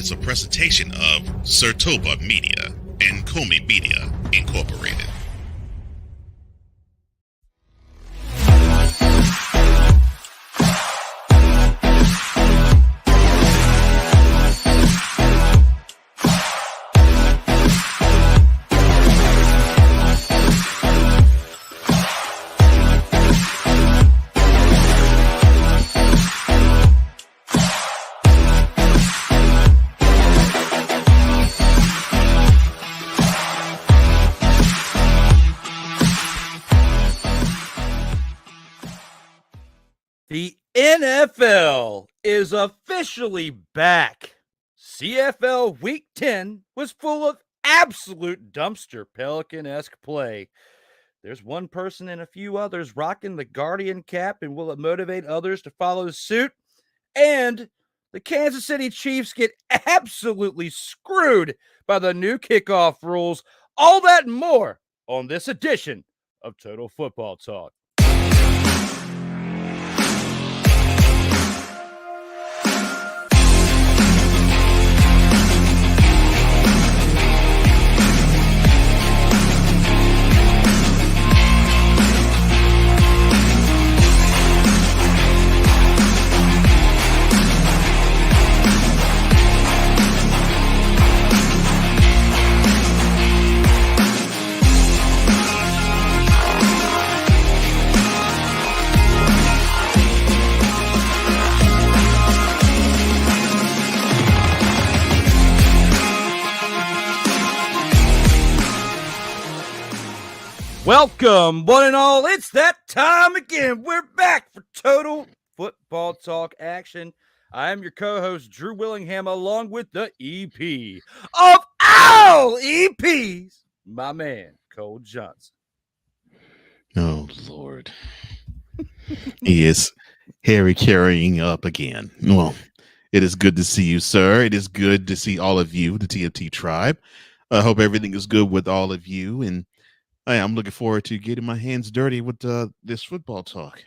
is a presentation of Sertoba Media and Comey Media Incorporated. The NFL is officially back. CFL Week 10 was full of absolute dumpster Pelican-esque play. There's one person and a few others rocking the Guardian cap, and will it motivate others to follow suit? And the Kansas City Chiefs get absolutely screwed by the new kickoff rules. All that and more on this edition of Total Football Talk. Welcome, one and all. It's that time again. We're back for Total Football Talk action. I am your co-host, Drew Willingham, along with the EP of all EPs, my man, Cole Johnson. Oh, Lord. He is Harry carrying up again. Well, it is good to see you, sir. It is good to see all of you, the TFT tribe. I hope everything is good with all of you, and I'm looking forward to getting my hands dirty with this football talk.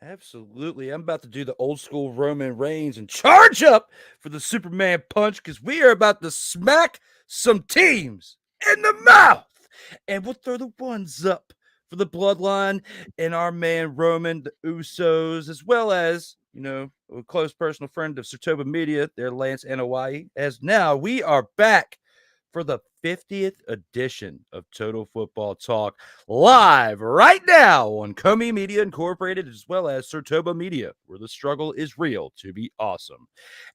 Absolutely. I'm about to do the old school Roman Reigns and charge up for the Superman punch, because we are about to smack some teams in the mouth. And we'll throw the ones up for the Bloodline and our man Roman, the Usos, as well as, you know, a close personal friend of Sertoba Media, their Lance Anoa'i, as now we are back for the 50th edition of Total Football Talk, live right now on Comey Media Incorporated, as well as Sertoba Media, where the struggle is real to be awesome.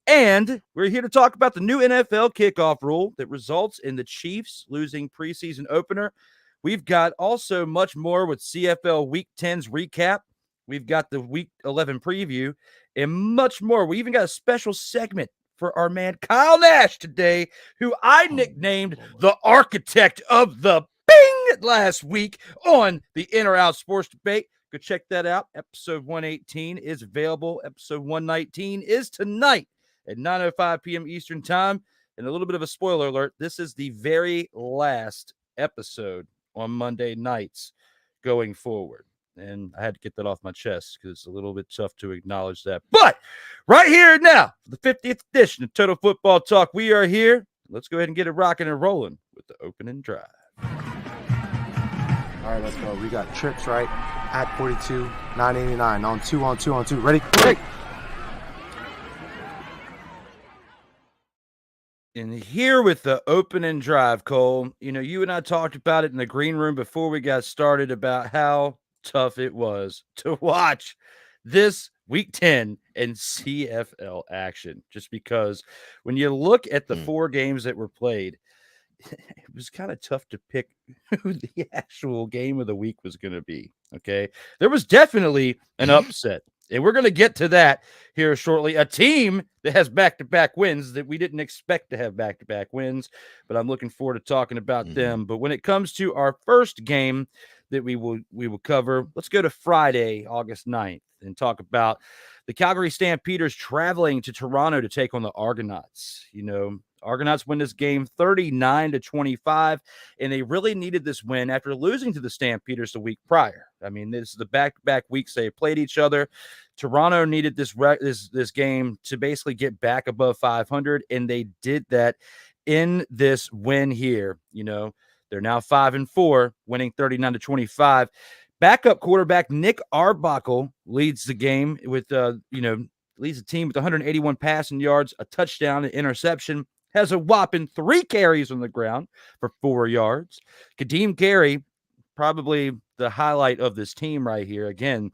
And we're here to talk about the new NFL kickoff rule that results in the Chiefs losing preseason opener. We've got also much more with CFL Week 10's recap. We've got the Week 11 preview and much more. We even got a special segment for our man Kyle Nash today, who I nicknamed the architect of the Bing last week on the In or Out Sports Debate. Go check that out. Episode 118 is available. Episode 119 is tonight at 9:05 p.m. Eastern Time. And a little bit of a spoiler alert, this is the very last episode on Monday nights going forward. And I had to get that off my chest because it's a little bit tough to acknowledge that. But right here and now, for the 50th edition of Total Football Talk, we are here. Let's go ahead and get it rocking and rolling with the opening drive. All right, let's go. We got trips, right? At 42, 989. On two. Ready? Ready. And here with the opening drive, Cole, you know, you and I talked about it in the green room before we got started about how tough it was to watch this Week 10 and CFL action, just because when you look at the four games that were played, it was kind of tough to pick who the actual game of the week was going to be. Okay. There was definitely an upset, and we're going to get to that here shortly. A team that has back-to-back wins that we didn't expect to have back-to-back wins, but I'm looking forward to talking about them. But when it comes to our first game that we will cover, let's go to Friday, August 9th, and talk about the Calgary Stampeders traveling to Toronto to take on the Argonauts. You know, Argonauts win this game 39-25, and they really needed this win after losing to the Stampeders the week prior. I mean, this is the back-to-back weeks they played each other. Toronto needed this game to basically get back above 500, and they did that in this win here. They're now 5-4, winning 39-25. Backup quarterback Nick Arbuckle leads the game with leads the team with 181 passing yards, a touchdown, an interception, has a whopping 3 carries on the ground for 4 yards. Kadeem Carey, probably the highlight of this team right here. Again,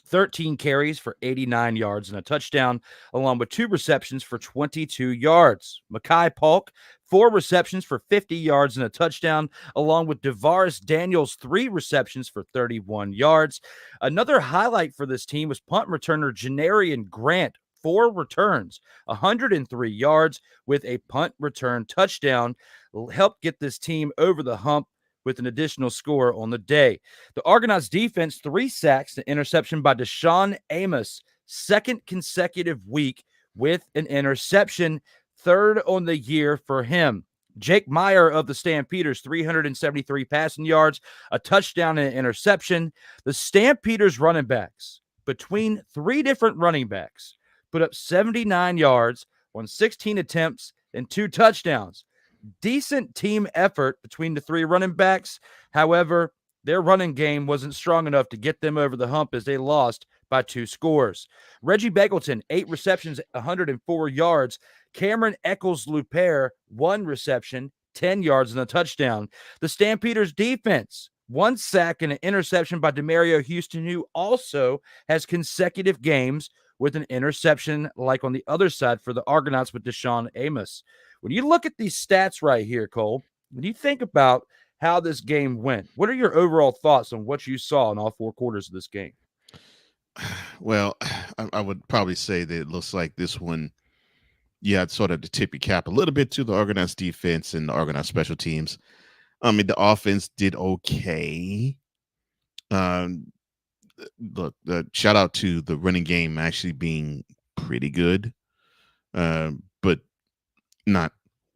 13 carries for 89 yards and a touchdown, along with 2 receptions for 22 yards. Mekhi Polk, 4 receptions for 50 yards and a touchdown, along with DeVaris Daniels, 3 receptions for 31 yards. Another highlight for this team was punt returner Janarian Grant, 4 returns, 103 yards with a punt return touchdown, helped get this team over the hump with an additional score on the day. The Argonauts defense, 3 sacks, an interception by Deshaun Amos, 2nd consecutive week with an interception, 3rd on the year for him. Jake Meyer of the Stampeders, 373 passing yards, a touchdown and an interception. The Stampeders running backs, between 3 different running backs, put up 79 yards on 16 attempts and 2 touchdowns. Decent team effort between the 3 running backs. However, their running game wasn't strong enough to get them over the hump as they lost by 2 scores. Reggie Beggleton, 8 receptions, 104 yards. Cameron Eccles-Luper, 1 reception, 10 yards and a touchdown. The Stampeders defense, 1 sack and an interception by Demario Houston, who also has consecutive games with an interception like on the other side for the Argonauts with Deshaun Amos. When you look at these stats right here, Cole, when you think about how this game went, what are your overall thoughts on what you saw in all 4 quarters of this game? Well, I would probably say that it looks like this one, you had sort of to tip your cap a little bit to the Argonauts defense and the Argonauts special teams. I mean, the offense did okay. Look, shout out to the running game actually being pretty good, but not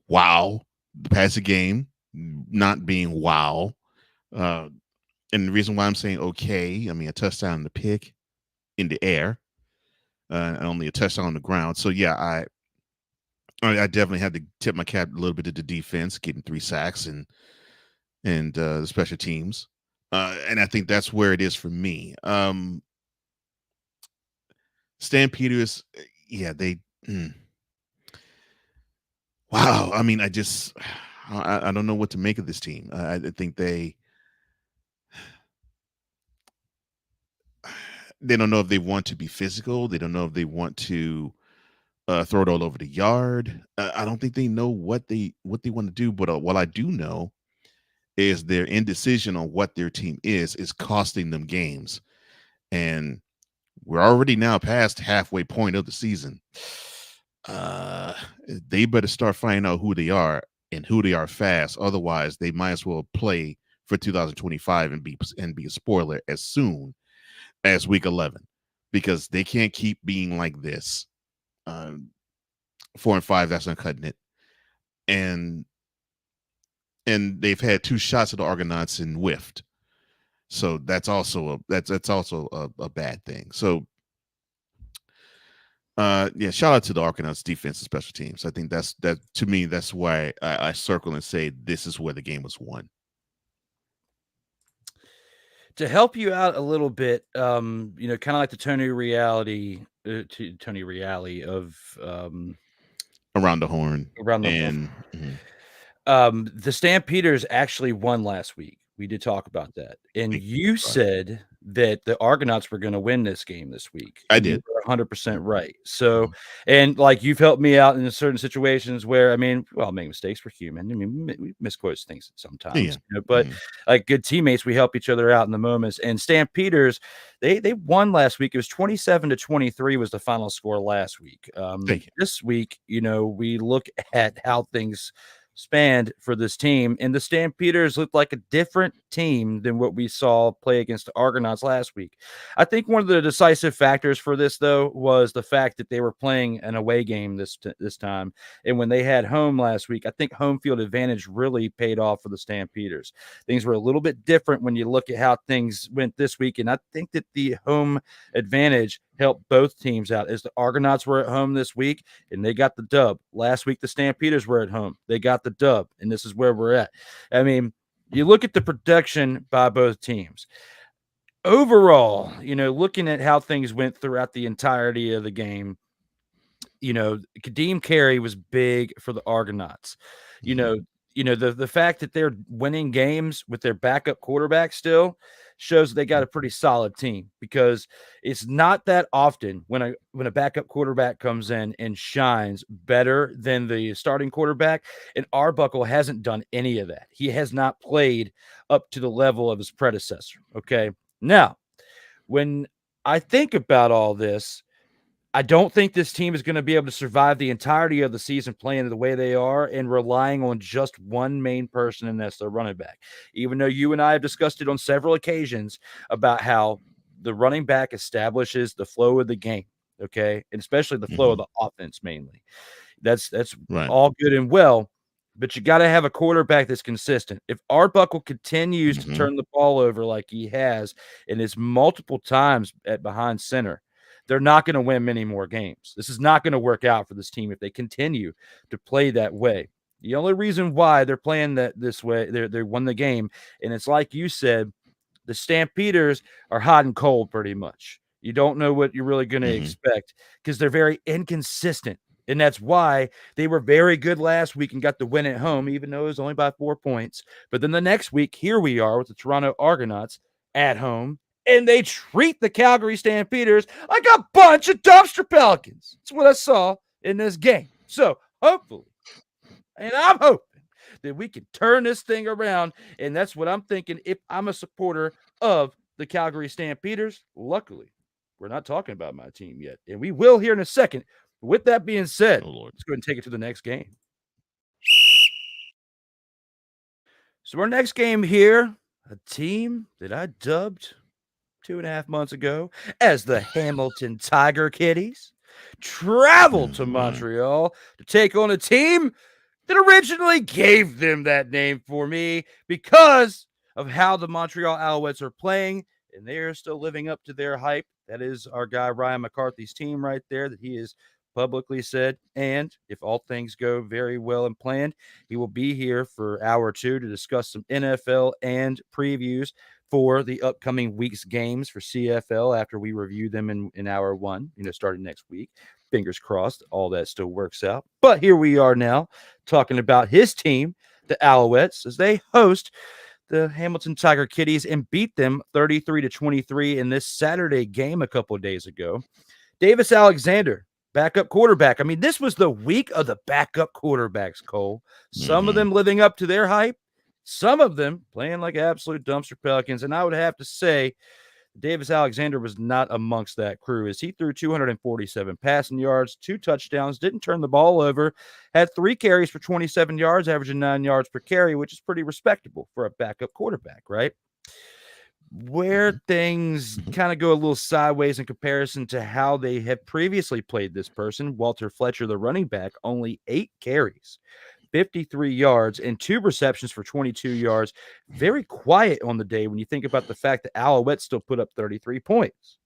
wow. The passing game not being wow. And the reason why I'm saying okay, I mean, a touchdown in the pick in the air, and only a touchdown on the ground. So yeah, I definitely had to tip my cap a little bit to the defense, getting 3 sacks and the special teams. And I think that's where it is for me. Stampeders, yeah, they wow. I mean, I don't know what to make of this team. I think they don't know if they want to be physical. They don't know if they want to throw it all over the yard. I don't think they know what they want to do. But what I do know is their indecision on what their team is costing them games. And we're already now past halfway point of the season. They better start finding out who they are and who they are fast. Otherwise, they might as well play for 2025 and be a spoiler as soon as week 11, because they can't keep being like this. 4-5, that's not cutting it. And they've had 2 shots at the Argonauts and whiffed. So that's also a bad thing. So yeah, shout out to the Argonauts defense and special teams. I think that to me, that's why I circle and say this is where the game was won. To help you out a little bit, kind of like the Tony Reale of Around the Horn. The Stampeders actually won last week. We did talk about that. And you said that the Argonauts were going to win this game this week. I did. You were 100% right. So, and like you've helped me out in certain situations where, I mean, well, make mistakes. We're human. I mean, we misquote things sometimes. But like good teammates, we help each other out in the moments. And Stampeders, they won last week. It was 27-23 was the final score last week. This week, we look at how things spanned for this team, and the Stampeders looked like a different team than what we saw play against the Argonauts last week. I think one of the decisive factors for this, though, was the fact that they were playing an away game this time, and when they had home last week, I think home field advantage really paid off for the Stampeders. Things were a little bit different when you look at how things went this week, and I think that the home advantage helped both teams out, as the Argonauts were at home this week and they got the dub. Last week, the Stampeders were at home. They got the dub, and this is where we're at. I mean, you look at the production by both teams. Overall, looking at how things went throughout the entirety of the game, Kadeem Carey was big for the Argonauts. The fact that they're winning games with their backup quarterback still shows they got a pretty solid team, because it's not that often when a backup quarterback comes in and shines better than the starting quarterback. And Arbuckle hasn't done any of that. He has not played up to the level of his predecessor. Okay. Now, when I think about all this, I don't think this team is going to be able to survive the entirety of the season playing the way they are and relying on just one main person, and that's their running back. Even though you and I have discussed it on several occasions about how the running back establishes the flow of the game, okay, and especially the flow of the offense mainly. That's Right. all good and well, but you got to have a quarterback that's consistent. If Arbuckle continues to turn the ball over like he has and is multiple times at behind center, they're not going to win many more games. This is not going to work out for this team if they continue to play that way. The only reason why they're playing this way, they won the game, and it's like you said, the Stampeders are hot and cold pretty much. You don't know what you're really going to expect because they're very inconsistent, and that's why they were very good last week and got the win at home, even though it was only by 4 points. But then the next week, here we are with the Toronto Argonauts at home, and they treat the Calgary Stampeders like a bunch of dumpster pelicans. That's what I saw in this game. So hopefully, and I'm hoping that we can turn this thing around, and that's what I'm thinking if I'm a supporter of the Calgary Stampeders. Luckily, we're not talking about my team yet, and we will here in a second. With that being said, let's go ahead and take it to the next game. So our next game here, a team that I dubbed 2.5 months ago as the Hamilton Tiger Kitties, traveled to Montreal to take on a team that originally gave them that name for me because of how the Montreal Alouettes are playing, and they are still living up to their hype. That is our guy Ryan McCarthy's team right there that he has publicly said. And if all things go very well and planned, he will be here for hour 2 to discuss some NFL and previews for the upcoming week's games for CFL after we review them in hour 1, starting next week. Fingers crossed, all that still works out. But here we are now talking about his team, the Alouettes, as they host the Hamilton Tiger Kitties and beat them 33-23 in this Saturday game a couple of days ago. Davis Alexander, backup quarterback. I mean, this was the week of the backup quarterbacks, Cole. Some of them living up to their hype, some of them playing like absolute dumpster pelicans. And I would have to say Davis Alexander was not amongst that crew, as he threw 247 passing yards, 2 touchdowns, didn't turn the ball over, had 3 carries for 27 yards, averaging 9 yards per carry, which is pretty respectable for a backup quarterback, right? Where things kind of go a little sideways in comparison to how they have previously played this person, Walter Fletcher, the running back, only 8 carries, 53 yards, and 2 receptions for 22 yards. Very quiet on the day when you think about the fact that Alouettes still put up 33 points.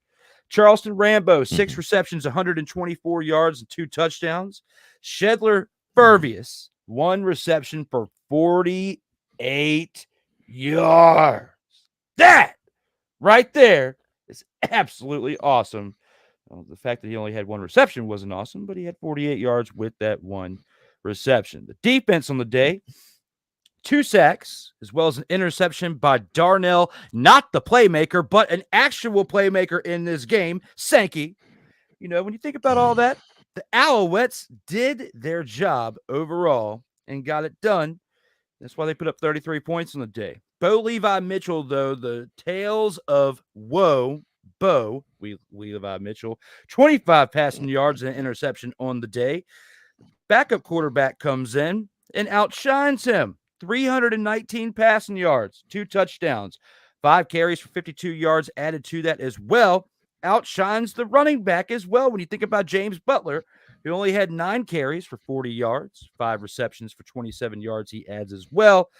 Charleston Rambo, 6 receptions, 124 yards, and 2 touchdowns. Shedler Furvius, 1 reception for 48 yards. That right there is absolutely awesome. The fact that he only had 1 reception wasn't awesome, but he had 48 yards with that 1 reception. The defense on the day, 2 sacks, as well as an interception by Darnell, not the playmaker, but an actual playmaker in this game, Sankey. When you think about all that, the Alouettes did their job overall and got it done. That's why they put up 33 points on the day. Bo Levi Mitchell, though, the tales of woe, Levi Mitchell, 25 passing yards and an interception on the day. Backup quarterback comes in, and outshines him. 319 passing yards, 2 touchdowns, 5 carries for 52 yards added to that as well. Outshines the running back as well. When you think about James Butler, who only had 9 carries for 40 yards, 5 receptions for 27 yards, he adds as well.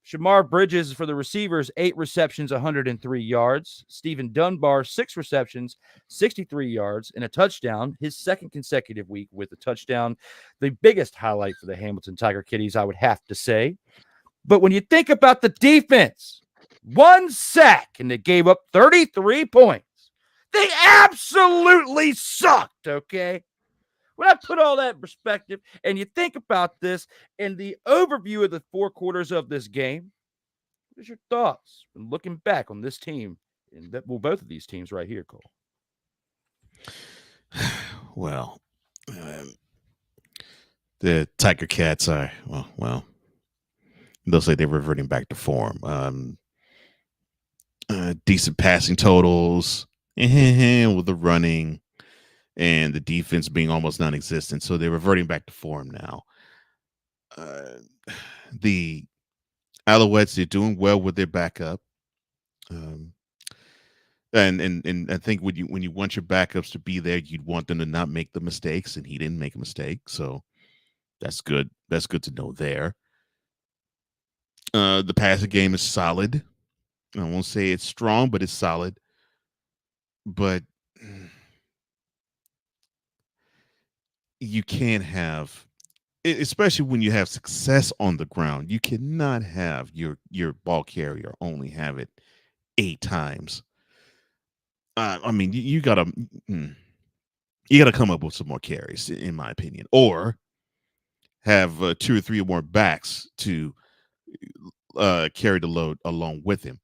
Shamar Bridges for the receivers, 8 receptions, 103 yards. Stephen Dunbar, 6 receptions, 63 yards, and a touchdown, his second consecutive week with a touchdown. The biggest highlight for the Hamilton Tiger Kitties, I would have to say. But when you think about the defense, 1 sack, and they gave up 33 points. They absolutely sucked, okay? When I put all that in perspective and you think about this and the overview of the 4 quarters of this game, what are your thoughts when looking back on this team and both of these teams right here, Cole? Well, the Tiger Cats are, well, they'll say they're reverting back to form. Decent passing totals with the running and the defense being almost non-existent. So they're reverting back to form now. The Alouettes, they're doing well with their backup. And I think when you want your backups to be there, you'd want them to not make the mistakes, and he didn't make a mistake. So that's good. That's good to know there. The passing game is solid. I won't say it's strong, but it's solid. But you can't have, especially when you have success on the ground, you cannot have your ball carrier only have it 8 times. I mean, you gotta come up with some more carries, in my opinion, or have 2 or 3 more backs to carry the load along with him.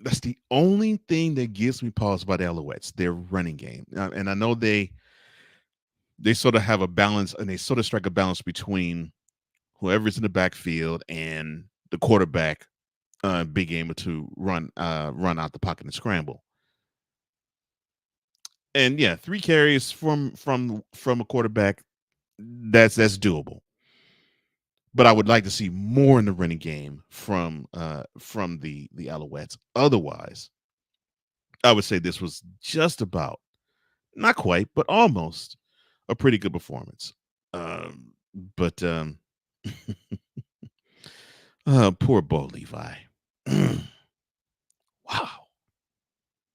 That's the only thing that gives me pause about the Alouettes, their running game. And I know they sort of have a balance, and they sort of strike a balance between whoever's in the backfield and the quarterback being able to run out the pocket and scramble. And yeah, 3 carries from a quarterback, that's doable. But I would like to see more in the running game from the Alouettes. Otherwise, I would say this was just about, not quite, but almost a pretty good performance. But poor Bo Levi. Wow.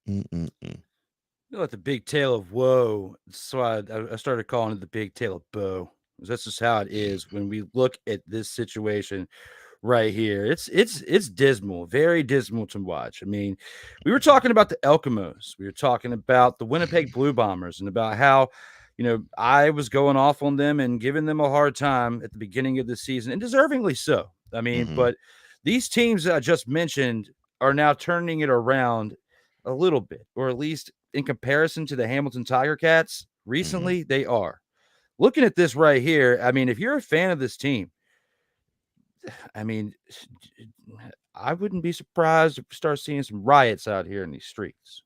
You know, like the big tail of woe. So I started calling it the big tail of Bo. That's just how it is when we look at this situation right here. It's dismal, very dismal to watch. I mean, we were talking about the Elkamos. We were talking about the Winnipeg Blue Bombers and about how, I was going off on them and giving them a hard time at the beginning of the season, and deservingly so. I mean, but these teams that I just mentioned are now turning it around a little bit, or at least in comparison to the Hamilton Tiger Cats recently, they are. Looking at this right here, I mean, if you're a fan of this team, I mean, I wouldn't be surprised if we start seeing some riots out here in these streets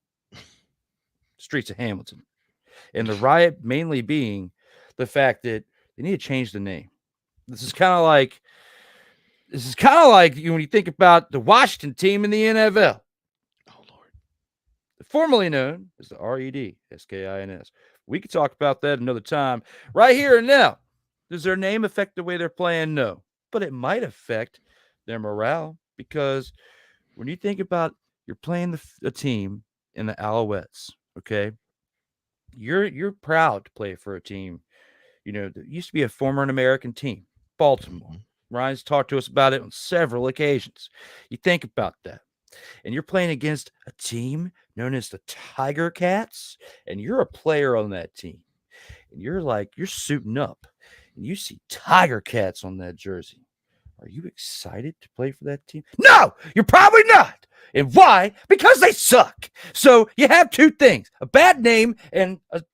of Hamilton. And the riot mainly being the fact that they need to change the name. This is kind of like when you think about the Washington team in the NFL. Oh, Lord. Formerly known as the Redskins. We could talk about that another time. Right here and now. Does their name affect the way they're playing? No. But it might affect their morale, because when you think about you're playing the team in the Alouettes, okay? You're proud to play for a team, that used to be a former American team, Baltimore. Ryan's talked to us about it on several occasions. You think about that. And you're playing against a team known as the Tiger Cats, and you're a player on that team. And you're suiting up, and you see Tiger Cats on that jersey. Are you excited to play for that team? No, you're probably not. And why? Because they suck. So you have 2 things, a bad name and a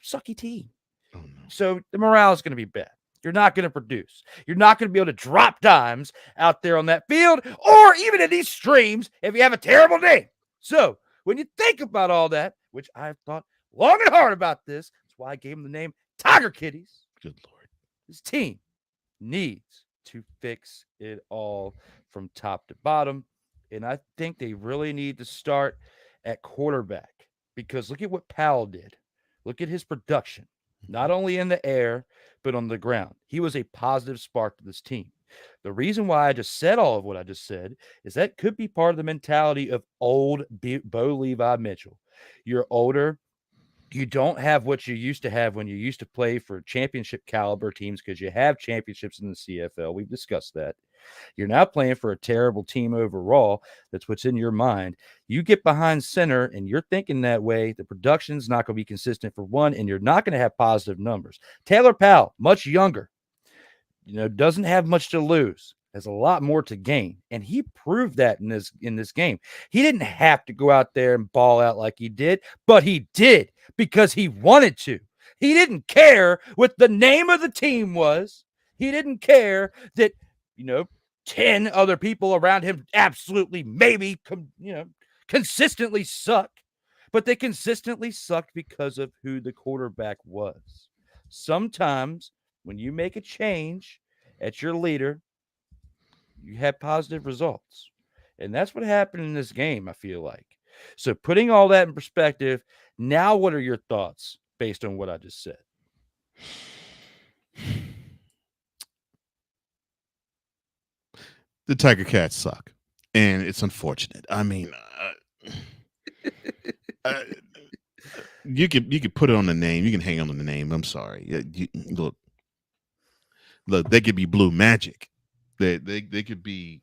sucky team. Oh, no. So the morale is going to be bad. You're not going to produce. You're not going to be able to drop dimes out there on that field or even in these streams if you have a terrible name. So when you think about all that, which I've thought long and hard about this, that's why I gave them the name Tiger Kitties. Good Lord. This team needs to fix it all from top to bottom. And I think they really need to start at quarterback because look at what Powell did. Look at his production, not only in the air, but on the ground. He was a positive spark to this team. The reason why I just said all of what I just said is that could be part of the mentality of old Bo Levi Mitchell. You're older. You don't have what you used to have when you used to play for championship caliber teams because you have championships in the CFL. We've discussed that. You're now playing for a terrible team overall. That's what's in your mind. You get behind center and you're thinking that way. The production's not going to be consistent for one, and you're not going to have positive numbers. Taylor Powell, much younger, doesn't have much to lose, has a lot more to gain. And he proved that in this game. He didn't have to go out there and ball out like he did, but he did because he wanted to. He didn't care what the name of the team was. He didn't care that, 10 other people around him absolutely maybe, consistently suck. But they consistently sucked because of who the quarterback was. Sometimes when you make a change at your leader, you have positive results. And that's what happened in this game, I feel like. So putting all that in perspective, now what are your thoughts based on what I just said? The Tiger Cats suck, and it's unfortunate. I mean, you could put it on the name. You can hang on to the name. I'm sorry. Look, they could be Blue Magic. They could be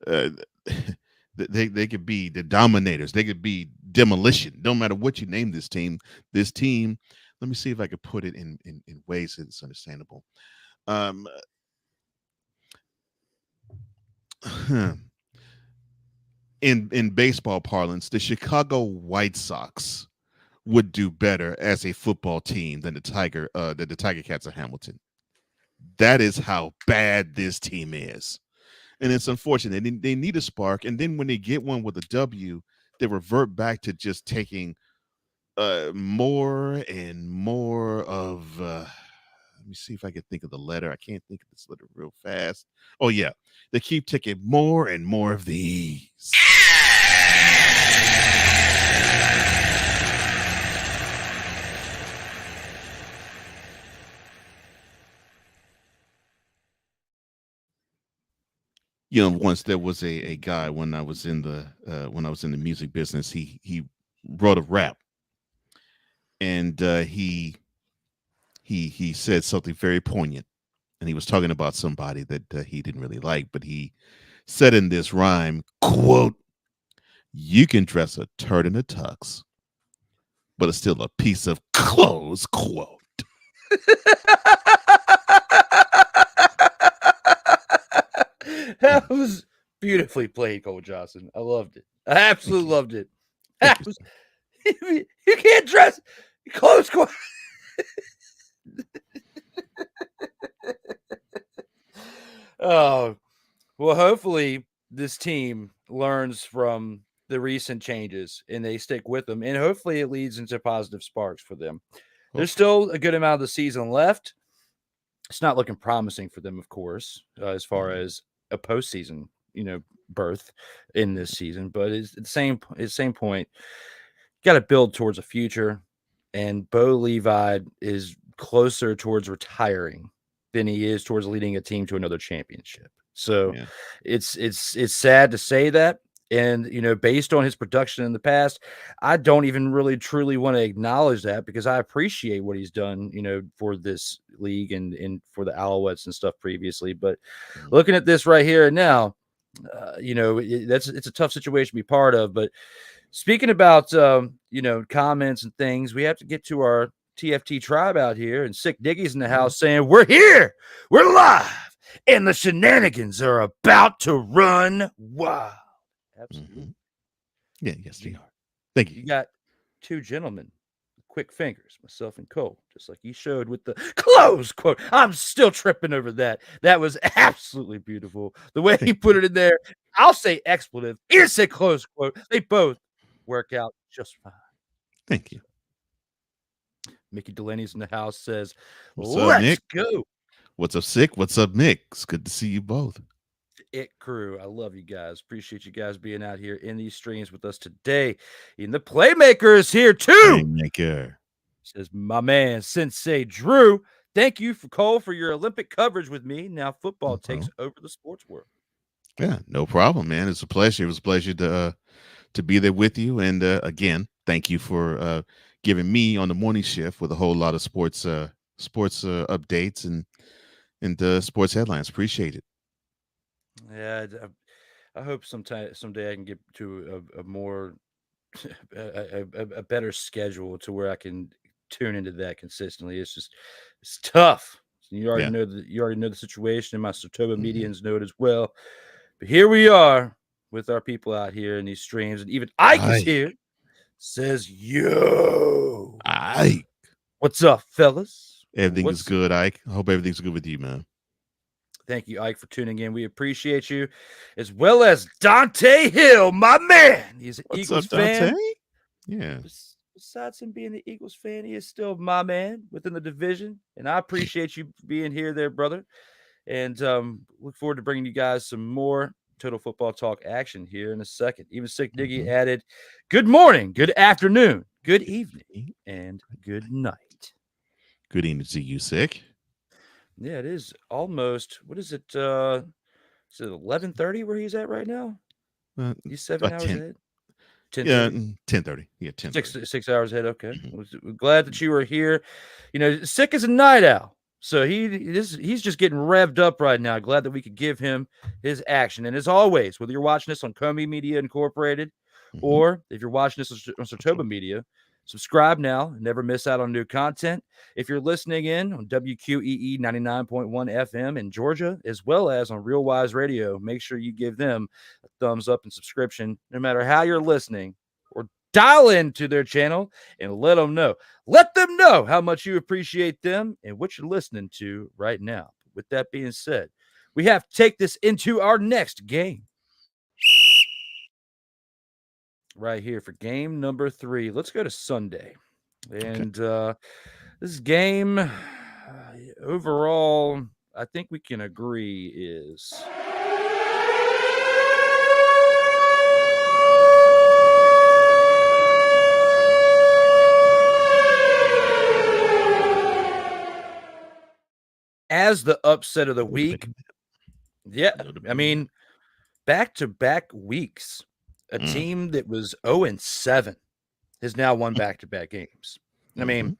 they could be the Dominators. They could be Demolition. No matter what you name this team. Let me see if I could put it in ways that it's understandable. In baseball parlance, the Chicago White Sox would do better as a football team than the Tiger Cats of Hamilton. That is how bad this team is. And it's unfortunate. They need a spark. And then when they get one with a W, they revert back to just taking more and more of let me see if I can think of the letter. I can't think of this letter real fast. Oh, yeah. They keep taking more and more of these. Once there was a guy when I was in the music business, he wrote a rap, and he said something very poignant, and he was talking about somebody that he didn't really like, but he said in this rhyme, quote, "You can dress a turd in a tux, but it's still a piece of clothes," quote. That was beautifully played, Cole Johnson. I loved it. I absolutely loved it. You can't dress clothes. Oh, well, hopefully this team learns from the recent changes and they stick with them. And hopefully it leads into positive sparks for them. There's still a good amount of the season left. It's not looking promising for them, of course, as far as a postseason, berth in this season. But it's the same point. You got to build towards a future. And Bo Levi is closer towards retiring than he is towards leading a team to another championship. So it's sad to say that. And, based on his production in the past, I don't even really truly want to acknowledge that because I appreciate what he's done, for this league and for the Alouettes and stuff previously. But looking at this right here and now, it's a tough situation to be part of. But speaking about, comments and things, we have to get to our TFT tribe out here, and Sick Diggy's in the house saying, "We're here, we're live, and the shenanigans are about to run wild." Absolutely. Yes, they are. Thank you. You got two gentlemen, quick fingers, myself and Cole, just like he showed with the close quote. I'm still tripping over that. That was absolutely beautiful. The way he put it in there, I'll say expletive. He said close quote. They both work out just fine. Thank you. Mickey Delaney's in the house says, What's up, "Let's Nick? go." What's up, Sick? What's up, Nick? It's good to see you both. It crew. I love you guys. Appreciate you guys being out here in these streams with us today. And the Playmaker is here too. Playmaker. Says my man Sensei Drew. Thank you Cole for your Olympic coverage with me. Now football takes over the sports world. Yeah, no problem, man. It's a pleasure. It was a pleasure to be there with you. And again, thank you for giving me on the morning shift with a whole lot of sports updates and sports headlines. Appreciate it. Yeah, I hope someday I can get to a more a better schedule to where I can tune into that consistently. It's tough. You already know the situation, and my Sotoba medians know it as well. But here we are with our people out here in these streams, and even Ike is here. Says, yo, Ike, what's up, fellas? Everything is good, Ike. I hope everything's good with you, man. Thank you, Ike, for tuning in. We appreciate you, as well as Dante Hill, my man. He's an Eagles fan. Yeah. Besides him being an Eagles fan, he is still my man within the division, and I appreciate you being here, there, brother. And look forward to bringing you guys some more Total Football Talk action here in a second. Even Sick Diggy added, good morning, good afternoon, good evening, and good night. Good evening to you, Sick. Yeah, it is almost, what is it? Is it 11:30 where he's at right now? He's 7 hours ahead. 10:30. Yeah, 10:30. 6 hours ahead. Okay. We're glad that you were here. You know, Sick is a night owl. So he's just getting revved up right now. Glad that we could give him his action. And as always, whether you're watching this on Comey Media Incorporated or if you're watching this on Sotoba Media, subscribe now and never miss out on new content. If you're listening in on WQEE 99.1 FM in Georgia, as well as on Real Wise Radio, make sure you give them a thumbs up and subscription no matter how you're listening, or dial into their channel and let them know. Let them know how much you appreciate them and what you're listening to right now. With that being said, we have to take this into our next game. Right here for game number 3. Let's go to Sunday. And this game, overall, I think we can agree is... as the upset of the week. Yeah, I mean, back-to-back weeks. A team that was 0-7 has now won back-to-back games. I mean,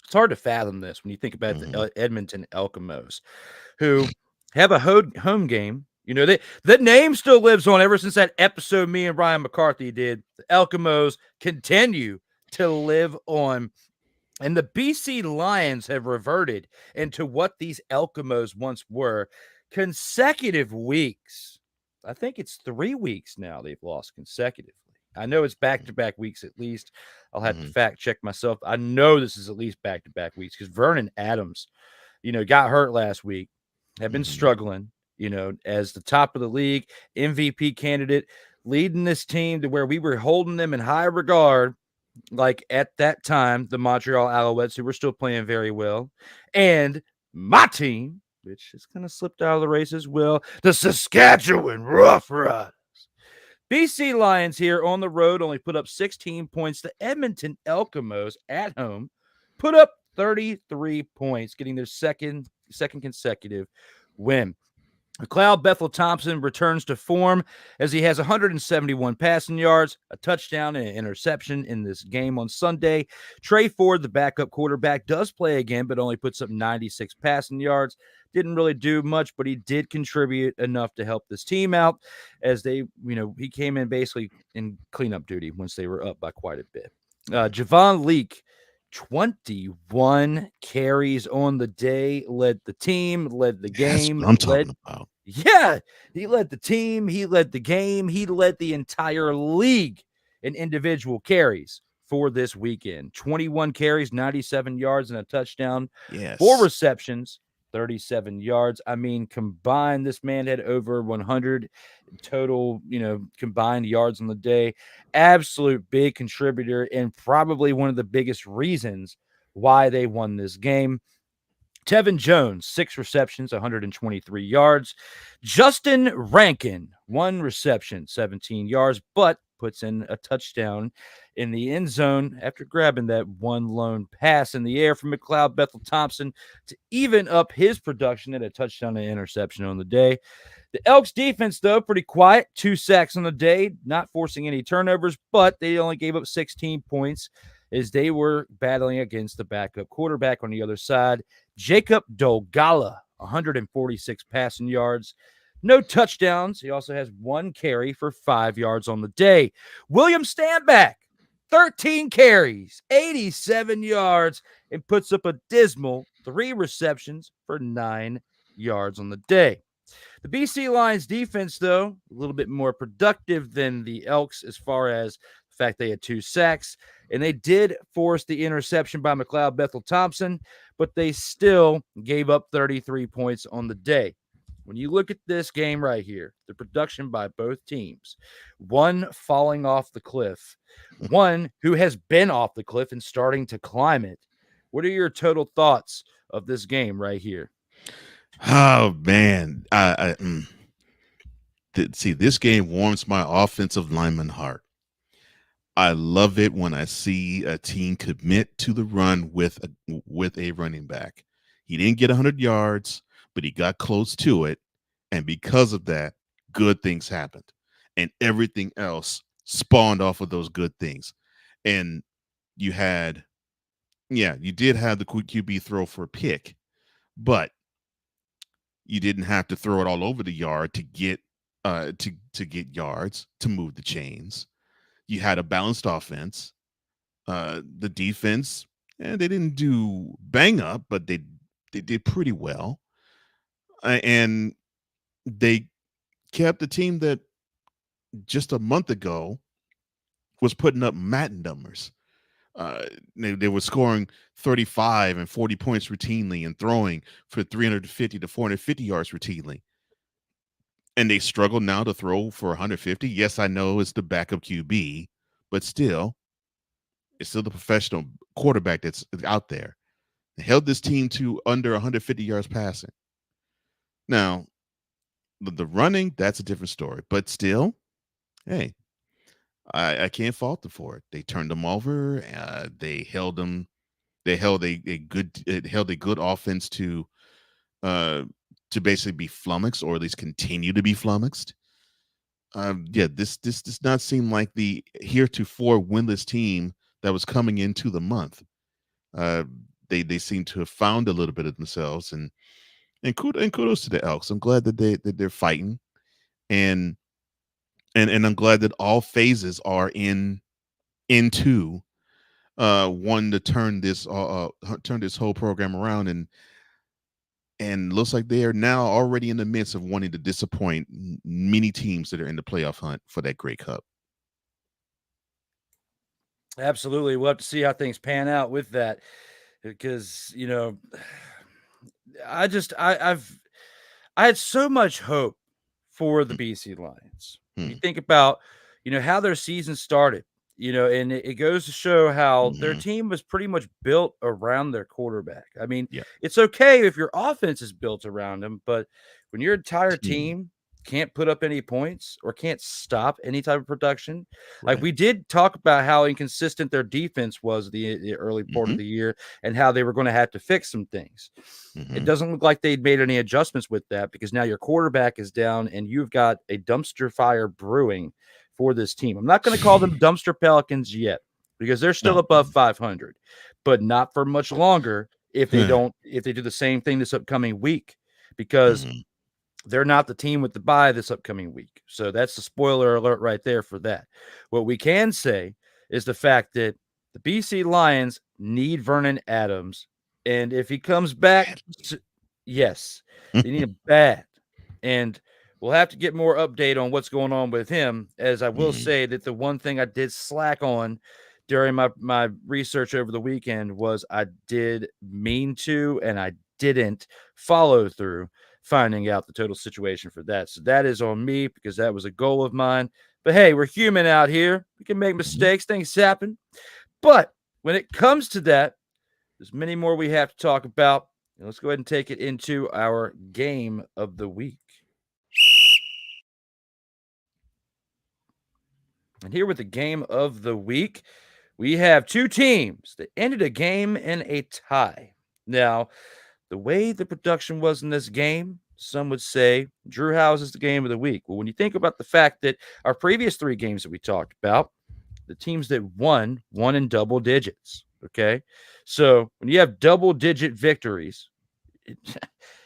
it's hard to fathom this when you think about the Edmonton Elks, who have a home game. You know, the name still lives on ever since that episode me and Ryan McCarthy did. The Elks continue to live on. And the BC Lions have reverted into what these Elks once were. Consecutive weeks. I think it's 3 weeks now they've lost consecutively. I know it's back-to-back weeks at least. I'll have to fact check myself. I know this is at least back-to-back weeks because Vernon Adams, you know, got hurt last week, have been struggling, you know, as the top of the league, MVP candidate, leading this team to where we were holding them in high regard. Like at that time, the Montreal Alouettes, who were still playing very well, and my team, which has kind of slipped out of the race as well, the Saskatchewan Roughriders. BC Lions here on the road only put up 16 points. The Edmonton Elks at home put up 33 points, getting their second consecutive win. McLeod Bethel-Thompson returns to form as he has 171 passing yards, a touchdown and an interception in this game on Sunday. Trey Ford, the backup quarterback, does play again, but only puts up 96 passing yards. Didn't really do much, but he did contribute enough to help this team out as they, you know, he came in basically in cleanup duty once they were up by quite a bit. Javon Leake, 21 carries on the day, led the team, led the game. That's what I'm talking about. Yeah, he led the team, he led the game, he led the entire league in individual carries for this weekend. 21 carries, 97 yards, and a touchdown. Yes. 4 receptions, 37 yards. I mean, combined, this man had over 100 total, you know, combined yards on the day. Absolute big contributor and probably one of the biggest reasons why they won this game. Tevin Jones, 6 receptions, 123 yards. Justin Rankin, 1 reception, 17 yards, but puts in a touchdown in the end zone after grabbing that one lone pass in the air from McLeod Bethel-Thompson to even up his production at a touchdown and interception on the day. The Elks defense, though, pretty quiet. 2 sacks on the day, not forcing any turnovers, but they only gave up 16 points as they were battling against the backup quarterback on the other side, Jacob Dolgala, 146 passing yards. No touchdowns. He also has 1 carry for 5 yards on the day. William Stanback, 13 carries, 87 yards, and puts up a dismal 3 receptions for 9 yards on the day. The BC Lions defense, though, a little bit more productive than the Elks as far as the fact they had 2 sacks, and they did force the interception by McLeod Bethel-Thompson, but they still gave up 33 points on the day. When you look at this game right here, the production by both teams, one falling off the cliff, one who has been off the cliff and starting to climb it. What are your total thoughts of this game right here? Oh man, see, this game warms my offensive lineman heart. I love it when I see a team commit to the run with a running back. He didn't get 100 yards, but he got close to it, and because of that, good things happened, and everything else spawned off of those good things. And you did have the QB throw for a pick, but you didn't have to throw it all over the yard to get yards, to move the chains. You had a balanced offense. The defense, they didn't do bang up, but they did pretty well. And they kept the team that just a month ago was putting up Madden numbers. They were scoring 35 and 40 points routinely and throwing for 350 to 450 yards routinely. And they struggle now to throw for 150. Yes, I know it's the backup QB, but still, it's still the professional quarterback that's out there. They held this team to under 150 yards passing. Now, the running, that's a different story. But still, hey, I can't fault them for it. They turned them over. They held them. They held a good offense to basically be flummoxed, or at least continue to be flummoxed. This does not seem like the heretofore winless team that was coming into the month. They seem to have found a little bit of themselves, and kudos to the Elks. I'm glad that they're fighting, and I'm glad that all phases are into one to turn this whole program around, and looks like they are now already in the midst of wanting to disappoint many teams that are in the playoff hunt for that Grey Cup. Absolutely. We'll have to see how things pan out with that, because, I had so much hope for the BC Lions. You think about, how their season started, and it goes to show how their team was pretty much built around their quarterback. I mean, it's okay if your offense is built around him, but when your entire team can't put up any points or can't stop any type of production, like we did talk about how inconsistent their defense was the early part of the year and how they were going to have to fix some things. It doesn't look like they'd made any adjustments with that, because now your quarterback is down and you've got a dumpster fire brewing for this team. I'm not going to call them dumpster Pelicans yet, because they're still above 500, but not for much longer if they do the same thing this upcoming week, because they're not the team with the bye this upcoming week. So that's the spoiler alert right there for that. What we can say is the fact that the BC Lions need Vernon Adams. And if he comes back, yes, they need him bad. And we'll have to get more update on what's going on with him, as I will say that the one thing I did slack on during my research over the weekend was I did mean to, and I didn't follow through finding out the total situation for that. So that is on me, because that was a goal of mine. But hey, we're human out here. We can make mistakes. Things happen. But when it comes to that, there's many more we have to talk about. And let's go ahead and take it into our game of the week. And here with the game of the week, we have two teams that ended a game in a tie. Now, the way the production was in this game, some would say Drew House is the game of the week. Well, when you think about the fact that our previous three games that we talked about, the teams that won in double digits. Okay. So when you have double digit victories,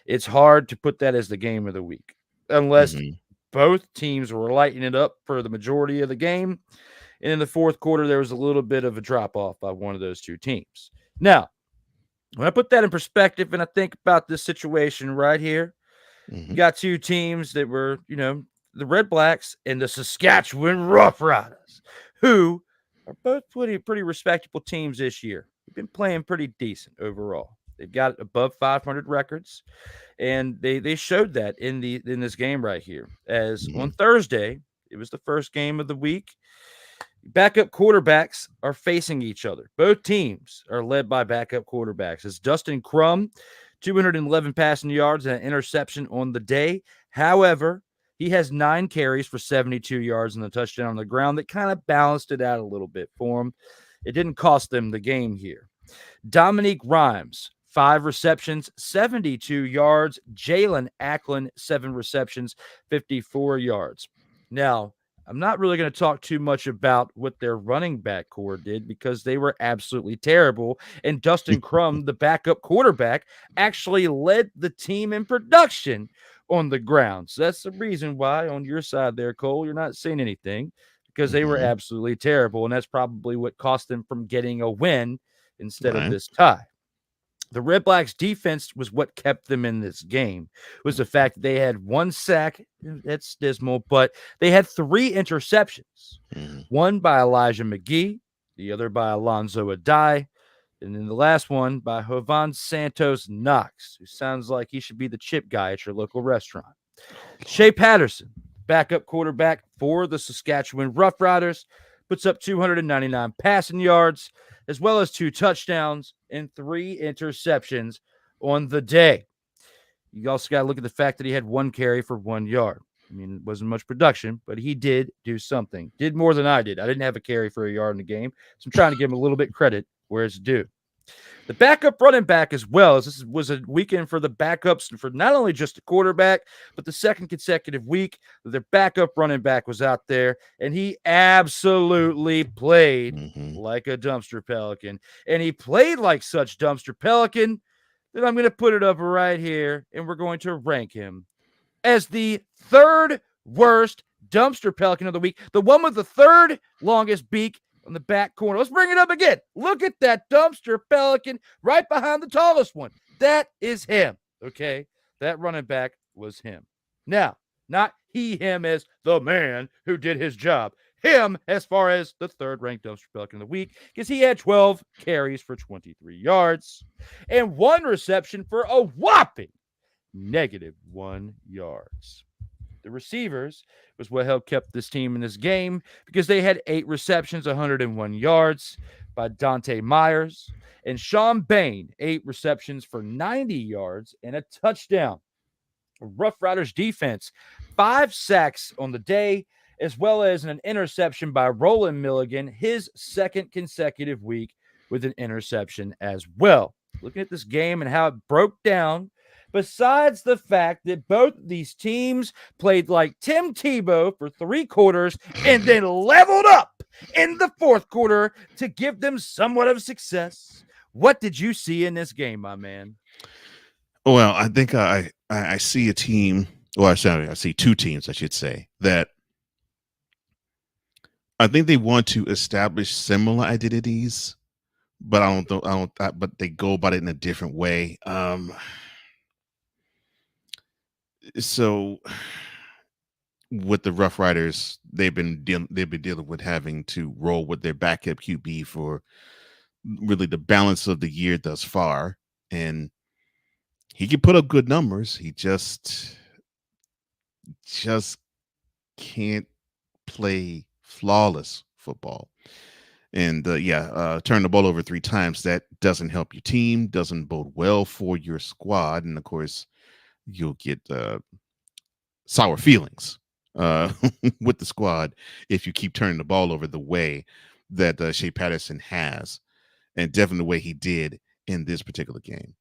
it's hard to put that as the game of the week unless both teams were lighting it up for the majority of the game. And in the fourth quarter, there was a little bit of a drop off by one of those two teams. Now, when I put that in perspective and I think about this situation right here, you got two teams that were, the Redblacks and the Saskatchewan Roughriders, who are both pretty respectable teams this year. They've been playing pretty decent overall. They've got above 500 records, and they showed that in this game right here. As on Thursday, it was the first game of the week. Backup quarterbacks are facing each other. Both teams are led by backup quarterbacks. It's Dustin Crum, 211 passing yards and an interception on the day. However, he has 9 carries for 72 yards and a touchdown on the ground that kind of balanced it out a little bit for him. It didn't cost them the game here. Dominique Rhymes, 5 receptions, 72 yards. Jalen Acklin, 7 receptions, 54 yards. Now, I'm not really going to talk too much about what their running back core did because they were absolutely terrible. And Dustin Crum, the backup quarterback, actually led the team in production on the ground. So that's the reason why on your side there, Cole, you're not seeing anything because they were absolutely terrible. And that's probably what cost them from getting a win instead of this tie. The Redblacks defense was what kept them in this game, was the fact that they had 1 sack. That's dismal, but they had 3 interceptions, one by Elijah McGee, the other by Alonzo Adai, and then the last one by Jovan Santos Knox, who sounds like he should be the chip guy at your local restaurant. Shea Patterson, backup quarterback for the Saskatchewan Roughriders, puts up 299 passing yards, as well as 2 touchdowns and 3 interceptions on the day. You also got to look at the fact that he had 1 carry for 1 yard. I mean, it wasn't much production, but he did do something. Did more than I did. I didn't have a carry for a yard in the game, so I'm trying to give him a little bit credit where it's due. The backup running back as well, as this was a weekend for the backups and for not only just the quarterback, but the second consecutive week that their backup running back was out there, and he absolutely played like a dumpster pelican. And he played like such dumpster pelican that I'm going to put it up right here, and we're going to rank him as the 3rd worst dumpster pelican of the week, the one with the 3rd longest beak on the back corner. Let's bring it up again. Look at that dumpster pelican right behind the tallest one. That is him, okay? That running back was him. Now, not him as the man who did his job. Him as far as the 3rd-ranked dumpster pelican of the week because he had 12 carries for 23 yards and 1 reception for a whopping -1 yards. The receivers was what helped kept this team in this game because they had 8 receptions, 101 yards by Dante Myers, and Sean Bain, 8 receptions for 90 yards and a touchdown. Rough Riders defense, 5 sacks on the day, as well as an interception by Roland Milligan, his 2nd consecutive week with an interception as well. Looking at this game and how it broke down, besides the fact that both these teams played like Tim Tebow for 3 quarters and then leveled up in the 4th quarter to give them somewhat of success. What did you see in this game, my man? Well, I think I see a team. Well, I see 2 teams, I should say, that I think they want to establish similar identities, but but they go about it in a different way. So with the Rough Riders, they've been dealing with having to roll with their backup QB for really the balance of the year thus far, and he can put up good numbers. He just can't play flawless football. And turn the ball over 3 times. That doesn't help your team, doesn't bode well for your squad. And of course, you'll get sour feelings with the squad if you keep turning the ball over the way that Shea Patterson has, and definitely the way he did in this particular game.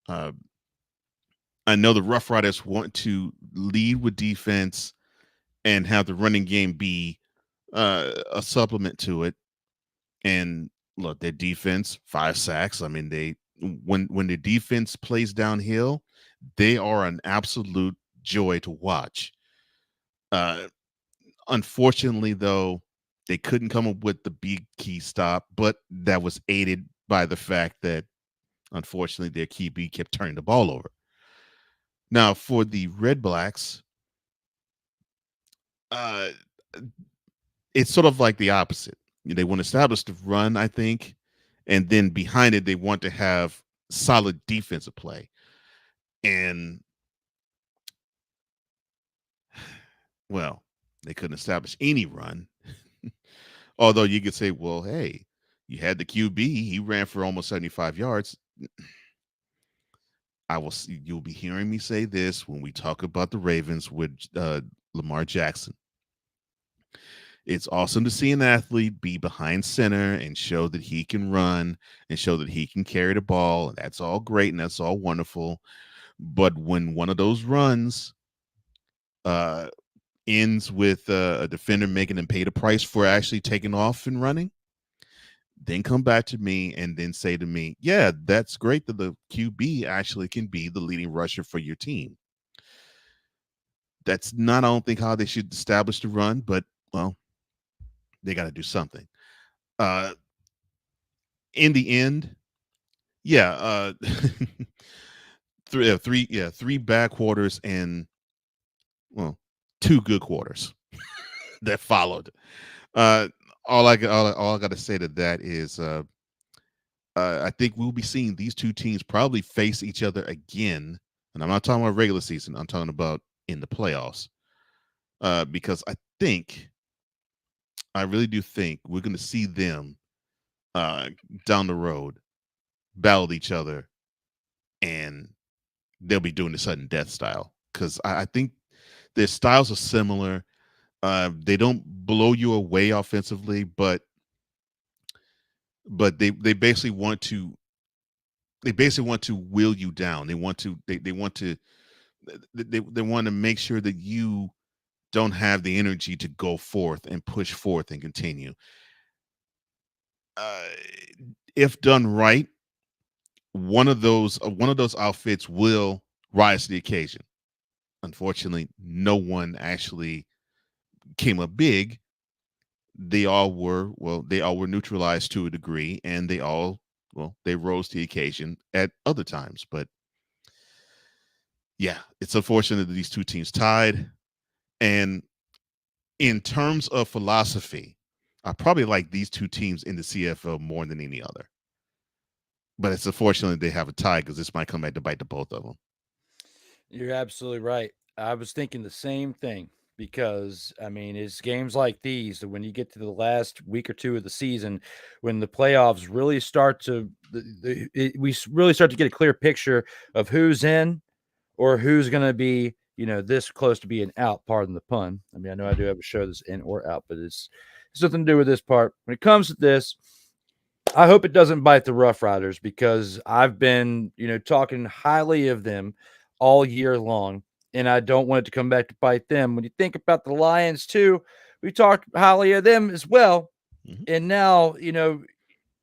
I know the Roughriders want to lead with defense and have the running game be a supplement to it. And look, their defense, 5 sacks. I mean, when the defense plays downhill, they are an absolute joy to watch. Unfortunately, though, they couldn't come up with the big key stop, but that was aided by the fact that, unfortunately, their QB kept turning the ball over. Now, for the Redblacks, it's sort of like the opposite. They want to establish the run, I think, and then behind it, they want to have solid defensive play. And, well, they couldn't establish any run. Although you could say, well, hey, you had the QB. He ran for almost 75 yards. You'll be hearing me say this when we talk about the Ravens with Lamar Jackson. It's awesome to see an athlete be behind center and show that he can run and show that he can carry the ball. And that's all great and that's all wonderful. But when one of those runs ends with a defender making him pay the price for actually taking off and running, then come back to me and then say to me, yeah, that's great that the QB actually can be the leading rusher for your team. That's not, I don't think, how they should establish the run, but, well, they got to do something. In the end, three bad quarters and, well, 2 good quarters that followed. All I got to say to that is, I think we'll be seeing these 2 teams probably face each other again, and I'm not talking about regular season. I'm talking about in the playoffs, because I really do think we're going to see them down the road battle each other, and they'll be doing the sudden death style, because I think their styles are similar. They don't blow you away offensively, but they basically want to wheel you down. They want to make sure that you don't have the energy to go forth and push forth and continue. If done right, one of those outfits will rise to the occasion. Unfortunately, no one actually came up big. They all were neutralized to a degree, and they rose to the occasion at other times. But yeah, it's unfortunate that these 2 teams tied. And in terms of philosophy, I probably like these 2 teams in the CFL more than any other. But it's unfortunate they have a tie, because this might come back to bite the both of them. You're absolutely right. I was thinking the same thing, because, I mean, it's games like these that when you get to the last week or 2 of the season, when the playoffs really start to we really start to get a clear picture of who's in or who's going to be, this close to being out, pardon the pun. I mean, I know I do have a show that's in or out, but it's nothing to do with this part. When it comes to this, I hope it doesn't bite the Roughriders, because I've been, talking highly of them all year long, and I don't want it to come back to bite them. When you think about the Lions too, we talked highly of them as well. Mm-hmm. And now,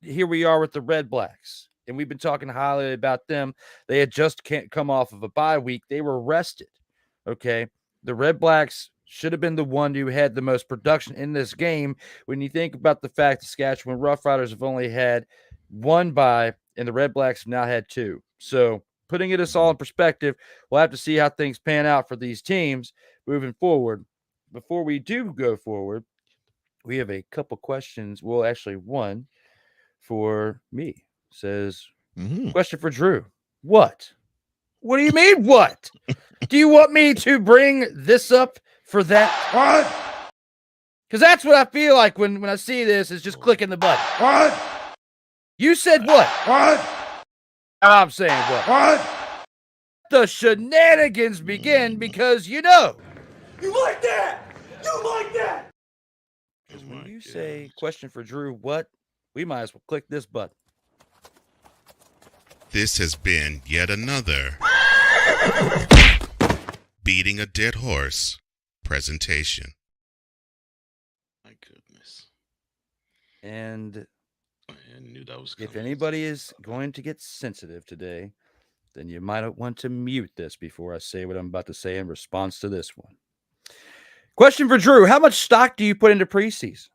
here we are with the Redblacks, and we've been talking highly about them. They had just can't come off of a bye week. They were rested. Okay. The Redblacks should have been the one who had the most production in this game. When you think about the fact the Saskatchewan Roughriders have only had 1 bye, and the Redblacks have now had 2. So putting it all in perspective, we'll have to see how things pan out for these teams moving forward. Before we do go forward, we have a couple questions. Well, actually, one for me. Says, question for Drew. What? What do you mean, what? Do you want me to bring this up for that? What? Because that's what I feel like when I see this is just clicking the button. What? You said what? What? I'm saying what? What? The shenanigans begin because you know. You like that? You like that? Because when you say question for Drew, what? We might as well click this button. This has been yet another beating a dead horse presentation. My goodness. And I knew that was if coming. anybody is going to get sensitive today, then you might want to mute this before I say what I'm about to say in response to this one. Question for Drew. How much stock do you put into preseason?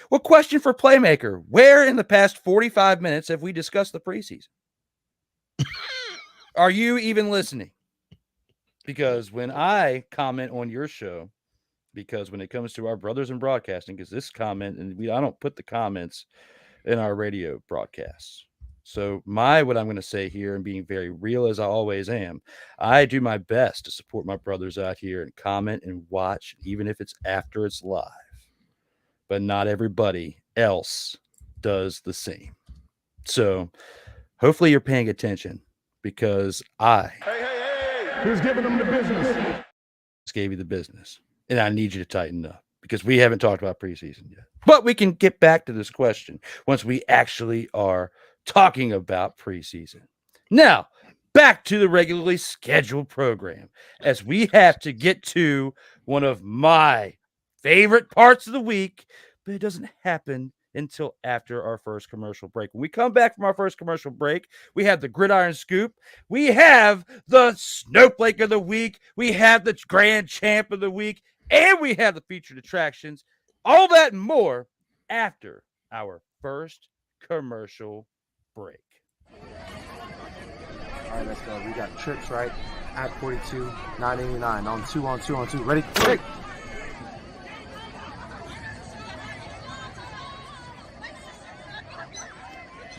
Well, question for Playmaker. Where in the past 45 minutes have we discussed the preseason? Are you even listening? Because when I comment on your show, because when it comes to our brothers in broadcasting, because this comment, and I don't put the comments in our radio broadcasts. So what I'm going to say here, and being very real as I always am, I do my best to support my brothers out here and comment and watch, even if it's after it's live. But not everybody else does the same. So hopefully you're paying attention, because Who's giving them the business? just gave you the business, and I need you to tighten up, because we haven't talked about preseason yet. But we can get back to this question once we actually are talking about preseason. Now, back to the regularly scheduled program, as we have to get to one of my favorite parts of the week, but it doesn't happen until after our first commercial break. When we come back from our first commercial break, we have the Gridiron Scoop, we have the Snowflake of the Week, we have the Grand Champ of the Week, and we have the featured attractions. All that and more after our first commercial break. All right, let's go. We got trips, right? At 42, 989 on 2. Ready? Hey!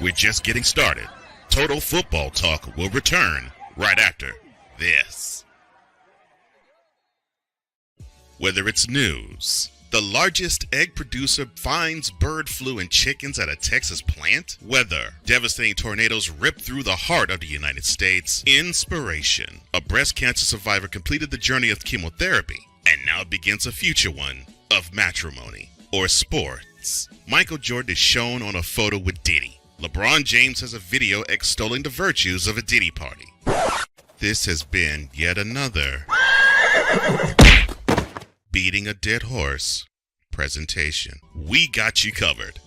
We're just getting started. Total Football Talk will return right after this. Whether it's news, the largest egg producer finds bird flu in chickens at a Texas plant, weather, devastating tornadoes rip through the heart of the United States, inspiration, a breast cancer survivor completed the journey of chemotherapy and now begins a future one of matrimony or sports. Michael Jordan is shown on a photo with Diddy. LeBron James has a video extolling the virtues of a Diddy party. This has been yet another beating a dead horse presentation. We got you covered.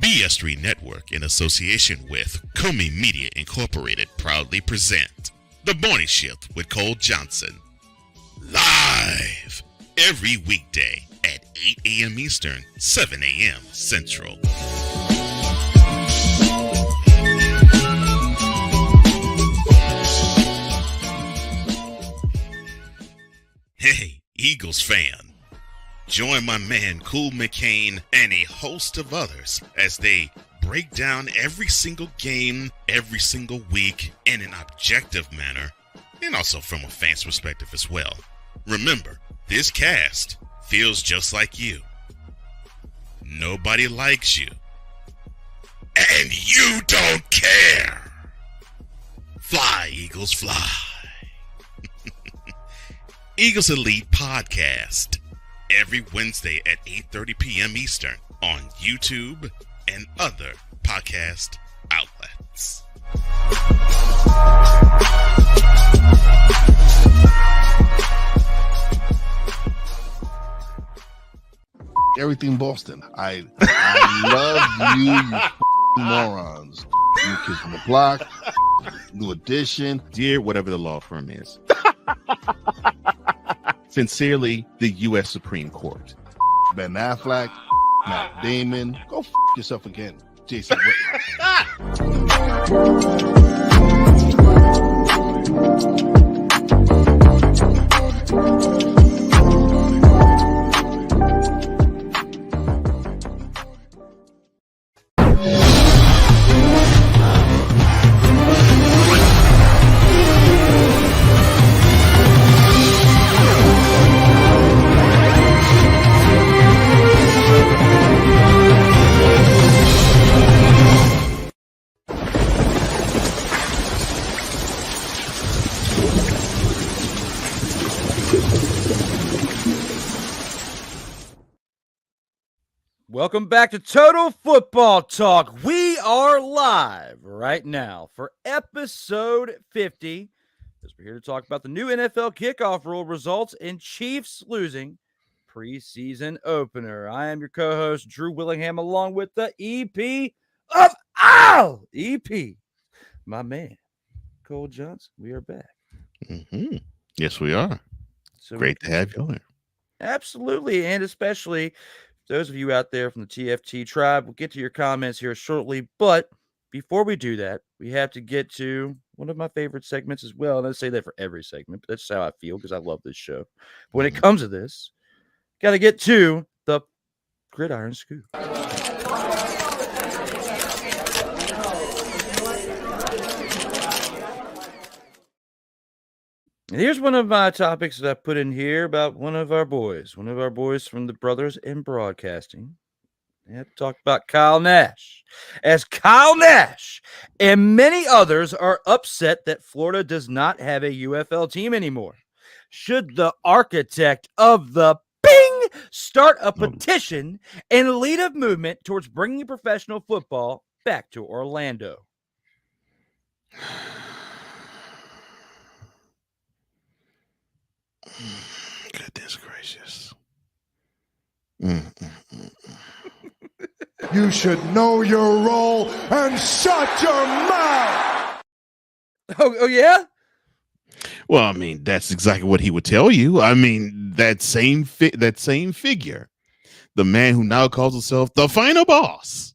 BS3 Network, in association with Comey Media Incorporated, proudly present The Morning Shift with Cole Johnson. Live every weekday at 8 a.m. Eastern, 7 a.m. Central. Hey, Eagles fan. Join my man Cool McCain and a host of others as they break down every single game, every single week in an objective manner, and also from a fan's perspective as well. Remember, this cast feels just like you. Nobody likes you. And you don't care. Fly, Eagles, fly. Eagles Elite Podcast, every Wednesday at 8:30 p.m. Eastern on YouTube and other podcast outlets. Everything Boston. I love you morons. You kids from the block, New Edition. Dear whatever the law firm is. Sincerely, the U.S. Supreme Court. Ben Affleck, Matt Damon. Go yourself again, Jason Whitlock. Welcome back to Total Football Talk. We are live right now for episode 50. As we're here to talk about the new NFL Kickoff rule results and Chiefs losing preseason opener. I am your co-host, Drew Willingham, along with the EP of all EP, my man, Cole Johnson. We are back. Mm-hmm. Yes, we are. So Great to have you on. Absolutely, and especially those of you out there from the TFT tribe. We'll get to your comments here shortly, but before we do that, we have to get to one of my favorite segments as well. And I say that for every segment, but that's how I feel because I love this show. But when it comes to this, got to get to the Gridiron Scoop. And here's one of my topics that I put in here about one of our boys from the Brothers in Broadcasting. I have to talk about Kyle Nash. As Kyle Nash and many others are upset that Florida does not have a UFL team anymore. Should the architect of the Bing start a petition and lead a movement towards bringing professional football back to Orlando? Goodness gracious. You should know your role and shut your mouth. Oh yeah? Well, I mean, that's exactly what he would tell you. I mean, that same figure, the man who now calls himself the final boss,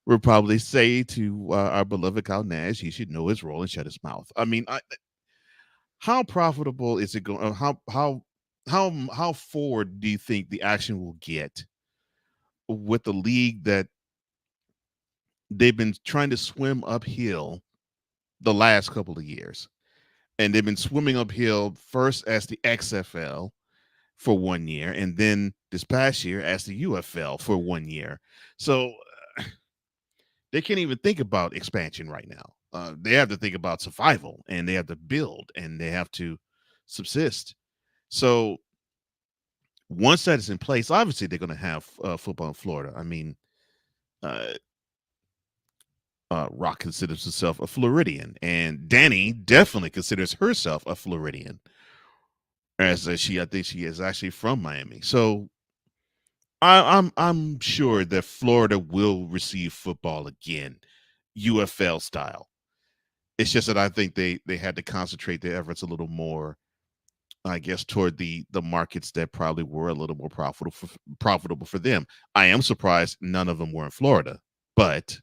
would probably say to our beloved Kyle Nash, he should know his role and shut his mouth. I mean, how profitable is it going? How forward do you think the action will get with the league that they've been trying to swim uphill the last couple of years? And they've been swimming uphill first as the XFL for 1 year, and then this past year as the UFL for 1 year. So they can't even think about expansion right now. They have to think about survival, and they have to build, and they have to subsist. So once that is in place, obviously they're going to have football in Florida. I mean, Rock considers himself a Floridian, and Danny definitely considers herself a Floridian. I think she is actually from Miami. So I'm sure that Florida will receive football again, UFL style. It's just that I think they had to concentrate their efforts a little more, I guess, toward the markets that probably were a little more profitable for them. I am surprised none of them were in Florida, but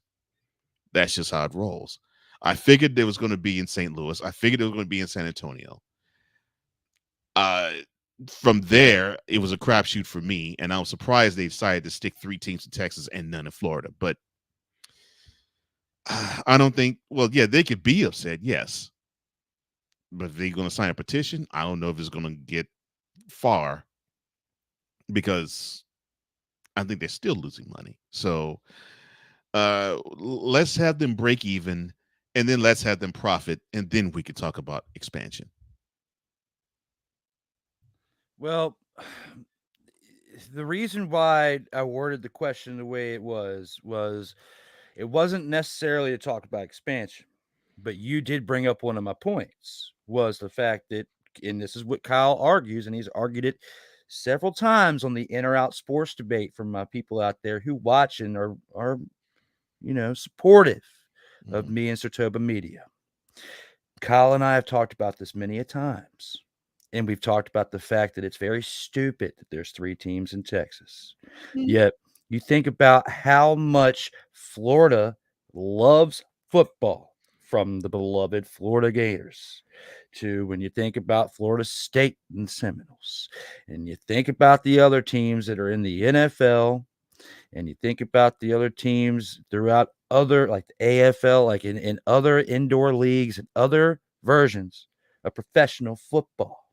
that's just how it rolls. I figured there was going to be in St. Louis. I figured it was going to be in San Antonio. From there, it was a crapshoot for me, and I was surprised they decided to stick 3 teams in Texas and none in Florida. But I don't think. Well, yeah, they could be upset, yes, but if they're going to sign a petition, I don't know if it's going to get far because I think they're still losing money. So let's have them break even, and then let's have them profit, and then we could talk about expansion. Well, the reason why I worded the question the way it was it wasn't necessarily to talk about expansion, but you did bring up one of my points, was the fact that, and this is what Kyle argues, and he's argued it several times on the in or out sports debate from my people out there who watch and are supportive of me and Sertoba Media. Kyle and I have talked about this many a times. And we've talked about the fact that it's very stupid that there's 3 teams in Texas. Yet you think about how much Florida loves football, from the beloved Florida Gators to when you think about Florida State and Seminoles, and you think about the other teams that are in the NFL, and you think about the other teams throughout other, like the AFL, like in other indoor leagues and other versions of professional football.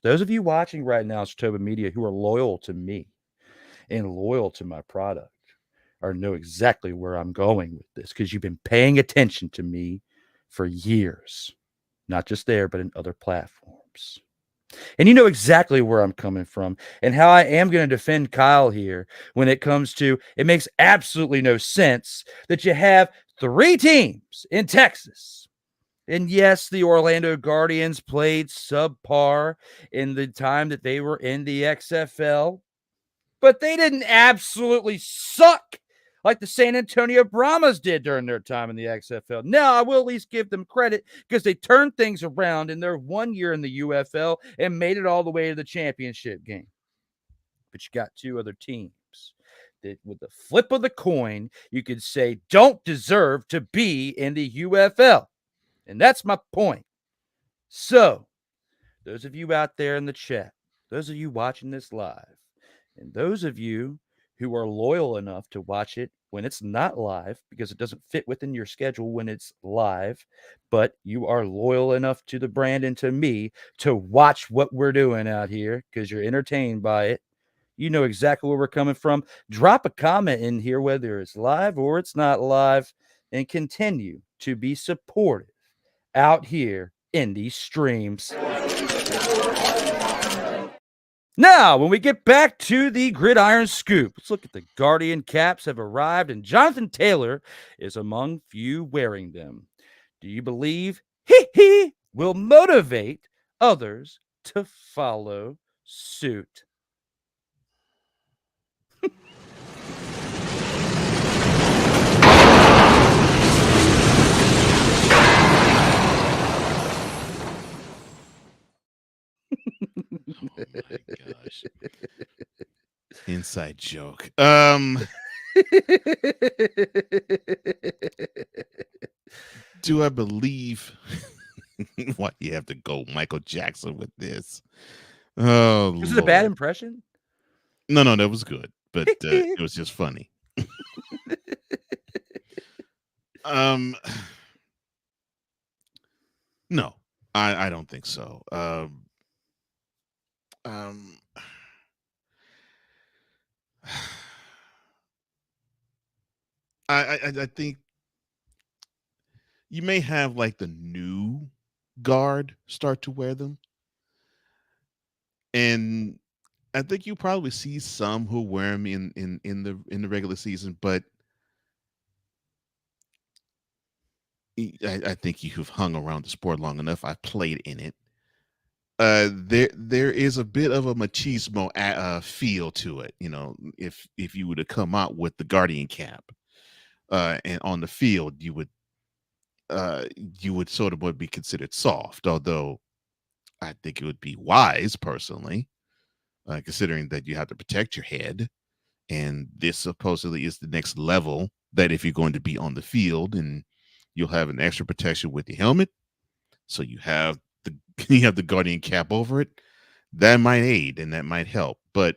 Those of you watching right now, Sertoba Media, who are loyal to me and loyal to my product, or know exactly where I'm going with this, because you've been paying attention to me for years, not just there, but in other platforms. And you know exactly where I'm coming from and how I am going to defend Kyle here when it comes to it makes absolutely no sense that you have 3 teams in Texas. And yes, the Orlando Guardians played subpar in the time that they were in the XFL, but they didn't absolutely suck like the San Antonio Brahmas did during their time in the XFL. Now, I will at least give them credit because they turned things around in their 1 year in the UFL and made it all the way to the championship game. But you got 2 other teams that, with the flip of the coin, you could say don't deserve to be in the UFL. And that's my point. So, those of you out there in the chat, those of you watching this live, and those of you who are loyal enough to watch it when it's not live because it doesn't fit within your schedule when it's live, but you are loyal enough to the brand and to me to watch what we're doing out here because you're entertained by it. You know exactly where we're coming from. Drop a comment in here, whether it's live or it's not live, and continue to be supportive out here in these streams. Now, when we get back to the gridiron scoop, let's look at the Guardian caps have arrived, and Jonathan Taylor is among few wearing them. Do you believe he will motivate others to follow suit? Oh my gosh. Inside joke. Do I believe what you have to go Michael Jackson with this? Oh, Is it a bad Lord. impression? No, that was good, but it was just funny. No, I don't think so. I think you may have like the new guard start to wear them, and I think you probably see some who wear them in the regular season, but I think you've hung around the sport long enough. I've played in it. There is a bit of a machismo feel to it. You know, if you were to come out with the Guardian cap, and on the field, you would sort of would be considered soft. Although I think it would be wise, personally, considering that you have to protect your head, and this supposedly is the next level. That if you're going to be on the field, and you'll have an extra protection with your helmet, so you have the Guardian cap over it. That might aid and that might help, but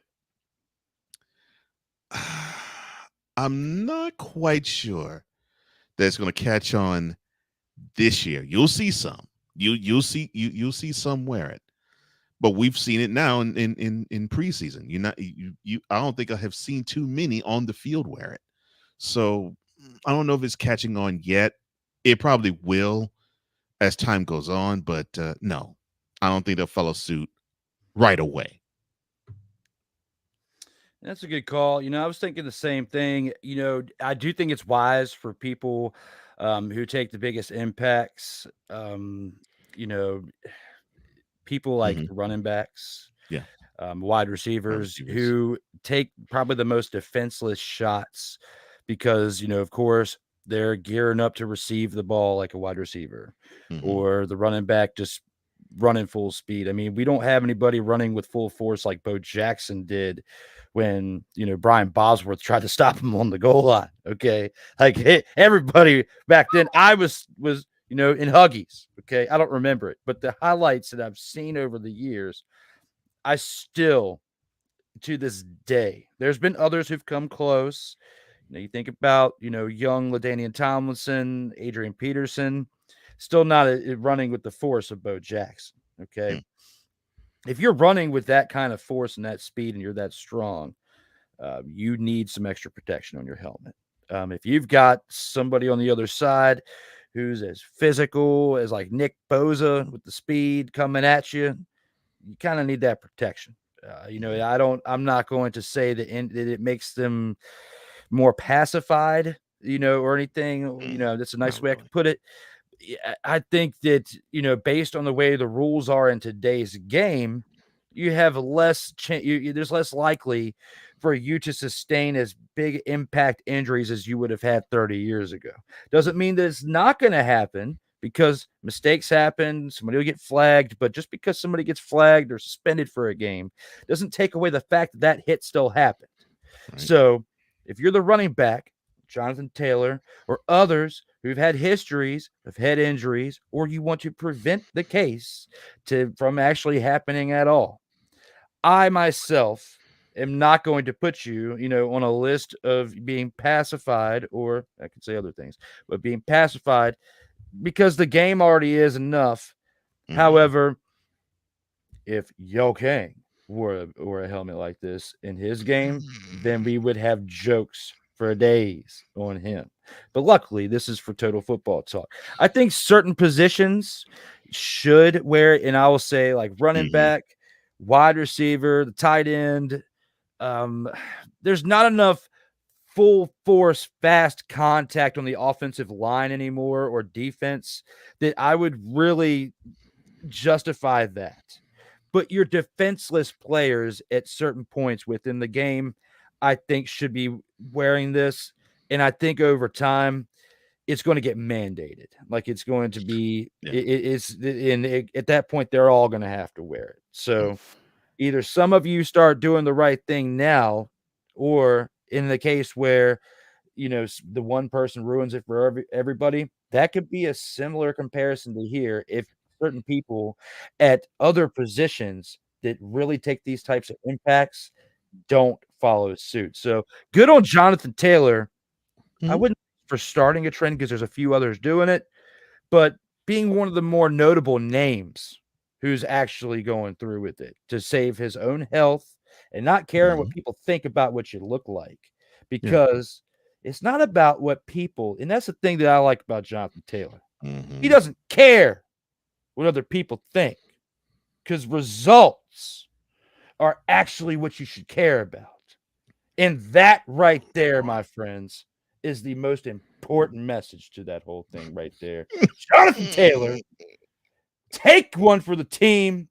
I'm not quite sure that it's going to catch on this year. You'll see some. You'll see some wear it, but we've seen it now in preseason. I don't think I have seen too many on the field wear it. So I don't know if it's catching on yet. It probably will as time goes on, but no, I don't think they'll follow suit right away. That's a good call. You know, I was thinking the same thing. You know, I do think it's wise for people who take the biggest impacts. You know, people like Mhm. the running backs, Yeah. wide receivers receivers. who take probably the most defenseless shots because, you know, of course, they're gearing up to receive the ball like a wide receiver Mhm. or the running back just running full speed. I mean, we don't have anybody running with full force like Bo Jackson did when, you know, Brian Bosworth tried to stop him on the goal line. Okay. Like everybody back then, I was, you know, in Huggies. Okay. I don't remember it, but the highlights that I've seen over the years, I still, to this day, there's been others who've come close. You know, you think about, you know, young LaDainian Tomlinson, Adrian Peterson, still not running with the force of Bo Jackson. Okay. If you're running with that kind of force and that speed and you're that strong, you need some extra protection on your helmet. If you've got somebody on the other side who's as physical as like Nick Bosa with the speed coming at you, you kind of need that protection. I'm not going to say that it makes them more pacified, or anything. That's a nice way I could put it. I think that, based on the way the rules are in today's game, you have less there's less likely for you to sustain as big impact injuries as you would have had 30 years ago. Doesn't mean that it's not going to happen, because mistakes happen. Somebody will get flagged, but just because somebody gets flagged or suspended for a game doesn't take away the fact that hit still happened. Right. So if you're the running back, Jonathan Taylor, or others who've had histories of head injuries, or you want to prevent the case from actually happening at all, I myself am not going to put you, on a list of being pacified, or I could say other things, but being pacified, because the game already is enough. Mm-hmm. However, if Yo King wore a helmet like this in his game, then we would have jokes for days on him. But luckily, this is for Total Football Talk. I think certain positions should wear it, and I will say, like running back, wide receiver, the tight end. There's not enough full force, fast contact on the offensive line anymore, or defense, that I would really justify that. But your defenseless players at certain points within the game, I think, should be wearing this. And I think over time, it's going to get mandated. Like, it's going to be, at that point, they're all going to have to wear it. So either some of you start doing the right thing now, or in the case where, the one person ruins it for everybody, that could be a similar comparison to here if certain people at other positions that really take these types of impacts don't follow suit. So good on Jonathan Taylor. I wouldn't for starting a trend, because there's a few others doing it, but being one of the more notable names who's actually going through with it to save his own health and not caring what people think about what you look like, because it's not about what people, and that's the thing that I like about Jonathan Taylor. He doesn't care what other people think, because results are actually what you should care about. And that right there, my friends, is the most important message to that whole thing right there. Jonathan Taylor, take one for the team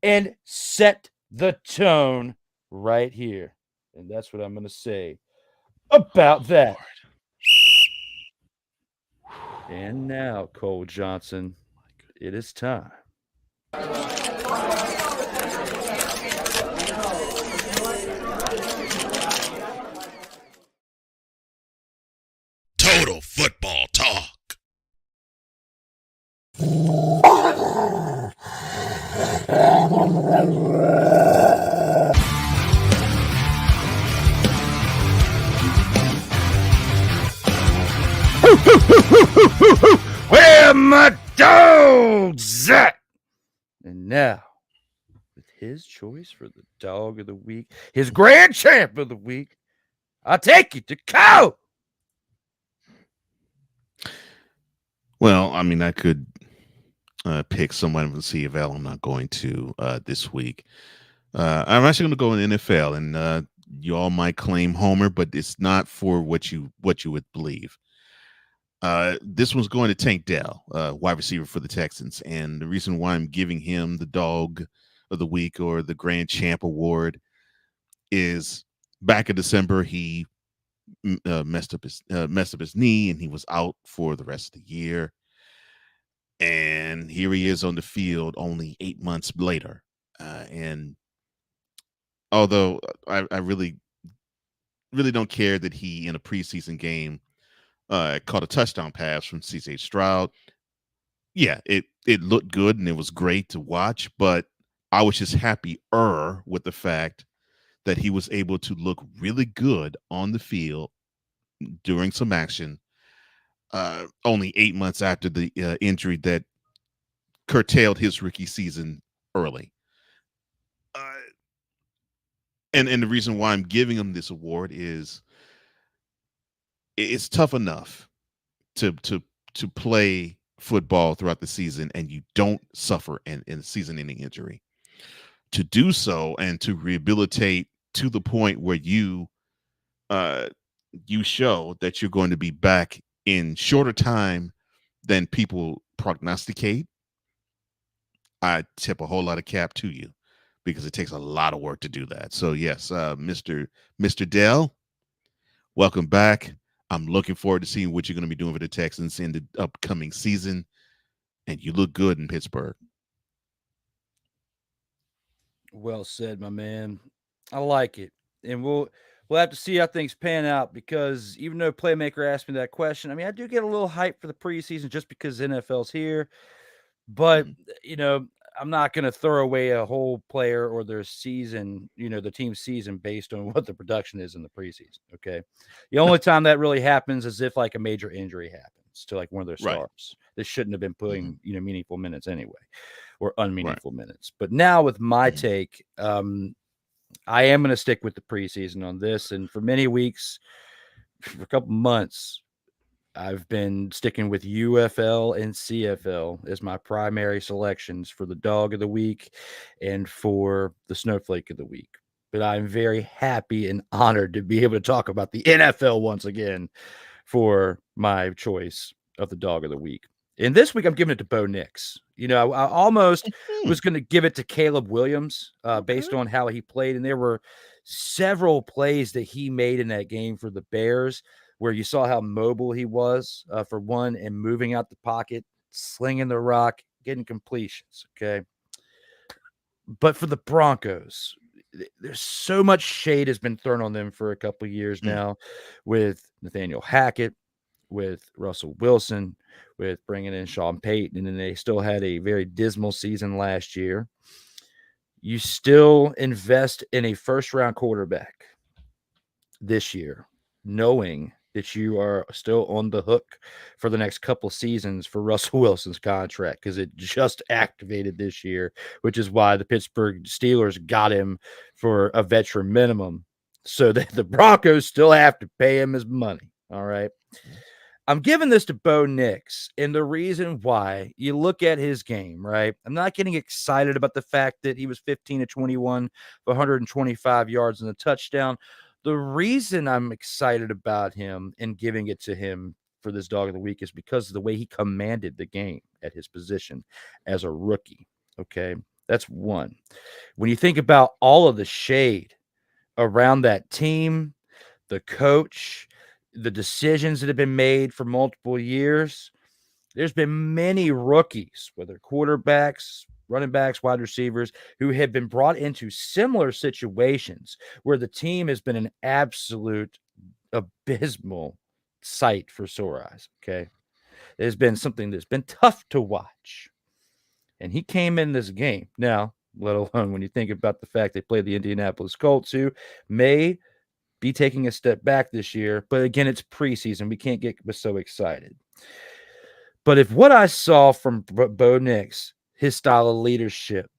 and set the tone right here. And that's what I'm going to say about that. And now, Cole Johnson, it is time. Total Football Talk. Where my dogs at? And now, with his choice for the dog of the week, his grand champ of the week, I take you to Cow. Well, I mean, I could pick someone from CFL. I'm not going to this week. I'm actually going to go in NFL, and you all might claim Homer, but it's not for what you would believe. This one's going to Tank Dell, wide receiver for the Texans, and the reason why I'm giving him the dog of the week, or the Grand Champ Award, is back in December he messed up his knee, and he was out for the rest of the year. And here he is on the field only 8 months later. And although I really don't care that he, in a preseason game, caught a touchdown pass from CJ Stroud. Yeah, it looked good and it was great to watch, but I was just happier with the fact that he was able to look really good on the field during some action, only 8 months after the injury that curtailed his rookie season early. And the reason why I'm giving him this award is it's tough enough to play football throughout the season and you don't suffer in a season-ending injury. to do so and to rehabilitate to the point where you show that you're going to be back in shorter time than people prognosticate, I tip a whole lot of cap to you, because it takes a lot of work to do that. So yes, Mr. Dell, welcome back. I'm looking forward to seeing what you're going to be doing for the Texans in the upcoming season, and you look good in Pittsburgh. Well said, my man. I like it. And we'll have to see how things pan out, because even though Playmaker asked me that question, I mean, I do get a little hype for the preseason just because NFL's here. But, I'm not going to throw away a whole player or their season, the team's season, based on what the production is in the preseason. Okay. The only time that really happens is if like a major injury happens to like one of their Right. stars that shouldn't have been putting, meaningful minutes anyway, or unmeaningful minutes. But now with my take, I am going to stick with the preseason on this. And for many weeks, for a couple months, I've been sticking with UFL and CFL as my primary selections for the dog of the week and for the snowflake of the week. But I'm very happy and honored to be able to talk about the NFL once again for my choice of the dog of the week. And this week, I'm giving it to Bo Nix. I almost was going to give it to Caleb Williams based on how he played. And there were several plays that he made in that game for the Bears where you saw how mobile he was, for one, and moving out the pocket, slinging the rock, getting completions, okay? But for the Broncos, there's so much shade has been thrown on them for a couple of years now with Nathaniel Hackett, with Russell Wilson, with bringing in Sean Payton, and then they still had a very dismal season last year. You still invest in a first-round quarterback this year, knowing that you are still on the hook for the next couple seasons for Russell Wilson's contract, because it just activated this year, which is why the Pittsburgh Steelers got him for a veteran minimum, so that the Broncos still have to pay him his money. All right. I'm giving this to Bo Nix, and the reason why, you look at his game, right? I'm not getting excited about the fact that he was 15 to 21 for 125 yards and a touchdown. The reason I'm excited about him and giving it to him for this dog of the week is because of the way he commanded the game at his position as a rookie. Okay. That's one. When you think about all of the shade around that team, the coach, the decisions that have been made for multiple years, there's been many rookies, whether quarterbacks, running backs, wide receivers, who have been brought into similar situations where the team has been an absolute abysmal sight for sore eyes. Okay. There's been something that's been tough to watch. And he came in this game. Now, let alone when you think about the fact they played the Indianapolis Colts, who may be taking a step back this year. But again, it's preseason. We can't get so excited. But if what I saw from Bo Nix, his style of leadership,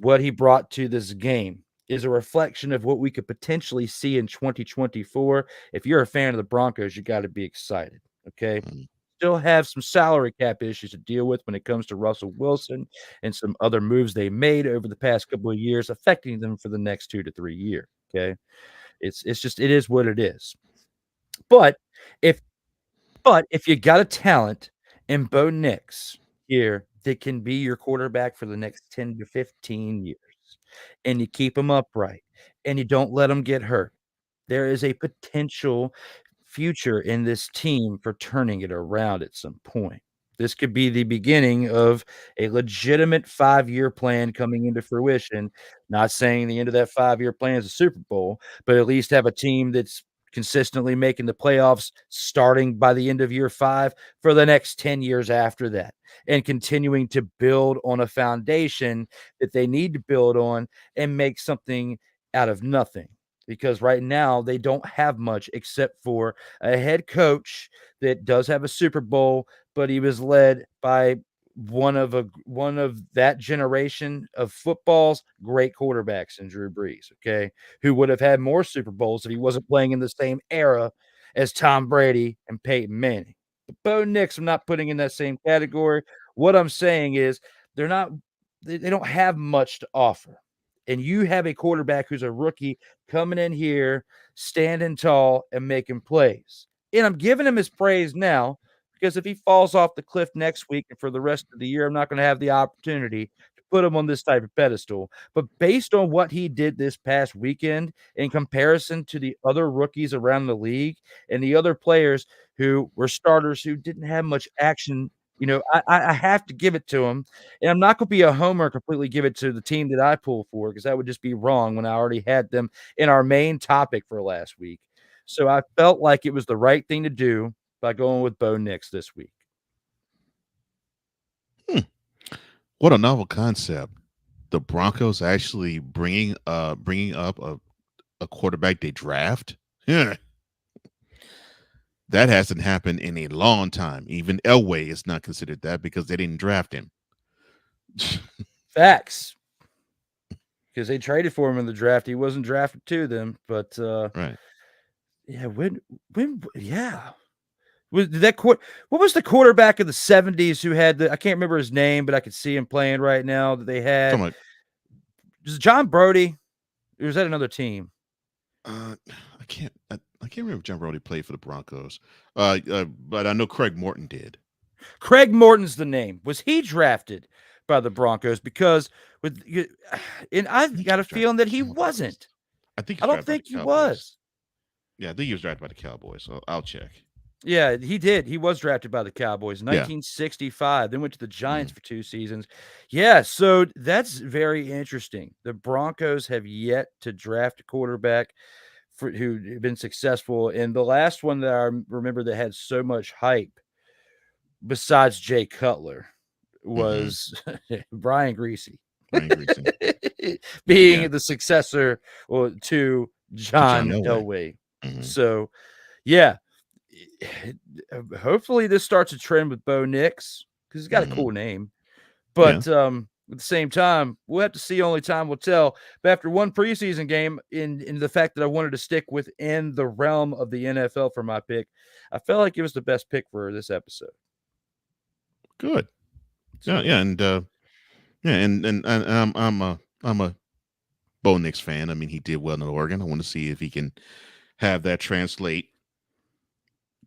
what he brought to this game, is a reflection of what we could potentially see in 2024. If you're a fan of the Broncos, you got to be excited. Okay. Still have some salary cap issues to deal with when it comes to Russell Wilson and some other moves they made over the past couple of years, affecting them for the next 2 to 3 years. Okay. It's just, it is what it is. But if you got a talent in Bo Nix here that can be your quarterback for the next 10 to 15 years, and you keep him upright and you don't let him get hurt, there is a potential future in this team for turning it around at some point. This could be the beginning of a legitimate 5-year plan coming into fruition. Not saying the end of that 5-year plan is a Super Bowl, but at least have a team that's consistently making the playoffs starting by the end of year 5 for the next 10 years after that, and continuing to build on a foundation that they need to build on and make something out of nothing. Because right now they don't have much except for a head coach that does have a Super Bowl, but he was led by one of that generation of football's great quarterbacks in Drew Brees, okay, who would have had more Super Bowls if he wasn't playing in the same era as Tom Brady and Peyton Manning. But Bo Nix, I'm not putting in that same category. What I'm saying is they don't have much to offer. and you have a quarterback who's a rookie coming in here, standing tall and making plays. And I'm giving him his praise now because if he falls off the cliff next week and for the rest of the year, I'm not going to have the opportunity to put him on this type of pedestal. But based on what he did this past weekend in comparison to the other rookies around the league and the other players who were starters who didn't have much action, I have to give it to him. And I'm not going to be a homer and completely give it to the team that I pull for because that would just be wrong when I already had them in our main topic for last week. So I felt like it was the right thing to do by going with Bo Nix this week. What a novel concept. The Broncos actually bringing up a quarterback they draft. Yeah. That hasn't happened in a long time. Even Elway is not considered that because they didn't draft him. Facts. Because they traded for him in the draft. He wasn't drafted to them, but Right. yeah, what was the quarterback of the 70s who had I can't remember his name, but I could see him playing right now that they had. Was it John Brody? Or was that another team? I can't remember if John Brody played for the Broncos. But I know Craig Morton did. Craig Morton's the name. Was he drafted by the Broncos? Because I've got a feeling that he wasn't. I don't think he was. Yeah, I think he was drafted by the Cowboys, so I'll check. Yeah, he did. He was drafted by the Cowboys in 1965, then went to the Giants for 2 seasons. Yeah, so that's very interesting. The Broncos have yet to draft a quarterback who'd been successful. And the last one that I remember that had so much hype, besides Jay Cutler, was Brian Greasy. Being the successor to John Elway. So, yeah. Hopefully this starts a trend with Bo Nix because he's got a cool name. But at the same time, we'll have to see. Only time will tell. But after one preseason game, in the fact that I wanted to stick within the realm of the NFL for my pick, I felt like it was the best pick for this episode. Good. So, and I'm a Bo Nix fan. I mean, he did well in Oregon. I want to see if he can have that translate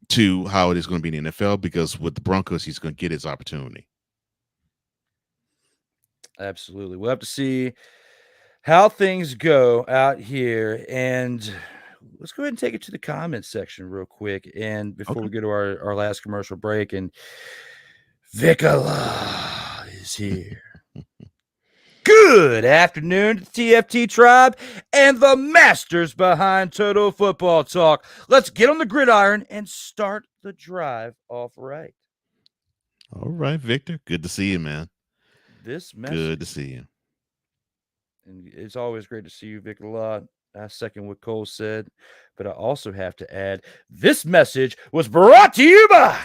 to how it is going to be in the NFL, because with the Broncos, he's going to get his opportunity. Absolutely. We'll have to see how things go out here. And let's go ahead and take it to the comments section real quick. And before we go to our last commercial break, and Vicola is here. Good afternoon to the TFT tribe and the masters behind Total Football Talk. Let's get on the gridiron and start the drive off right. All right, Victor. Good to see you, man. Good to see you. And it's always great to see you, Vicola. I second what Cole said, but I also have to add, this message was brought to you by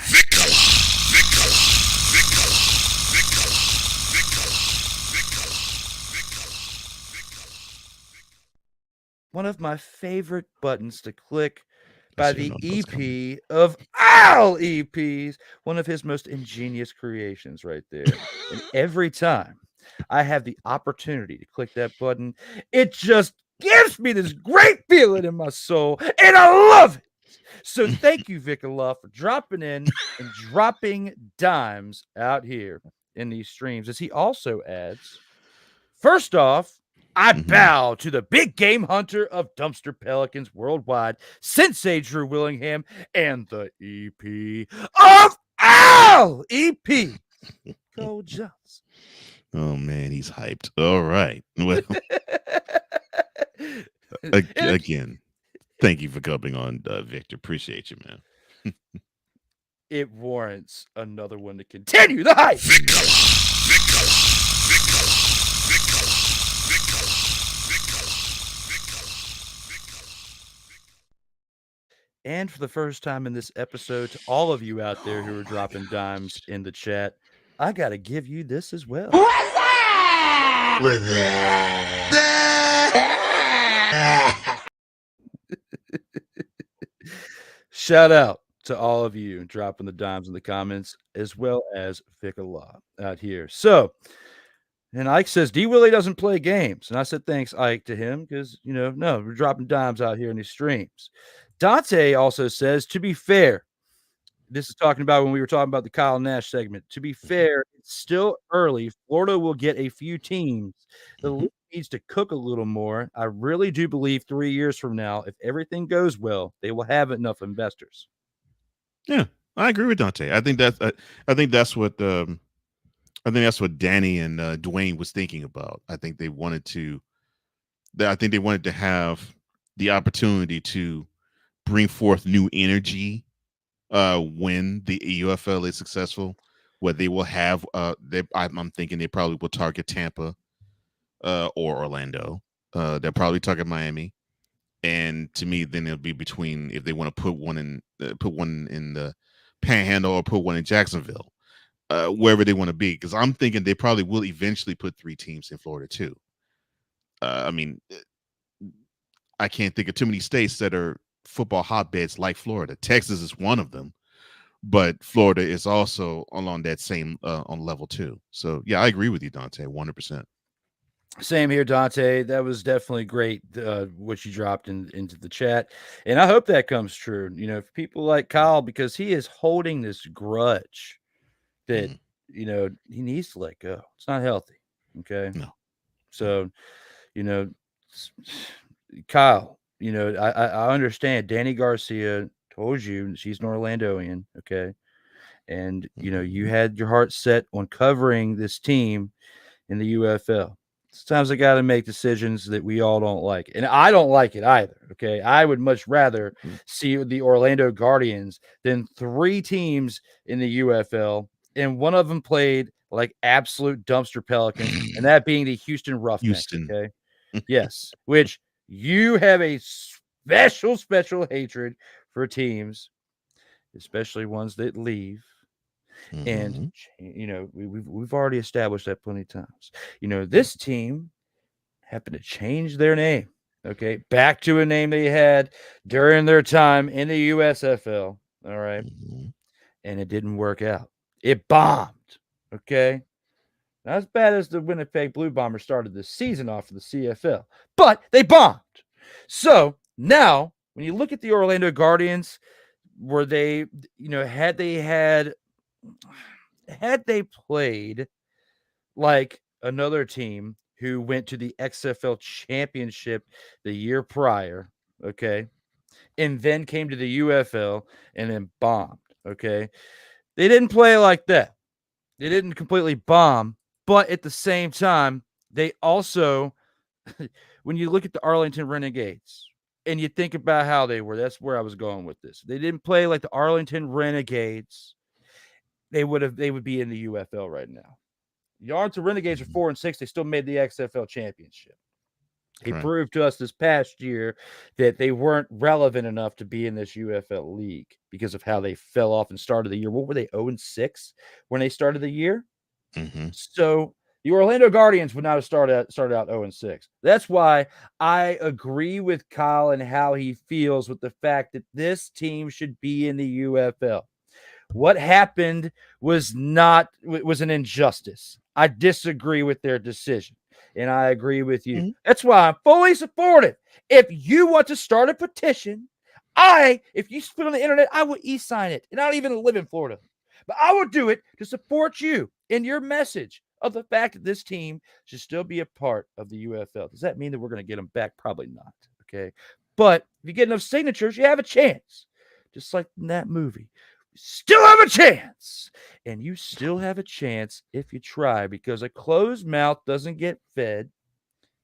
one of my favorite buttons to click by the EP of all EPs, one of his most ingenious creations right there. And every time I have the opportunity to click that button, it just gives me this great feeling in my soul, and I love it. So thank you, Vicola, for dropping in and dropping dimes out here in these streams. As he also adds, first off, I bow to the big game hunter of dumpster pelicans worldwide, Sensei Drew Willingham, and the EP of all EP, Cole Johnson. Oh, man, he's hyped. All right. Well, again, thank you for coming on, Victor. Appreciate you, man. It warrants another one to continue the hype. And for the first time in this episode, to all of you out there who are dropping dimes in the chat, I got to give you this as well. What's that? What's that? Shout out to all of you dropping the dimes in the comments, as well as Vicola out here. So And Ike says, D. Willie doesn't play games. And I said, thanks, Ike, to him because, no, we're dropping dimes out here in these streams. Dante also says, to be fair, this is talking about when we were talking about the Kyle Nash segment. To be fair, it's still early. Florida will get a few teams. The league needs to cook a little more. I really do believe 3 years from now, if everything goes well, they will have enough investors. Yeah, I agree with Dante. I think that's what Danny and Dwayne was thinking about. I think they wanted to have the opportunity to bring forth new energy when the UFL is successful. Where they will have I'm thinking they probably will target Tampa or Orlando. They'll probably target Miami. And to me, then it'll be between if they want to put one in the Panhandle or put one in Jacksonville, wherever they want to be. Because I'm thinking they probably will eventually put 3 teams in Florida too. I mean, I can't think of too many states that are football hotbeds like Florida. Texas is one of them, but Florida is also along that same on level too. So yeah, I agree with you, Dante, 100%. Same here, Dante. That was definitely great, what you dropped into the chat. And I hope that comes true. For people like Kyle, because he is holding this grudge that, he needs to let go. It's not healthy. Okay. No. So, Kyle, I understand Danny Garcia told you she's an Orlandoian. Okay. And, you had your heart set on covering this team in the UFL. Sometimes I got to make decisions that we all don't like. And I don't like it either. Okay. I would much rather see the Orlando Guardians than 3 teams in the UFL. And one of them played like absolute dumpster Pelicans, and that being the Houston Roughnecks. Okay. Yes. Which you have a special hatred for teams, especially ones that leave. And we've already established that plenty of times. This team happened to change their name, okay, back to a name they had during their time in the USFL. All right, and it didn't work out. It bombed. Okay, not as bad as the Winnipeg Blue Bombers started the season off for the CFL, but they bombed. So now, when you look at the Orlando Guardians, were they, had they played like another team who went to the XFL championship the year prior, okay, and then came to the UFL and then bombed, okay, they didn't play like that. They didn't completely bomb, but at the same time, they also, when you look at the Arlington Renegades and you think about how they were, that's where I was going with this. They didn't play like the Arlington Renegades. They would be in the UFL right now. The Arlington Renegades are 4-6. They still made the XFL championship. They proved to us this past year that they weren't relevant enough to be in this UFL league because of how they fell off and started the year. What were they, 0-6 when they started the year? So the Orlando Guardians would not have started out 0-6. That's why I agree with Kyle and how he feels with the fact that this team should be in the UFL. What happened was an injustice. I disagree with their decision, and I agree with you. That's why I'm fully supportive. If you want to start a petition, if you put it on the internet, I will e-sign it, and I don't even live in Florida. But I will do it to support you in your message of the fact that this team should still be a part of the UFL. Does that mean that we're going to get them back? Probably not, okay? But if you get enough signatures, you have a chance. Just like in that movie. Still have a chance, and you still have a chance if you try, because a closed mouth doesn't get fed.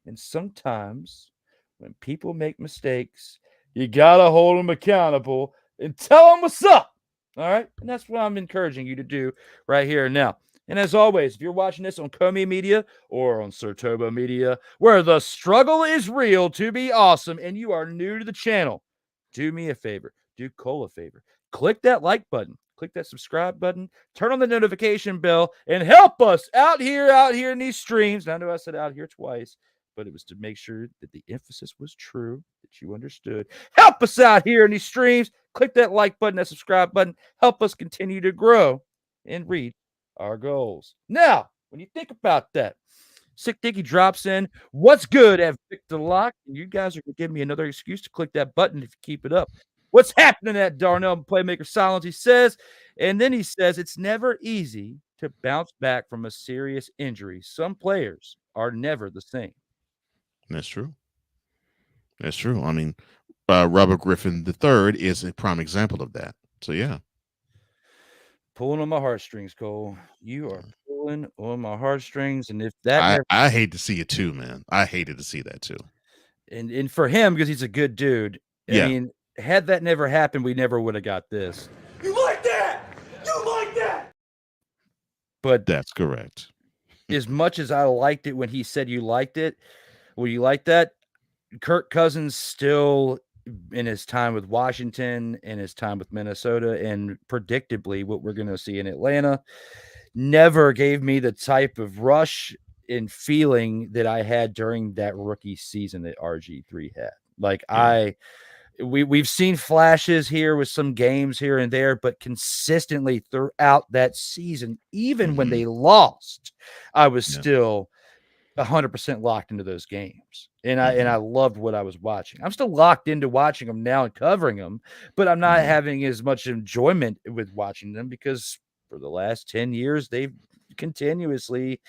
And sometimes when people make mistakes, you gotta hold them accountable and tell them what's up. All right, and that's what I'm encouraging you to do right here and now. And as always, if you're watching this on Comey Media or on Sertoba Media, where the struggle is real to be awesome, and you are new to the channel, do me a favor, do Cole a favor. Click that like button, click that subscribe button, turn on the notification bell, and help us out here in these streams. Now, I know I said out here twice, but it was to make sure that the emphasis was true, that you understood. Help us out here in these streams. Click that like button, that subscribe button. Help us continue to grow and reach our goals. Now, when you think about that, Sick Dicky drops in. What's good at Victor Lock? And you guys are going to give me another excuse to click that button if you keep it up. What's happening at Darnell Playmaker Silence? He says, and then he says, it's never easy to bounce back from a serious injury. Some players are never the same. That's true. That's true. I mean, Robert Griffin III is a prime example of that. So, yeah. Pulling on my heartstrings, Cole. You are pulling on my heartstrings. And if that I hate to see it too, man. I hated to see that too. And for him, because he's a good dude, Yeah. I mean, had that never happened, we never would have got this. You like that? You like that? But That's correct. as much as I liked it when he said you liked it, well, you like that, Kirk Cousins still in his time with Washington and his time with Minnesota, and predictably what we're going to see in Atlanta, never gave me the type of rush and feeling that I had during that rookie season that RG3 had. Like we've seen flashes here with some games here and there, but consistently throughout that season, even when they lost, I was still 100% locked into those games. And I loved what I was watching. I'm still locked into watching them now and covering them, but I'm not having as much enjoyment with watching them because for the last 10 years, they've continuously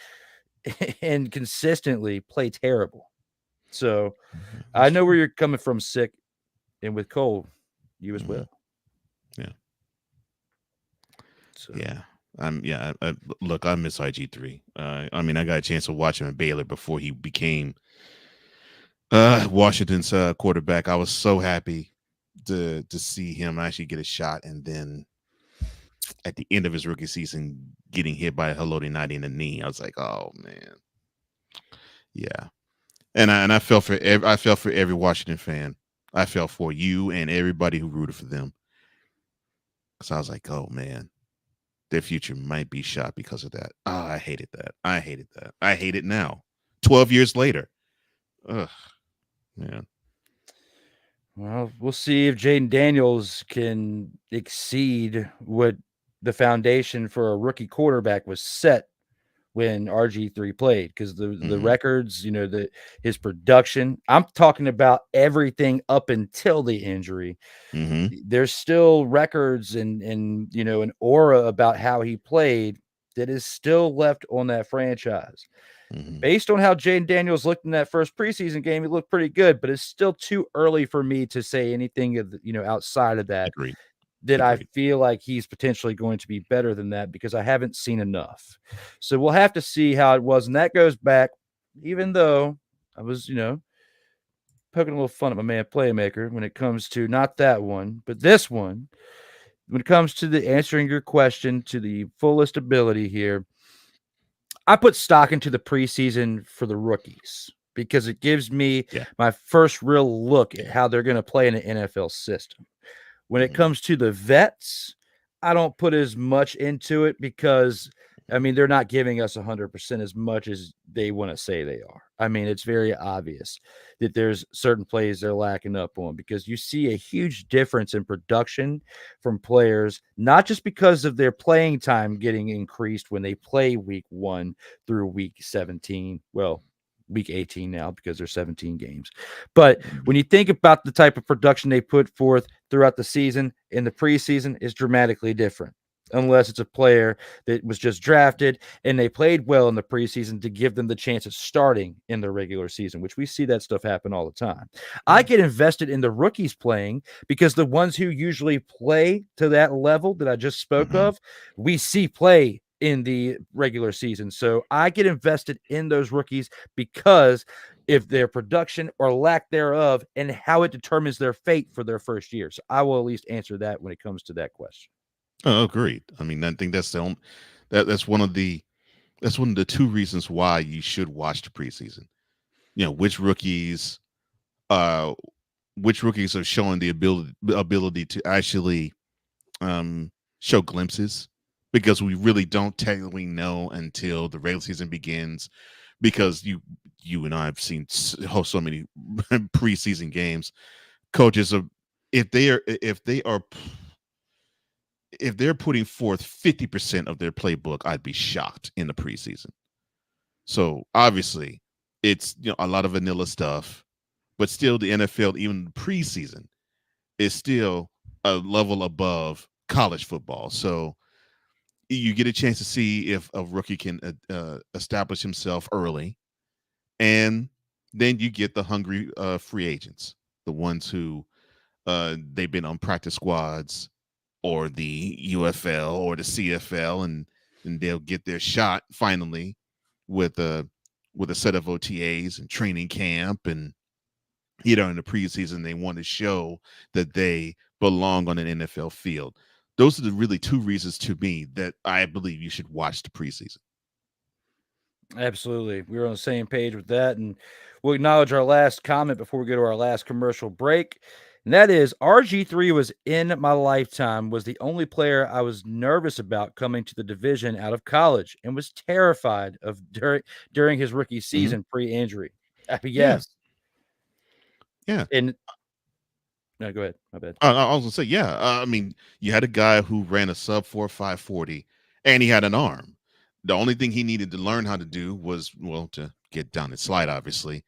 and consistently play terrible. So I know where you're coming from, Sick, and with Cole, you as well. Yeah. So. Yeah. Look, I miss IG3. I mean, I got a chance to watch him at Baylor before he became Washington's quarterback. I was so happy to see him actually get a shot, and then at the end of his rookie season, getting hit by a Haloti 90 in the knee. I was like, oh man, yeah. And I felt for every Washington fan. I felt for you and everybody who rooted for them, because I was like, oh man, their future might be shot because of that. Oh, I hated that. I hate it now. 12 years later. Ugh, man. Well, we'll see if Jaden Daniels can exceed what the foundation for a rookie quarterback was set when RG3 played, because the records, his production, I'm talking about everything up until the injury. There's still records and an aura about how he played that is still left on that franchise. Based on how Jaden Daniels looked in that first preseason game, he looked pretty good, but it's still too early for me to say anything of outside of that. Agreed. I feel like he's potentially going to be better than that, because I haven't seen enough. So we'll have to see how it was. And that goes back, even though I was, poking a little fun at my man Playmaker when it comes to not that one, but this one, when it comes to the answering your question to the fullest ability here, I put stock into the preseason for the rookies because it gives me my first real look at how they're going to play in an NFL system. When it comes to the vets, I don't put as much into it because, I mean, they're not giving us 100% as much as they want to say they are. I mean, it's very obvious that there's certain plays they're lacking up on, because you see a huge difference in production from players, not just because of their playing time getting increased when they play week 1 through week 17. Well, week 18 now, because there's 17 games. But when you think about the type of production they put forth throughout the season, in the preseason is dramatically different, unless it's a player that was just drafted and they played well in the preseason to give them the chance of starting in the regular season, which we see that stuff happen all the time. I get invested in the rookies playing because the ones who usually play to that level that I just spoke of, we see play in the regular season. So I get invested in those rookies because if their production or lack thereof and how it determines their fate for their first year. So I will at least answer that when it comes to that question. Oh, agreed. I mean, I think that's that's one of the 2 reasons why you should watch the preseason. Which rookies are showing the ability to actually show glimpses, because we really don't technically know until the regular season begins, because you and I have seen so many preseason games. Coaches are if they're putting forth 50% of their playbook, I'd be shocked in the preseason. So obviously, it's a lot of vanilla stuff, but still the NFL, even preseason, is still a level above college football. So you get a chance to see if a rookie can establish himself early, and then you get the hungry free agents, the ones who they've been on practice squads or the UFL or the CFL, and they'll get their shot finally with a set of OTAs and training camp, and in the preseason they want to show that they belong on an NFL field. Those are the really two reasons to me that I believe you should watch the preseason. Absolutely. We were on the same page with that. And we'll acknowledge our last comment before we go to our last commercial break. And that is RG3 was in my lifetime, was the only player I was nervous about coming to the division out of college and was terrified of during his rookie season pre-injury. Yes. Yeah. And no, go ahead. My bad. I was gonna say, yeah. I mean, you had a guy who ran a sub 4.5 40, and he had an arm. The only thing he needed to learn how to do was, to get down and slide, obviously,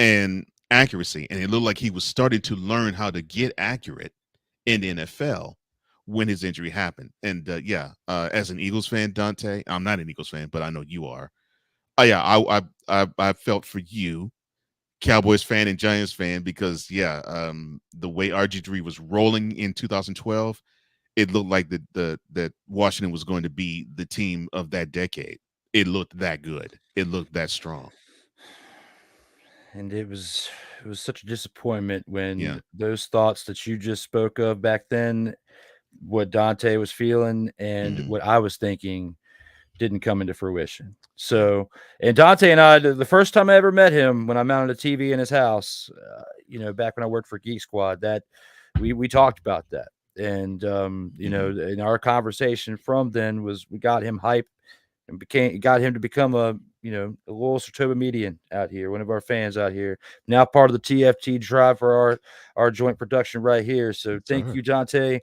and accuracy. And it looked like he was starting to learn how to get accurate in the NFL when his injury happened. And as an Eagles fan, Dante, I'm not an Eagles fan, but I know you are. I felt for you, Cowboys fan and Giants fan, because the way RG3 was rolling in 2012, it looked like that Washington was going to be the team of that decade. It looked that good. It looked that strong. And it was such a disappointment when those thoughts that you just spoke of back then, what Dante was feeling and what I was thinking, didn't come into fruition. So, and Dante and I, the first time I ever met him, when I mounted a TV in his house, back when I worked for Geek Squad, that we talked about that. And, in our conversation from then was we got him hyped and got him to become a loyal Sartoba median out here, one of our fans out here, now part of the TFT drive for our joint production right here. So thank you, Dante,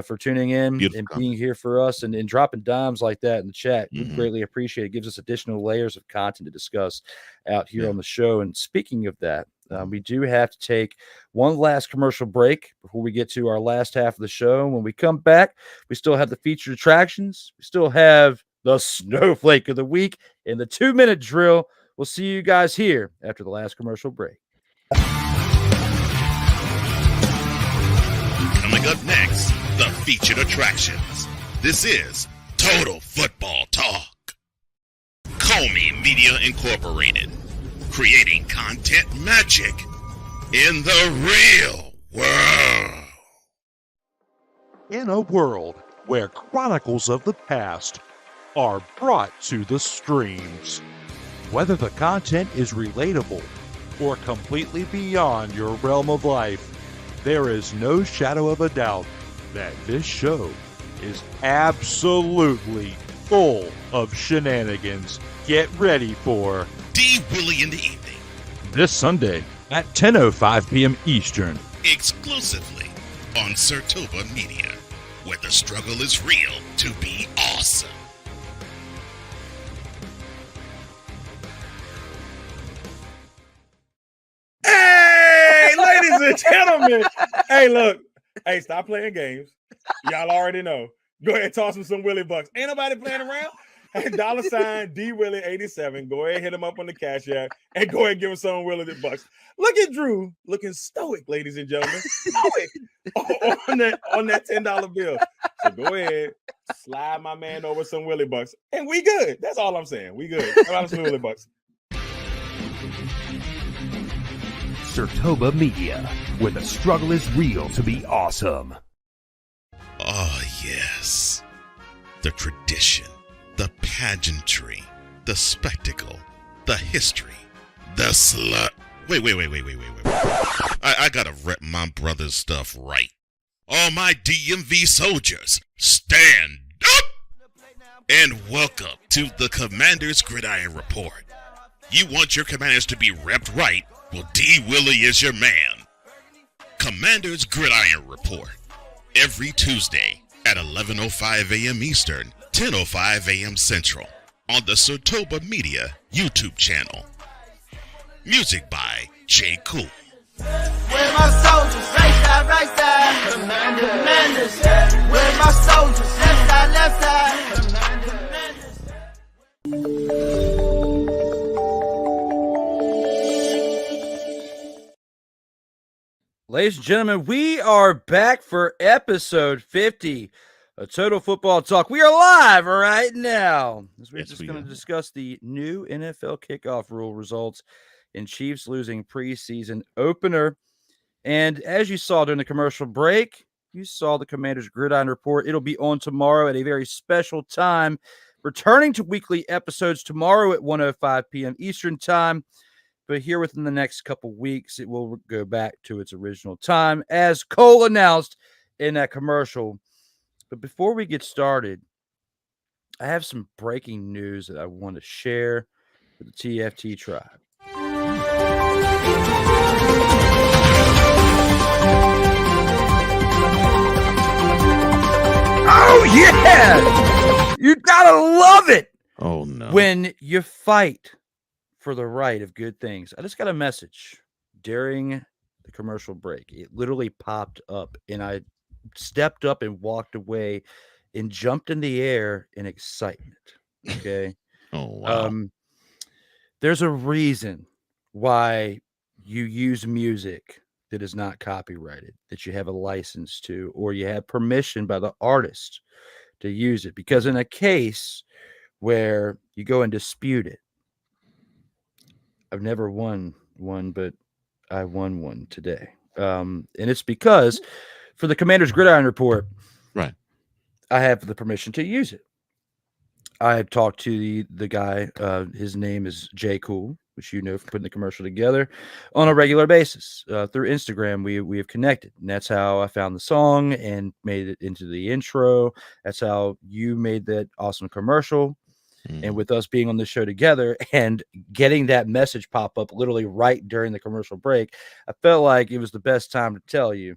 for tuning in and being here for us and dropping dimes like that in the chat. We greatly appreciate it. It gives us additional layers of content to discuss out here on the show. And speaking of that, we do have to take one last commercial break before we get to our last half of the show. When we come back, we still have the featured attractions. We still have the snowflake of the week and the 2-minute drill. We'll see you guys here after the last commercial break. Coming up next, the featured attractions. This is Total Football Talk. Comey Media Incorporated. Creating content magic in the real world. In a world where chronicles of the past are brought to the streams, whether the content is relatable or completely beyond your realm of life, there is no shadow of a doubt that this show is absolutely full of shenanigans. Get ready for D. Willie in the evening. This Sunday at 10:05 p.m. Eastern. Exclusively on Sartoba Media, where the struggle is real to be awesome. Hey, ladies and gentlemen. Hey, look. Hey, stop playing games. Y'all already know. Go ahead and toss him some Willie Bucks. Ain't nobody playing around. Hey, $sign D Willie 87. Go ahead, hit him up on the Cash App, and go ahead and give him some Willie Bucks. Look at Drew looking stoic, ladies and gentlemen. Stoic on that $10 bill. So go ahead, slide my man over some Willie Bucks, and we good. That's all I'm saying. We good. How about some Willie Bucks? Sartoba Media, where the struggle is real to be awesome. Oh, yes. The tradition, the pageantry, the spectacle, the history, the slut. Wait. I gotta rep my brother's stuff right. All my DMV soldiers, stand up! And welcome to the Commander's Gridiron Report. You want your commanders to be repped right? Well, D. Willie is your man. Commander's Gridiron Report. Every Tuesday at 11:05 a.m. Eastern, 10:05 a.m. Central. on the Sotoba Media YouTube channel. Music by J. Cool. Where my soldiers, right side, commanders. Where my soldiers, left side, Ladies and gentlemen, we are back for episode 50 of Total Football Talk. We are live right now. As we're just going to discuss the new NFL Kickoff rule results in Chiefs losing preseason opener. And as you saw during the commercial break, you saw the Commanders' Gridiron Report. It'll be on tomorrow at a very special time, returning to weekly episodes tomorrow at 1:05 p.m. Eastern Time. But here within the next couple weeks, it will go back to its original time, as Cole announced in that commercial. But before we get started, I have some breaking news that I want to share with the TFT tribe. Oh, yeah! You gotta love it! Oh, no. When you fight for the right of good things. I just got a message during the commercial break. It literally popped up, and I stepped up and walked away and jumped in the air in excitement. Okay. Oh, wow. There's a reason why you use music that is not copyrighted, that you have a license to, or you have permission by the artist to use it. Because in a case where you go and dispute it, I've never won one, but I won one today. And it's because for the Commander's Gridiron Report, right, I have the permission to use it. I had talked to the guy. His name is J. Cool, which you know from putting the commercial together on a regular basis. Through Instagram, we have connected. And that's how I found the song and made it into the intro. That's how you made that awesome commercial. And with us being on the show together and getting that message pop up literally right during the commercial break, I felt like it was the best time to tell you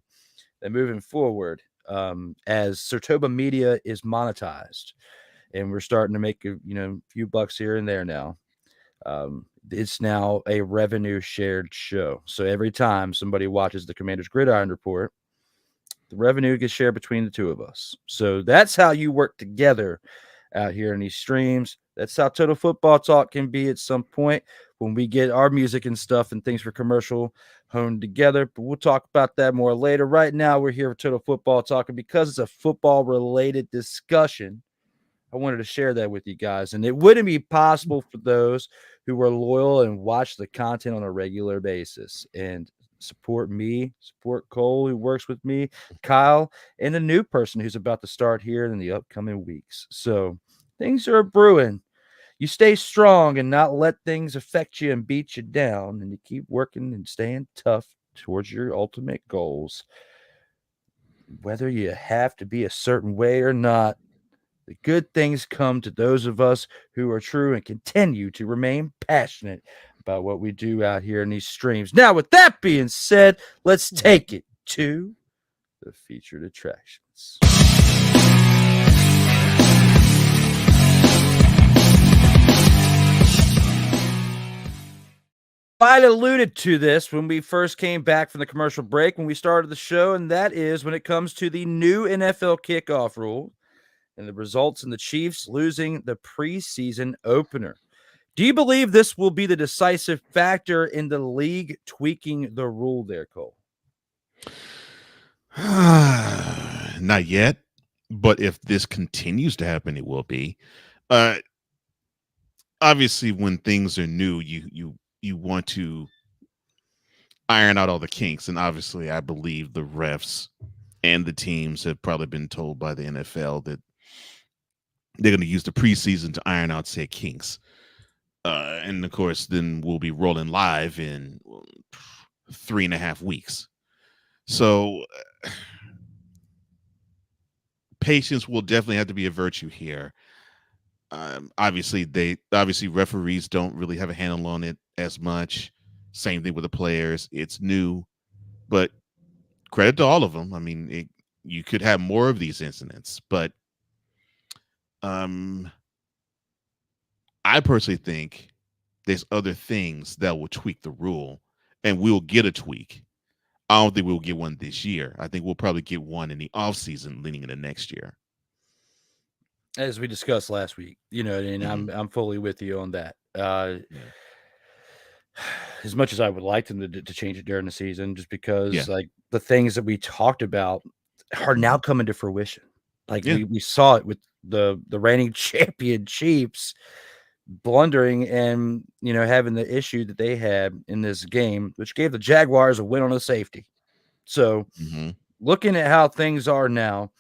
that moving forward, as Sotoba Media is monetized and we're starting to make a few bucks here and there now, it's now a revenue shared show. So every time somebody watches the Commander's Gridiron Report, the revenue gets shared between the two of us. So that's how you work together out here in these streams. That's how Total Football Talk can be at some point when we get our music and stuff and things for commercial honed together. But we'll talk about that more later. Right now, we're here for Total Football Talk, and because it's a football-related discussion, I wanted to share that with you guys. And it wouldn't be possible for those who are loyal and watch the content on a regular basis and support me, support Cole, who works with me, Kyle, and the new person who's about to start here in the upcoming weeks. So things are brewing. You stay strong and not let things affect you and beat you down, and you keep working and staying tough towards your ultimate goals. Whether you have to be a certain way or not, the good things come to those of us who are true and continue to remain passionate about what we do out here in these streams. Now, with that being said, let's take it to the featured attractions. I alluded to this when we first came back from the commercial break, when we started the show, and that is when it comes to the new NFL kickoff rule and the results in the Chiefs losing the preseason opener. Do you believe this will be the decisive factor in the league tweaking the rule there, Cole? Not yet, but if this continues to happen, it will be. Obviously, when things are new, you want to iron out all the kinks, and obviously, I believe the refs and the teams have probably been told by the NFL that they're going to use the preseason to iron out said kinks. And of course, then we'll be rolling live in 3.5 weeks. So patience will definitely have to be a virtue here. Obviously, referees don't really have a handle on it as much. Same thing with the players. It's new, but credit to all of them. I mean, you could have more of these incidents, but I personally think there's other things that will tweak the rule, and we'll get a tweak. I don't think we'll get one this year. I think we'll probably get one in the offseason leading into next year. As we discussed last week, and I'm fully with you on that. As much as I would like them to change it during the season, just because like the things that we talked about are now coming to fruition. Like we saw it with the reigning champion Chiefs blundering and having the issue that they had in this game, which gave the Jaguars a win on a safety. So looking at how things are now,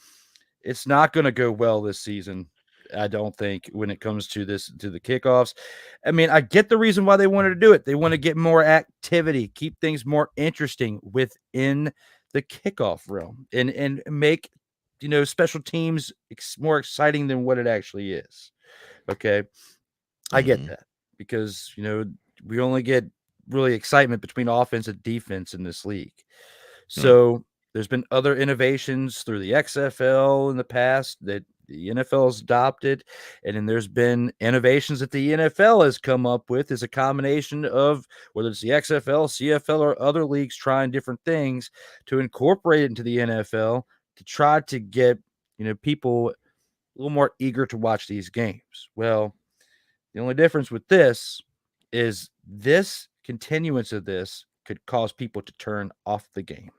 it's not going to go well this season. I don't think when it comes to the kickoffs. I mean, I get the reason why they wanted to do it. They want to get more activity, keep things more interesting within the kickoff realm, and make special teams more exciting than what it actually is. Okay, I get that because we only get really excitement between offense and defense in this league. So there's been other innovations through the XFL in the past that the NFL has adopted, and then there's been innovations that the NFL has come up with as a combination of whether it's the XFL, CFL, or other leagues trying different things to incorporate it into the NFL to try to get people a little more eager to watch these games. Well, the only difference with this is this continuance of this could cause people to turn off the game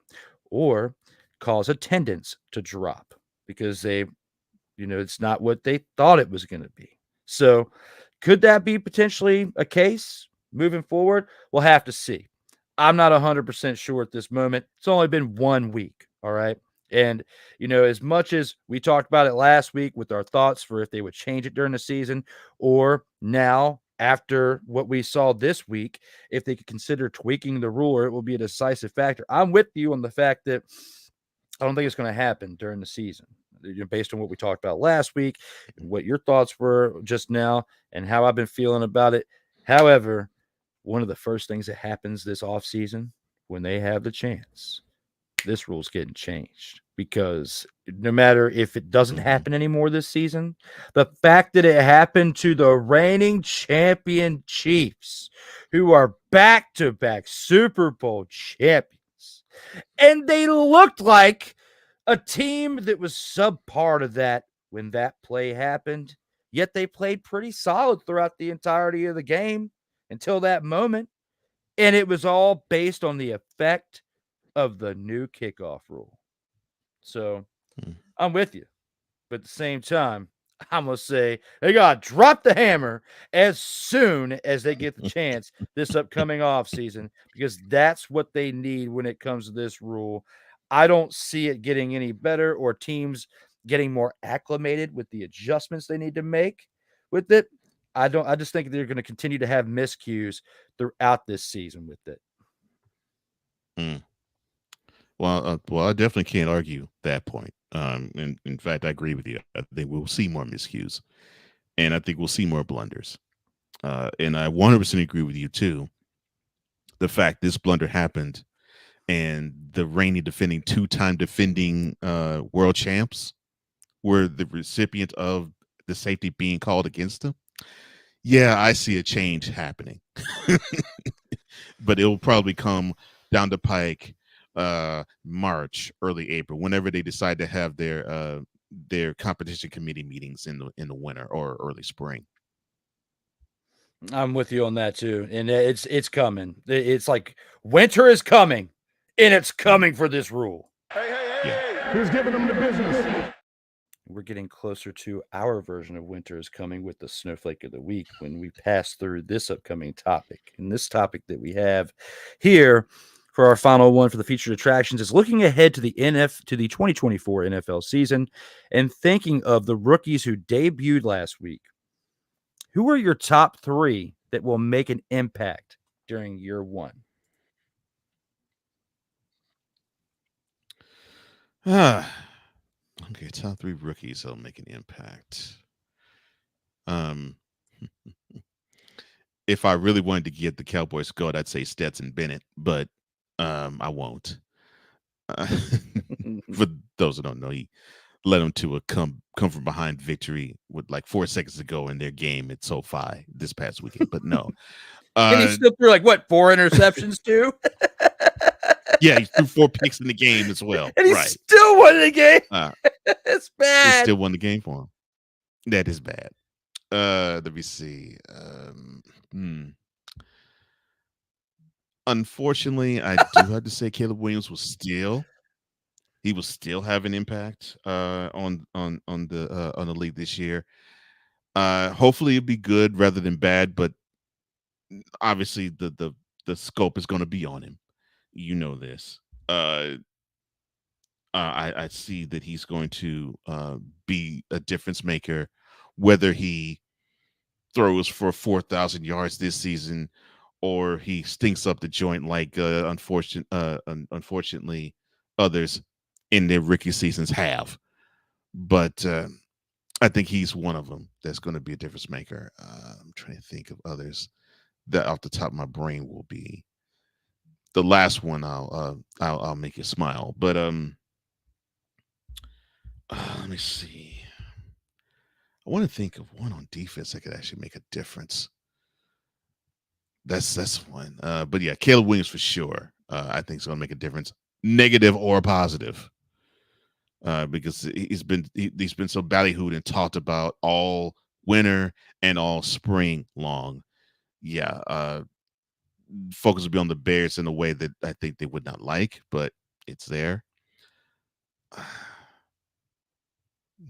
or cause attendance to drop because they it's not what they thought it was going to be. So could that be potentially a case moving forward? We'll have to see. I'm not 100% sure at this moment. It's only been 1 week. All right. And, as much as we talked about it last week with our thoughts for if they would change it during the season or now after what we saw this week, if they could consider tweaking the rule or it will be a decisive factor. I'm with you on the fact that I don't think it's going to happen during the season. Based on what we talked about last week, what your thoughts were just now, and how I've been feeling about it. However, one of the first things that happens this offseason when they have the chance, this rule's getting changed because no matter if it doesn't happen anymore this season, the fact that it happened to the reigning champion Chiefs, who are back-to-back Super Bowl champions, and they looked like a team that was subpar to that when that play happened, yet they played pretty solid throughout the entirety of the game until that moment. And it was all based on the effect of the new kickoff rule. So I'm with you. But at the same time, I'm going to say they got to drop the hammer as soon as they get the chance this upcoming offseason because that's what they need when it comes to this rule. I don't see it getting any better or teams getting more acclimated with the adjustments they need to make with it. I just think they're going to continue to have miscues throughout this season with it. Well, I definitely can't argue that point. In fact, I agree with you. I think we'll see more miscues, and I think we'll see more blunders. And I 100% agree with you too. The fact this blunder happened, and the reigning two-time defending world champs were the recipient of the safety being called against them. Yeah, I see a change happening, but it will probably come down the pike March, early April, whenever they decide to have their competition committee meetings in the winter or early spring. I'm with you on that too, and it's coming. It's like winter is coming, and it's coming for this rule. Hey, who's giving them the business? We're getting closer to our version of winter is coming with the snowflake of the week when we pass through this upcoming topic. And this topic that we have here for our final one for the featured attractions is looking ahead to the 2024 NFL season and thinking of the rookies who debuted last week. Who are your top 3 that will make an impact during year 1? Okay, top 3 rookies that'll make an impact. If I really wanted to get the Cowboys goat, I'd say Stetson Bennett, but I won't. For those who don't know, led them to a come from behind victory with like 4 seconds to go in their game at SoFi this past weekend. But no, And he still threw like what 4 interceptions too. yeah, he threw 4 picks in the game as well. And he Right. still won the game. It's He bad. still won the game for him. That is bad. Let me see. Unfortunately, I do have to say Caleb Williams was still have an impact on the league this year. Hopefully it'll be good rather than bad, but obviously the scope is going to be on him. You know this. I see that he's going to be a difference maker, whether he throws for 4,000 yards this season or he stinks up the joint like unfortunately others in their rookie seasons have. But I think he's one of them that's going to be a difference maker. I'm trying to think of others that off the top of my brain will be the last one. I'll make you smile. But let me see. I want to think of one on defense that could actually make a difference. That's one. But yeah, Caleb Williams for sure. I think it's going to make a difference, negative or positive. Because he's been so ballyhooed and talked about all winter and all spring long. Yeah, focus will be on the Bears in a way that I think they would not like, but it's there. I'm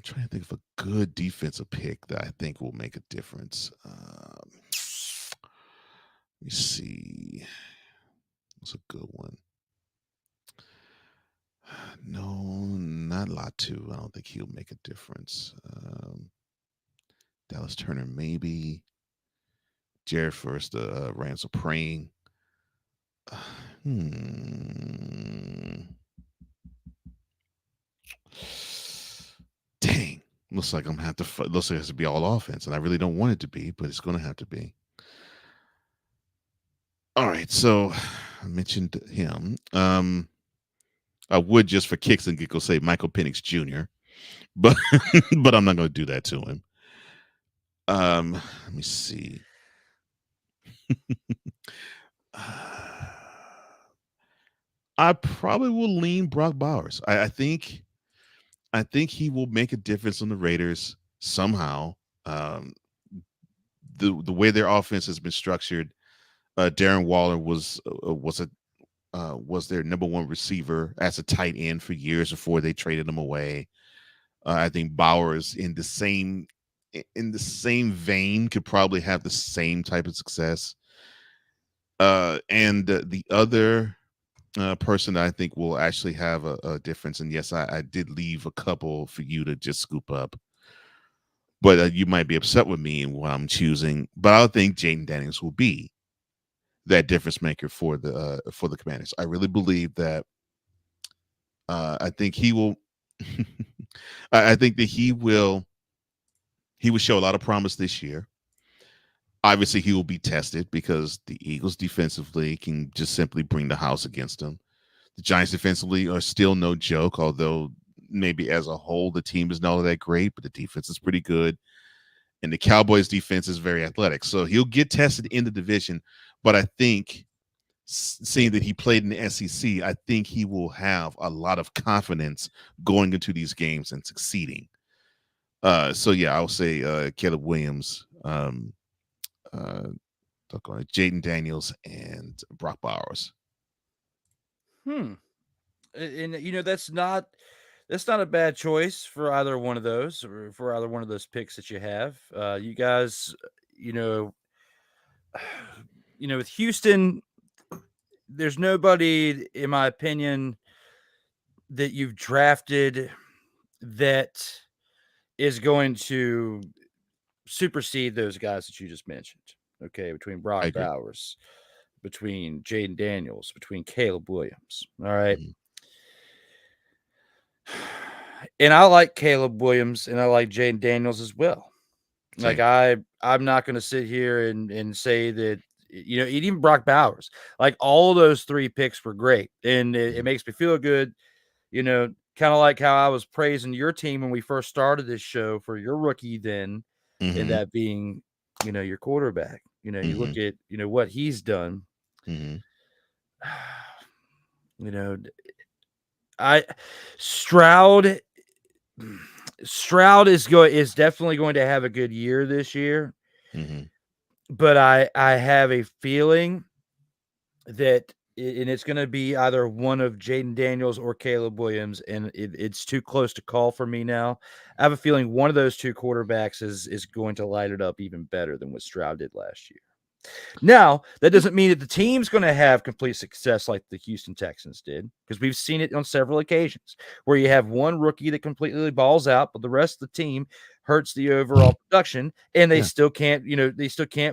trying to think of a good defensive pick that I think will make a difference. Let me see. What's a good one? No, not Latu. I don't think he'll make a difference. Dallas Turner, maybe. Jared First, Rams are praying. Dang. Looks like I'm gonna have to. Looks like it has to be all offense, and I really don't want it to be, but it's going to have to be. All right, so I mentioned him. I would just for kicks and giggles say Michael Penix Jr., but but I'm not going to do that to him. Let me see. I probably will lean Brock Bowers. I think he will make a difference on the Raiders somehow. The way their offense has been structured, Darren Waller was their number one receiver as a tight end for years before they traded him away. I think Bowers in the same vein could probably have the same type of success. And the other person that I think will actually have a difference, and yes, I did leave a couple for you to just scoop up, but you might be upset with me in what I'm choosing. But I think Jaden Daniels will be that difference maker for the Commanders. I really believe that. I think he will. I think that he will show a lot of promise this year. Obviously, he will be tested because the Eagles defensively can just simply bring the house against them. The Giants defensively are still no joke, although maybe as a whole the team is not that great, but the defense is pretty good. And the Cowboys defense is very athletic. So he'll get tested in the division. But I think, seeing that he played in the SEC, I think he will have a lot of confidence going into these games and succeeding. So yeah, I'll say Caleb Williams, Jaden Daniels, and Brock Bowers. And you know that's not a bad choice for either one of those, or for either one of those picks that you have. You guys, with Houston, there's nobody, in my opinion, that you've drafted that is going to supersede those guys that you just mentioned. Okay, between Brock Bowers, between Jaden Daniels, between Caleb Williams. All right. And I like Caleb Williams and I like Jaden Daniels as well. Like I'm not going to sit here and say that, even Brock Bowers, like all those 3 picks were great. And it makes me feel good, kind of like how I was praising your team when we first started this show for your rookie then, and that being, your quarterback. You look at, what he's done. Stroud is definitely going to have a good year this year. But I have a feeling that it's going to be either one of Jaden Daniels or Caleb Williams, and it's too close to call for me now. I have a feeling one of those two quarterbacks is going to light it up even better than what Stroud did last year. Now, that doesn't mean that the team's going to have complete success like the Houston Texans did, because we've seen it on several occasions where you have one rookie that completely balls out, but the rest of the team hurts the overall production, and they still can't,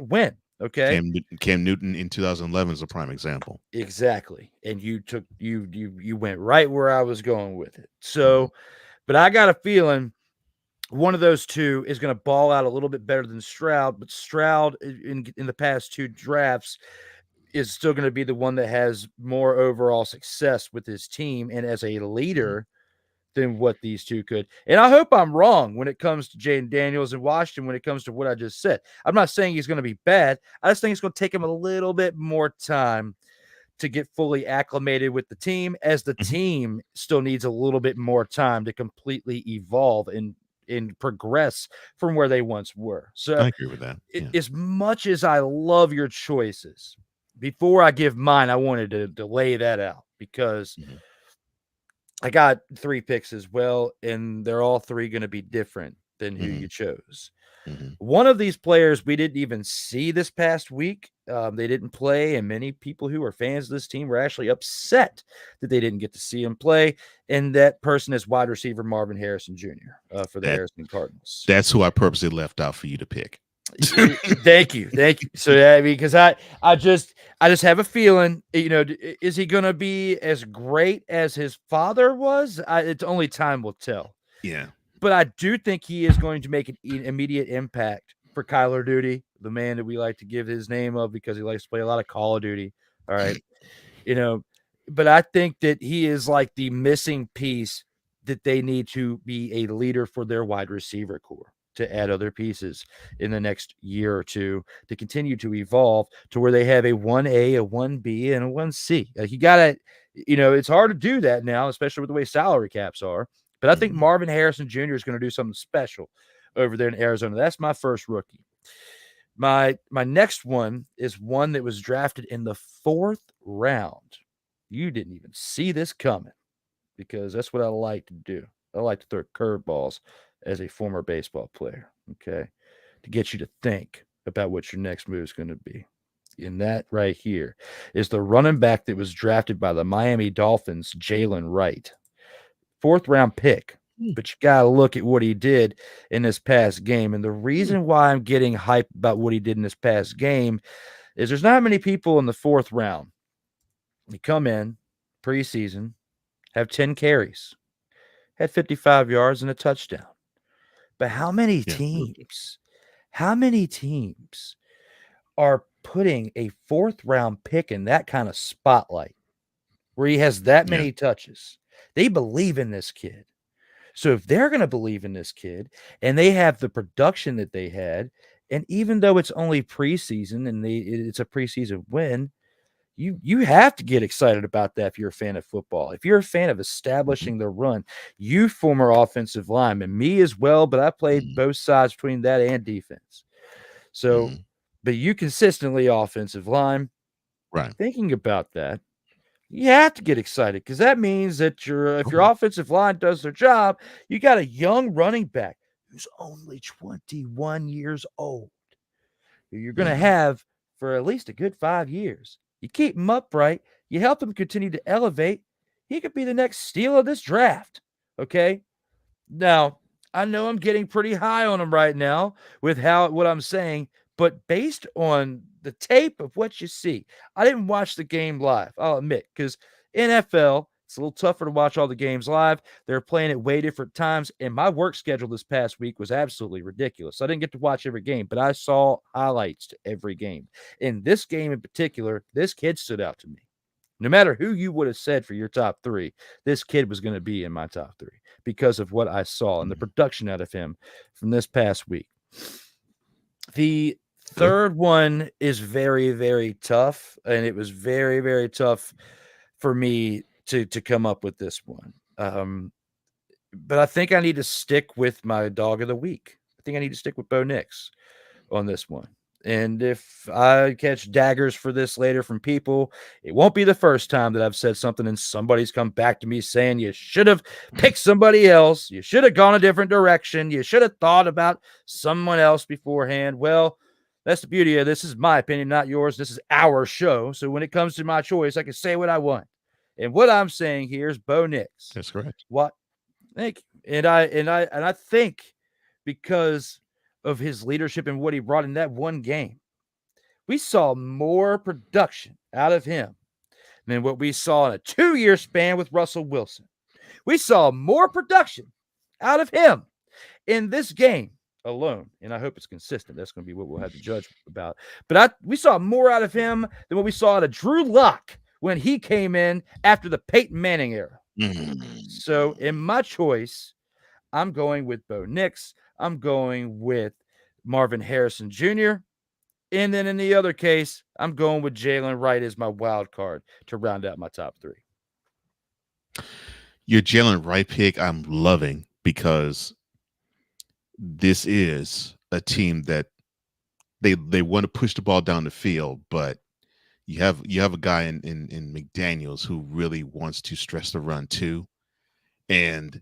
win. Okay. Cam Newton in 2011 is a prime example. Exactly. And you went right where I was going with it. So, but I got a feeling one of those two is going to ball out a little bit better than Stroud, but Stroud in the past two drafts is still going to be the one that has more overall success with his team and as a leader than what these two could. And I hope I'm wrong when it comes to Jaden Daniels and Washington, when it comes to what I just said. I'm not saying he's going to be bad. I just think it's going to take him a little bit more time to get fully acclimated with the team, as the team still needs a little bit more time to completely evolve and progress from where they once were. So I agree with that. As much as I love your choices, before I give mine, I wanted to lay that out, because I got 3 picks as well, and they're all 3 going to be different than who you chose. One of these players we didn't even see this past week. They didn't play, and many people who are fans of this team were actually upset that they didn't get to see him play, and that person is wide receiver Marvin Harrison Jr. For the Harrison Cardinals. That's who I purposely left out for you to pick. Thank you. So because I just have a feeling, is he going to be as great as his father was? It's only time will tell. Yeah. But I do think he is going to make an immediate impact for Kyler Duty, the man that we like to give his name of because he likes to play a lot of Call of Duty. All right. But I think that he is like the missing piece that they need to be a leader for their wide receiver core, to add other pieces in the next year or two to continue to evolve to where they have a 1A, a 1B, and a 1C. You got to, it's hard to do that now, especially with the way salary caps are. But I think Marvin Harrison Jr. is going to do something special over there in Arizona. That's my first rookie. My next one is one that was drafted in the 4th round. You didn't even see this coming, because that's what I like to do. I like to throw curveballs as a former baseball player, okay, to get you to think about what your next move is going to be. And that right here is the running back that was drafted by the Miami Dolphins, Jalen Wright. 4th round pick, but you got to look at what he did in this past game. And the reason why I'm getting hyped about what he did in this past game is there's not many people in the 4th round. You come in preseason, have 10 carries, had 55 yards and a touchdown. But how many teams are putting a 4th round pick in that kind of spotlight where he has that many touches? They believe in this kid. So if they're going to believe in this kid and they have the production that they had, and even though it's only preseason and it's a preseason win, you have to get excited about that if you're a fan of football. If you're a fan of establishing the run, you former offensive lineman, me as well, but I played both sides between that and defense. So, but you consistently offensive line. Right. Thinking about that, you have to get excited, because that means that if your offensive line does their job, you got a young running back who's only 21 years old, who you're going to have for at least a good 5 years. You keep him upright, you help him continue to elevate, he could be the next steal of this draft. Okay. Now, I know I'm getting pretty high on him right now with what I'm saying, but based on the tape of what you see, I didn't watch the game live, I'll admit, because NFL, it's a little tougher to watch all the games live. They're playing at way different times, and my work schedule this past week was absolutely ridiculous. I didn't get to watch every game, but I saw highlights to every game. In this game in particular, this kid stood out to me. No matter who you would have said for your top 3, this kid was going to be in my top 3 because of what I saw and the production out of him from this past week. The third one is very, very tough, and it was very, very tough for me to come up with this one. But I think I need to stick with my dog of the week. I think I need to stick with Bo Nix on this one. And if I catch daggers for this later from people, it won't be the first time that I've said something and somebody's come back to me saying you should have picked somebody else. You should have gone a different direction. You should have thought about someone else beforehand. Well, that's the beauty of this. Is my opinion, not yours. This is our show. So when it comes to my choice, I can say what I want. And what I'm saying here is Bo Nix. That's correct. What? Thank you. And I think because of his leadership and what he brought in that one game, we saw more production out of him than what we saw in a 2-year span with Russell Wilson. We saw more production out of him in this game alone, and I hope it's consistent. That's going to be what we'll have to judge about. But we saw more out of him than what we saw out of Drew Lock when he came in after the Peyton Manning era. So in my choice, I'm going with Bo Nix. I'm going with Marvin Harrison Jr. And then in the other case, I'm going with Jalen Wright as my wild card to round out my top 3. Your Jalen Wright pick, I'm loving, because this is a team that they want to push the ball down the field, but you have a guy in McDaniels who really wants to stress the run too. And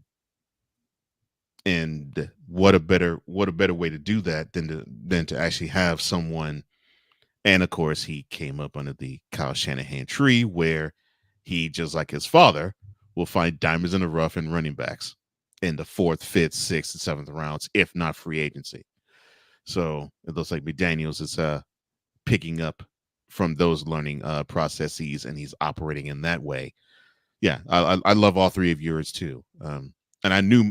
what a better way to do that than to actually have someone. And of course, he came up under the Kyle Shanahan tree, where he, just like his father, will find diamonds in the rough and running backs in the 4th, 5th, 6th, and 7th rounds, if not free agency. So it looks like McDaniels is picking up from those learning processes, and he's operating in that way. Yeah, I love all 3 of yours too. And I knew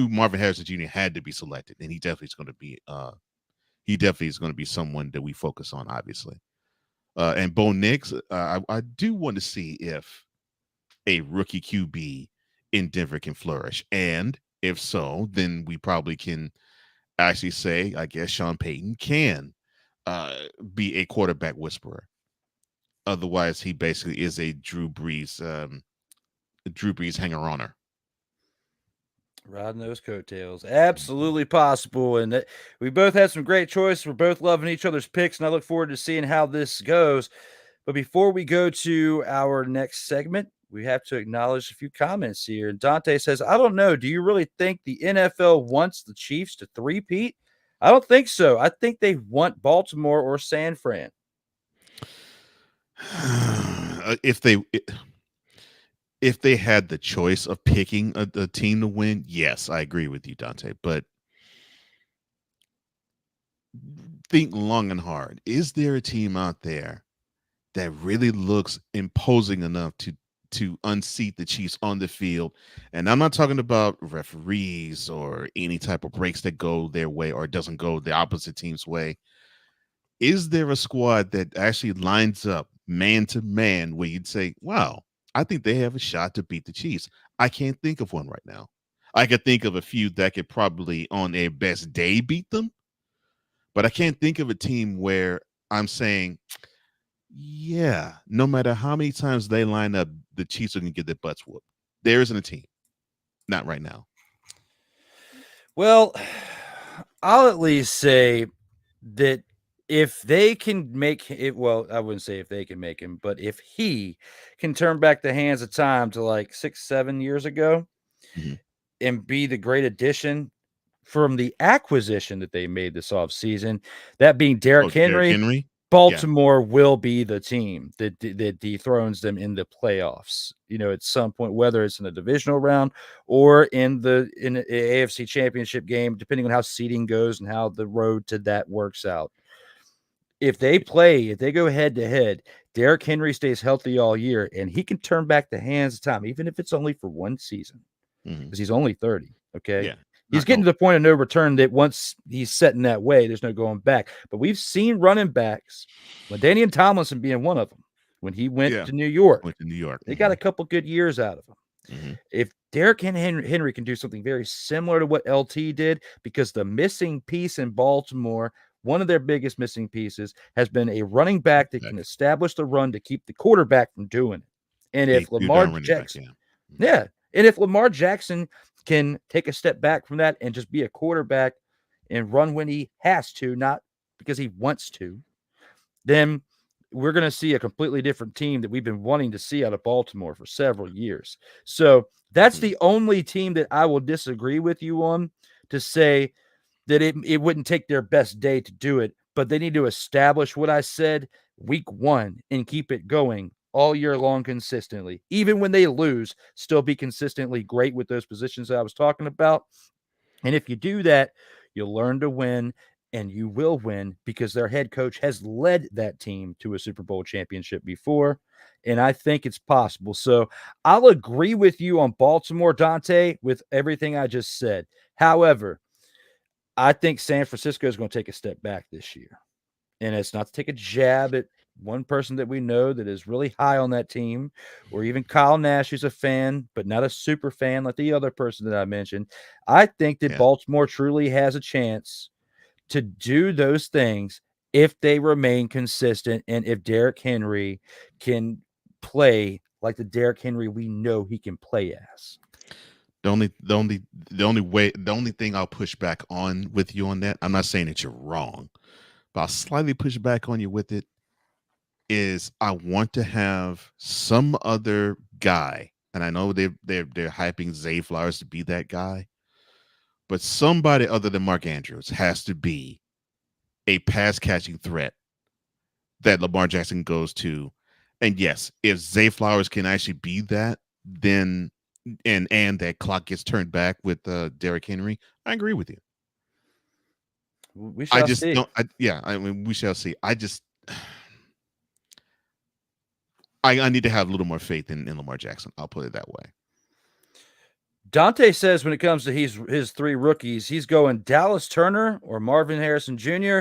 Marvin Harrison Jr. had to be selected, and he definitely is going to be someone that we focus on, obviously. And Bo Nix, I do want to see if a rookie QB in Denver can flourish, and if so, then we probably can actually say, I guess, Sean Payton can be a quarterback whisperer. Otherwise, he basically is a Drew Brees hanger-oner. Riding those coattails. Absolutely possible. And we both had some great choices. We're both loving each other's picks, and I look forward to seeing how this goes. But before we go to our next segment, we have to acknowledge a few comments here. And Dante says, I don't know. Do you really think the NFL wants the Chiefs to three-peat? I don't think so. I think they want Baltimore or San Fran. If they had the choice of picking a team to win, yes, I agree with you, Dante. But think long and hard. Is there a team out there that really looks imposing enough to unseat the Chiefs on the field? And I'm not talking about referees or any type of breaks that go their way or doesn't go the opposite team's way. Is there a squad that actually lines up man to man where you'd say, wow, I think they have a shot to beat the Chiefs? I can't think of one right now. I could think of a few that could probably on their best day beat them, but I can't think of a team where I'm saying, yeah, no matter how many times they line up, the Chiefs are going to get their butts whooped. There isn't a team. Not right now. Well, I'll at least say that if they can make it, well, I wouldn't say if they can make him, but if he can turn back the hands of time to like 6-7 years ago and be the great addition from the acquisition that they made this offseason, that being Derrick Henry, Baltimore will be the team that dethrones them in the playoffs, at some point, whether it's in the divisional round or in the AFC championship game, depending on how seeding goes and how the road to that works out. If they go head to head, Derrick Henry stays healthy all year, and he can turn back the hands of time, even if it's only for one season, because he's only 30. Okay. Yeah. He's getting to the point of no return that once he's set in that way, there's no going back. But we've seen running backs, LaDainian Tomlinson being one of them, when he went Yeah. to New York. Went to New York. They got a couple good years out of him. If Derrick Henry can do something very similar to what LT did, because the missing piece in Baltimore, one of their biggest missing pieces, has been a running back that can establish the run to keep the quarterback from doing it. And if Lamar Jackson, and if Lamar Jackson can take a step back from that and just be a quarterback and run when he has to, not because he wants to, then we're going to see a completely different team that we've been wanting to see out of Baltimore for several years. So that's the only team that I will disagree with you on, to say that it wouldn't take their best day to do it, but they need to establish what I said week 1 and keep it going all year long consistently. Even when they lose, still be consistently great with those positions that I was talking about. And if you do that, you'll learn to win. And you will win, because their head coach has led that team to a Super Bowl championship before. And I think it's possible. So I'll agree with you on Baltimore, Dante, with everything I just said. However, I think San Francisco is going to take a step back this year. And it's not to take a jab at one person that we know that is really high on that team, or even Kyle Nash, who's a fan, but not a super fan like the other person that I mentioned. I think that Baltimore truly has a chance to do those things if they remain consistent, and if Derrick Henry can play like the Derrick Henry we know he can play as. The only thing I'll push back on with you on that, I'm not saying that you're wrong, but I'll slightly push back on you with it, is I want to have some other guy, and I know they're hyping Zay Flowers to be that guy, but somebody other than Mark Andrews has to be a pass-catching threat that Lamar Jackson goes to. And yes, if Zay Flowers can actually be that, then and that clock gets turned back with Derrick Henry, I agree with you. We shall see. We shall see. I need to have a little more faith in Lamar Jackson. I'll put it that way. Dante says when it comes to his 3 rookies, he's going Dallas Turner or Marvin Harrison Jr.,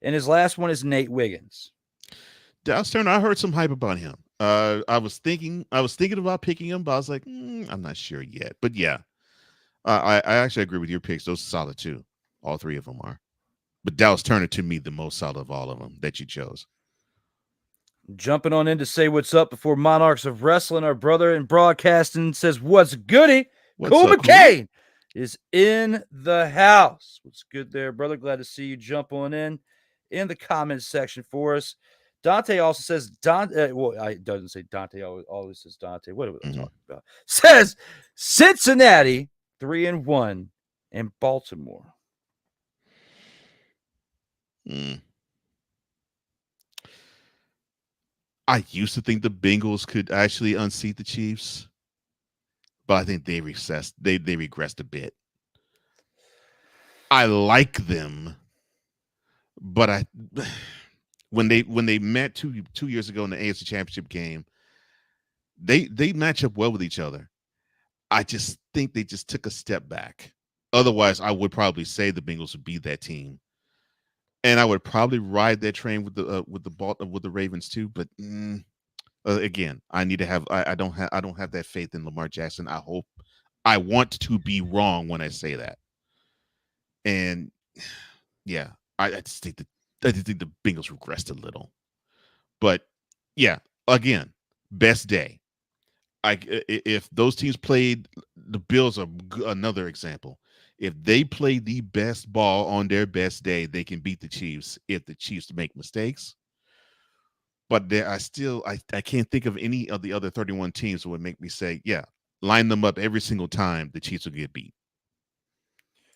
and his last one is Nate Wiggins. Dallas Turner, I heard some hype about him. I was thinking about picking him, but I was like, I'm not sure yet. But yeah, I actually agree with your picks. Those are solid too. All 3 of them are. But Dallas Turner, to me, the most solid of all of them that you chose. Jumping on in to say what's up before Monarchs of Wrestling, our brother in broadcasting says, "What's goody?" Cole McCain is in the house. What's good there, brother? Glad to see you jump on in the comments section for us. Dante also says, it doesn't say Dante, always says Dante. What are we talking about? Says Cincinnati 3-1 and Baltimore. I used to think the Bengals could actually unseat the Chiefs, but I think they regressed a bit. I like them, but when they met two years ago in the AFC Championship game, they match up well with each other. I just think they just took a step back. Otherwise, I would probably say the Bengals would be that team, and I would probably ride that train with the Ravens too. But again, I need to have I don't have that faith in Lamar Jackson. I want to be wrong when I say that. And yeah, I just think the Bengals regressed a little. But yeah, again, best day. If those teams played, the Bills are another example. If they play the best ball on their best day, they can beat the Chiefs if the Chiefs make mistakes. But I can't think of any of the other 31 teams that would make me say, yeah, line them up every single time the Chiefs will get beat.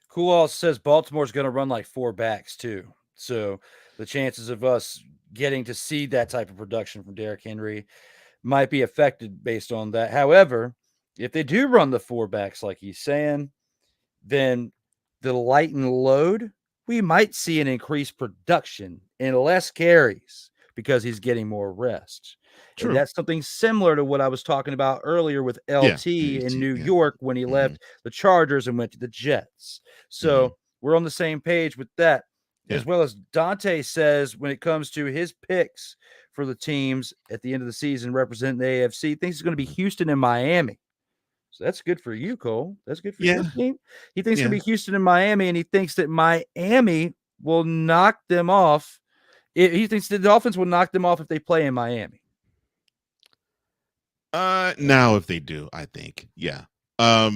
Cool also says Baltimore's going to run like 4 backs too. So the chances of us getting to see that type of production from Derrick Henry might be affected based on that. However, if they do run the 4 backs like he's saying, then the light and load, we might see an increased production and less carries because he's getting more rest. True. And that's something similar to what I was talking about earlier with LT in New York when he left the Chargers and went to the Jets. So we're on the same page with that. as well as Dante says when it comes to his picks for the teams at the end of the season representing the AFC, he thinks it's going to be Houston and Miami. So that's good for you, Cole. That's good for your team. He thinks it's going to be Houston and Miami, and he thinks that Miami will knock them off. He thinks the Dolphins will knock them off if they play in Miami. Now if they do, I think, yeah. I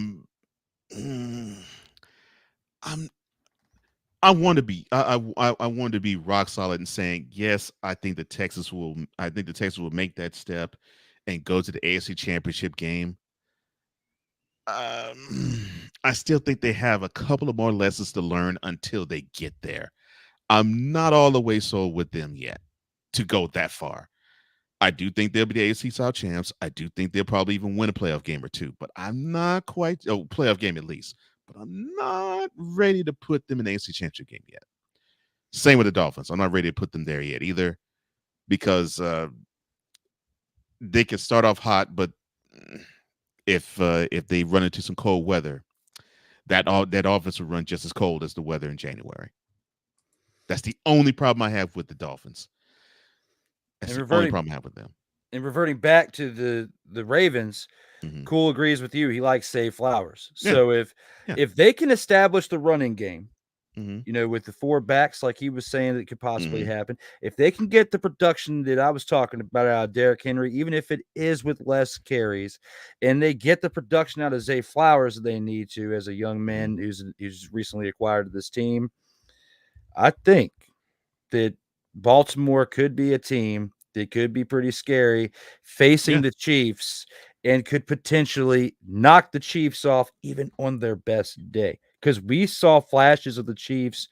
want to be I want to be rock solid in saying yes. I think the Texans will make that step and go to the AFC Championship game. I still think they have a couple of more lessons to learn until they get there. I'm not all the way sold with them yet to go that far. I do think they'll be the AFC South champs. I do think they'll probably even win a playoff game or two, but I'm not quite playoff game at least. But I'm not ready to put them in the AFC Championship game yet. Same with the Dolphins. I'm not ready to put them there yet either, because they can start off hot, but if they run into some cold weather, that offense will run just as cold as the weather in January. That's the only problem I have with the Dolphins. That's the only problem I have with them. And reverting back to the Ravens, Cool agrees with you. He likes Zay Flowers. So if they can establish the running game, with the 4 backs, like he was saying, that could possibly happen. If they can get the production that I was talking about out of Derrick Henry, even if it is with less carries, and they get the production out of Zay Flowers that they need to as a young man who's recently acquired this team, I think that Baltimore could be a team that could be pretty scary facing the Chiefs and could potentially knock the Chiefs off even on their best day. Because we saw flashes of the Chiefs,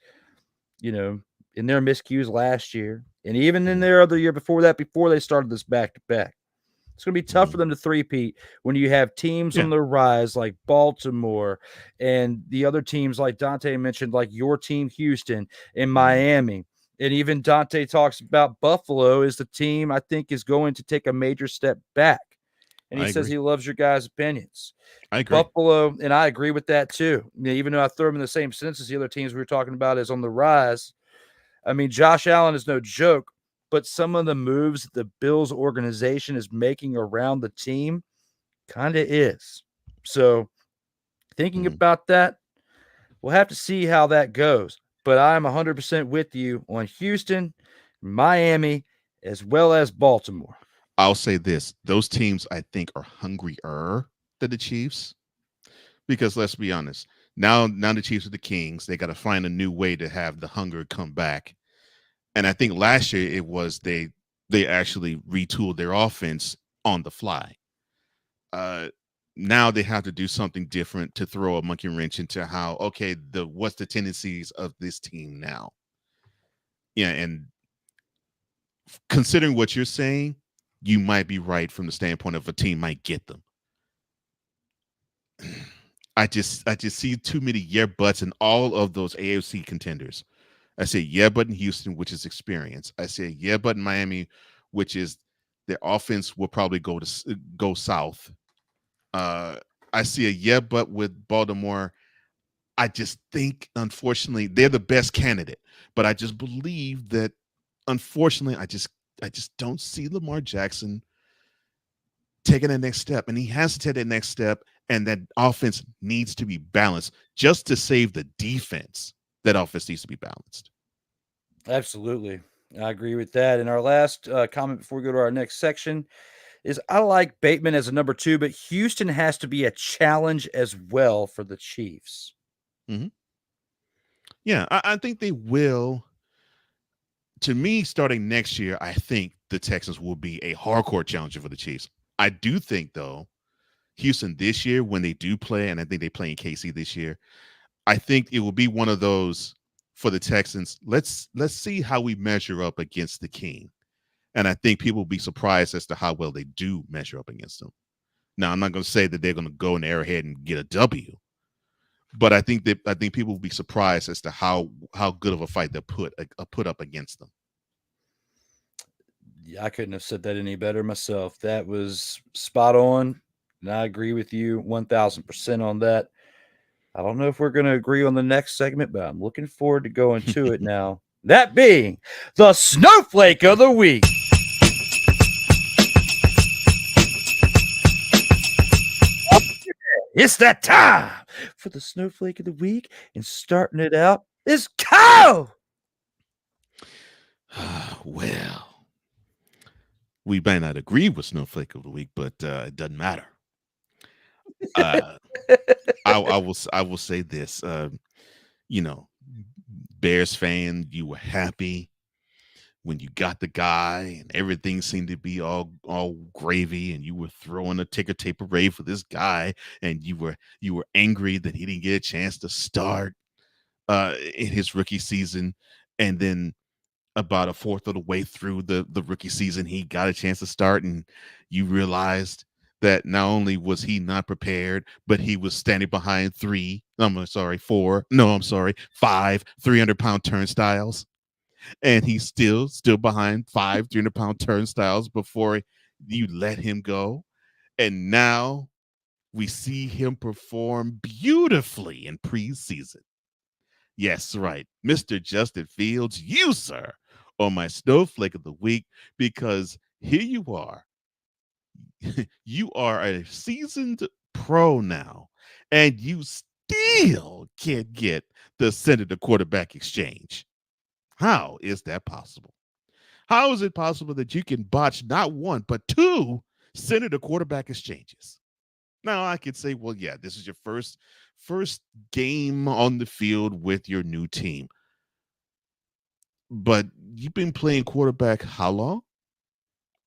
in their miscues last year, and even in their other year before that, before they started this back-to-back. It's going to be tough for them to three-peat when you have teams on the rise like Baltimore and the other teams like Dante mentioned, like your team, Houston, and Miami. And even Dante talks about Buffalo as the team I think is going to take a major step back. And he says he loves your guys' opinions. I agree. Buffalo, and I agree with that too. Even though I throw them in the same sense as the other teams we were talking about is on the rise. I mean, Josh Allen is no joke, but some of the moves that the Bills organization is making around the team kind of is. So thinking about that, we'll have to see how that goes. But I'm 100% with you on Houston, Miami, as well as Baltimore. I'll say this. Those teams, I think, are hungrier than the Chiefs. Because let's be honest, now the Chiefs are the Kings. They got to find a new way to have the hunger come back. And I think last year it was they actually retooled their offense on the fly. Now they have to do something different to throw a monkey wrench into what's the tendencies of this team now? Yeah, and considering what you're saying, you might be right from the standpoint of a team might get them. I just see too many yeah buts in all of those AFC contenders. I say yeah but in Houston, which is experience. I say yeah but in Miami, which is their offense will probably go south. I see a yeah but with Baltimore. I just think, unfortunately, they're the best candidate. But I just believe that, unfortunately, I just don't see Lamar Jackson taking that next step. And he has to take that next step, and that offense needs to be balanced. Just to save the defense, that offense needs to be balanced. Absolutely. I agree with that. And our last comment before we go to our next section is I like Bateman as a number 2, but Houston has to be a challenge as well for the Chiefs. Yeah, I think they will. To me, starting next year, I think the Texans will be a hardcore challenger for the Chiefs. I do think, though, Houston this year, when they do play, and I think they play in KC this year, I think it will be one of those for the Texans. Let's see how we measure up against the King. And I think people will be surprised as to how well they do measure up against them. Now, I'm not going to say that they're going to go in Arrowhead and get a W, but I think people will be surprised as to how good of a fight they'll put up against them. Yeah, I couldn't have said that any better myself. That was spot on, and I agree with you 1,000% on that. I don't know if we're going to agree on the next segment, but I'm looking forward to going to it now. That being the Snowflake of the Week. It's that time for the Snowflake of the Week, and starting it out is Kyle. Well, we may not agree with Snowflake of the Week, but it doesn't matter. I will say this. Bears fan, you were happy when you got the guy, and everything seemed to be all gravy, and you were throwing a ticker tape parade for this guy, and you were angry that he didn't get a chance to start in his rookie season, and then about a fourth of the way through the rookie season, he got a chance to start, and you realized that not only was he not prepared, but he was standing behind 5 300-pound turnstiles. And he's still behind 5 300-pound turnstiles before you let him go. And now we see him perform beautifully in preseason. Yes, right. Mr. Justin Fields, you, sir, are my Snowflake of the Week, because here you are. You are a seasoned pro now, and you still can't get the Senator quarterback exchange. How is that possible? How is it possible that you can botch not one, but 2 Senator quarterback exchanges? Now, I could say, well, yeah, this is your first game on the field with your new team. But you've been playing quarterback how long?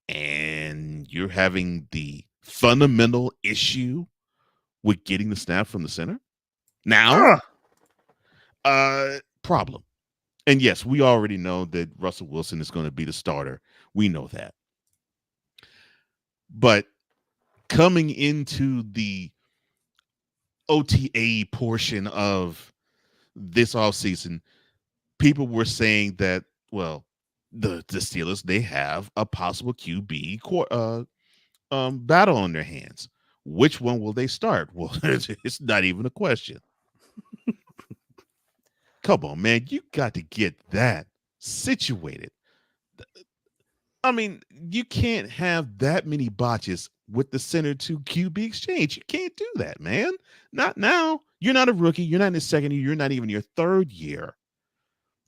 And you're having the fundamental issue with getting the snap from the center? Now, problem. And yes, we already know that Russell Wilson is going to be the starter. We know that. But coming into the OTA portion of this offseason, people were saying that, well, the Steelers, they have a possible QB battle on their hands. Which one will they start? Well, it's not even a question. Come on, man. You got to get that situated. I mean, you can't have that many botches with the center to QB exchange. You can't do that, man. Not now. You're not a rookie. You're not in the second year. You're not even your third year.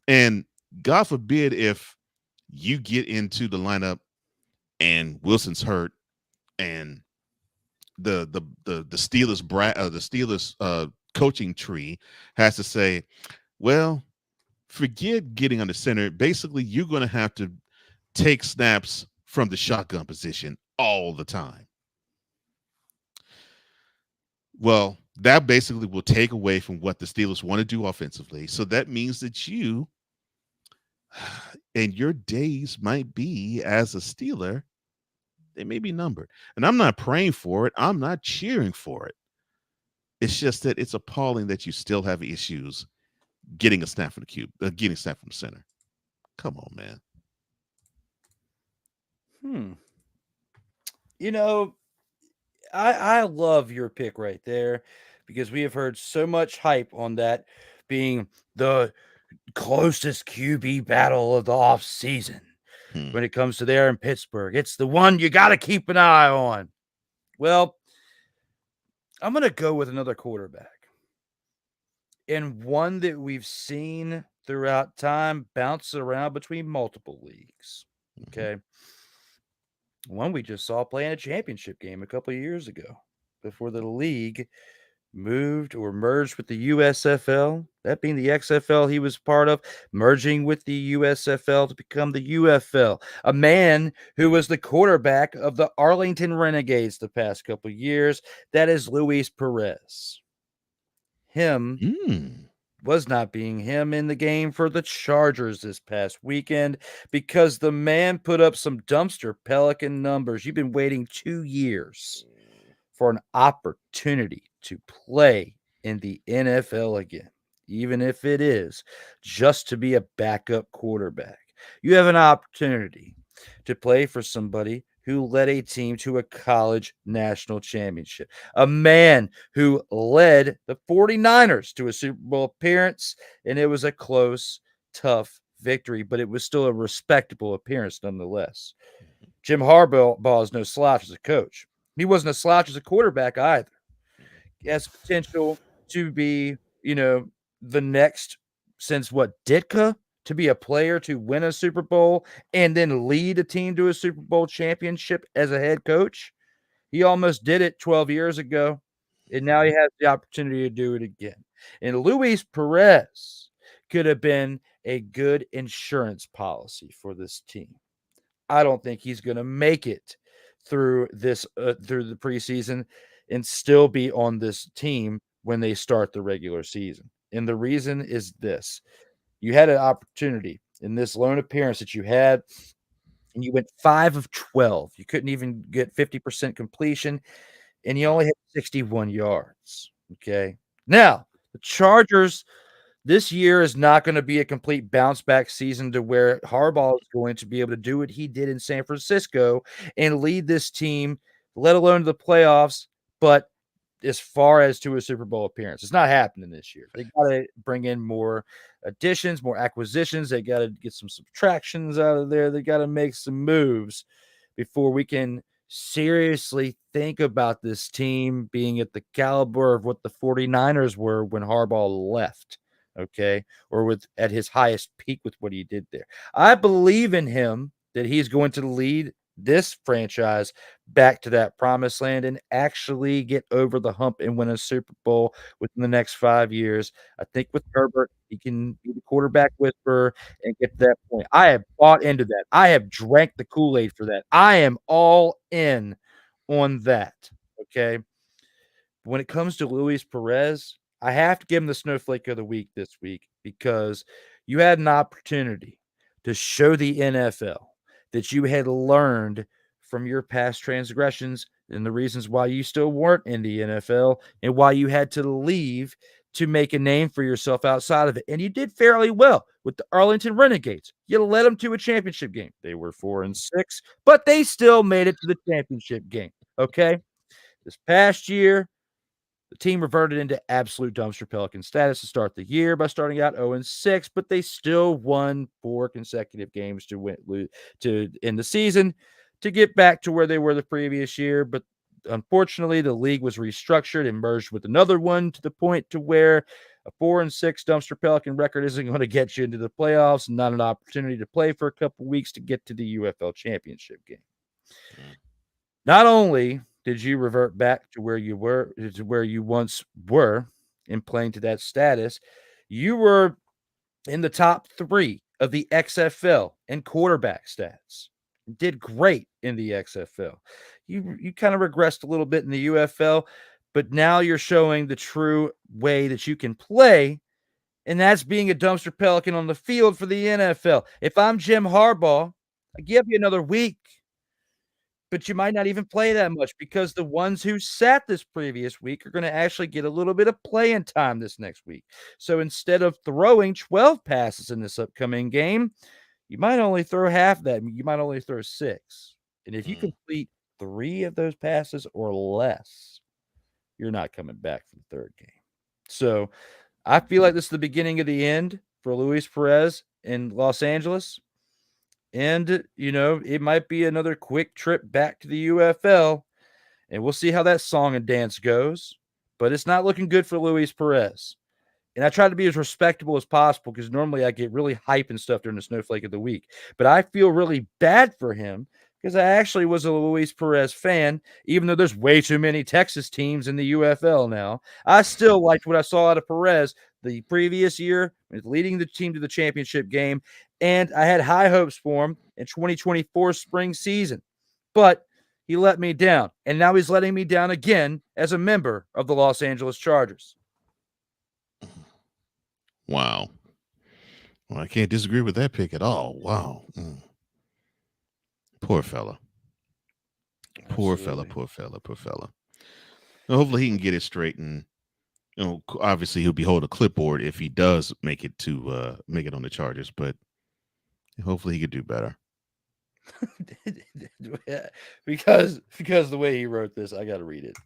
And God forbid if you get into the lineup and Wilson's hurt, and the Steelers coaching tree has to say, well, forget getting on the center. Basically, you're going to have to take snaps from the shotgun position all the time. Well, that basically will take away from what the Steelers want to do offensively. So that means that you and your days might be as a Steeler, they may be numbered. And I'm not praying for it. I'm not cheering for it. It's just that it's appalling that you still have issues getting a snap from the getting a snap from the center. Come on, man. I love your pick right there, because we have heard so much hype on that being the closest QB battle of the offseason. When it comes to there in Pittsburgh, it's the one you got to keep an eye on. Well, I'm going to go with another quarterback, and one that we've seen throughout time bounce around between multiple leagues. Okay. One we just saw playing a championship game a couple of years ago before the league moved or merged with the USFL, that being the XFL he was part of, merging with the USFL to become the UFL. A man who was the quarterback of the Arlington Renegades the past couple of years, that is Luis Perez. Him was not being him in the game for the Chargers this past weekend, because the man put up some dumpster Pelican numbers. You've been waiting 2 years for an opportunity to play in the NFL again, even if it is just to be a backup quarterback. You have an opportunity to play for somebody who led a team to a college national championship, a man who led the 49ers to a Super Bowl appearance, and it was a close, tough victory, but it was still a respectable appearance nonetheless. Jim Harbaugh is no slouch as a coach. He wasn't a slouch as a quarterback either. He has potential to be, the next, since Ditka, to be a player to win a Super Bowl and then lead a team to a Super Bowl championship as a head coach. He almost did it 12 years ago, and now he has the opportunity to do it again. And Luis Perez could have been a good insurance policy for this team. I don't think he's going to make it through this through the preseason and still be on this team when they start the regular season. And the reason is this. You had an opportunity in this lone appearance that you had, and you went 5 of 12. You couldn't even get 50% completion, and you only had 61 yards. Okay. Now, the Chargers this year is not going to be a complete bounce back season to where Harbaugh is going to be able to do what he did in San Francisco and lead this team, let alone to the playoffs, but as far as to a Super Bowl appearance. It's not happening this year. They got to bring in more additions, more acquisitions. They got to get some subtractions out of there. They got to make some moves before we can seriously think about this team being at the caliber of what the 49ers were when Harbaugh left. Okay, or at his highest peak with what he did there. I believe in him that he's going to lead this franchise back to that promised land and actually get over the hump and win a Super Bowl within the next 5 years. I think with Herbert, he can be the quarterback whisperer and get to that point. I have bought into that. I have drank the Kool-Aid for that. I am all in on that. Okay. When it comes to Luis Perez, I have to give him the snowflake of the week this week because you had an opportunity to show the NFL that you had learned from your past transgressions and the reasons why you still weren't in the NFL and why you had to leave to make a name for yourself outside of it. And you did fairly well with the Arlington Renegades. You led them to a championship game. They were 4-6, but they still made it to the championship game. Okay. This past year, the team reverted into absolute dumpster Pelican status to start the year by starting out 0-6, but they still won 4 consecutive games to end the season to get back to where they were the previous year. But unfortunately, the league was restructured and merged with another one to the point to where a 4-6 dumpster Pelican record isn't going to get you into the playoffs, not an opportunity to play for a couple weeks to get to the UFL championship game. Not only did you revert back to where you once were in playing to that status, you were in the top 3 of the XFL in quarterback stats. Did great in the XFL. You kind of regressed a little bit in the UFL, but now you're showing the true way that you can play, and that's being a dumpster Pelican on the field for the NFL. If I'm Jim Harbaugh, I give you another week. But you might not even play that much because the ones who sat this previous week are going to actually get a little bit of playing time this next week. So instead of throwing 12 passes in this upcoming game, you might only throw half that. You might only throw 6. And if you complete 3 of those passes or less, you're not coming back for the third game. So I feel like this is the beginning of the end for Luis Perez in Los Angeles. And, it might be another quick trip back to the UFL, and we'll see how that song and dance goes. But it's not looking good for Luis Perez. And I try to be as respectable as possible because normally I get really hype and stuff during the Snowflake of the Week. But I feel really bad for him because I actually was a Luis Perez fan, even though there's way too many Texas teams in the UFL now. I still liked what I saw out of Perez the previous year, leading the team to the championship game, and I had high hopes for him in 2024 spring season. But he let me down, and now he's letting me down again as a member of the Los Angeles Chargers. Wow. Well, I can't disagree with that pick at all. Wow. Poor fella. Poor fella. Well, hopefully he can get it straight, and obviously he'll be holding a clipboard if he does make it on the Chargers, but hopefully he could do better. because the way he wrote this, I got to read it.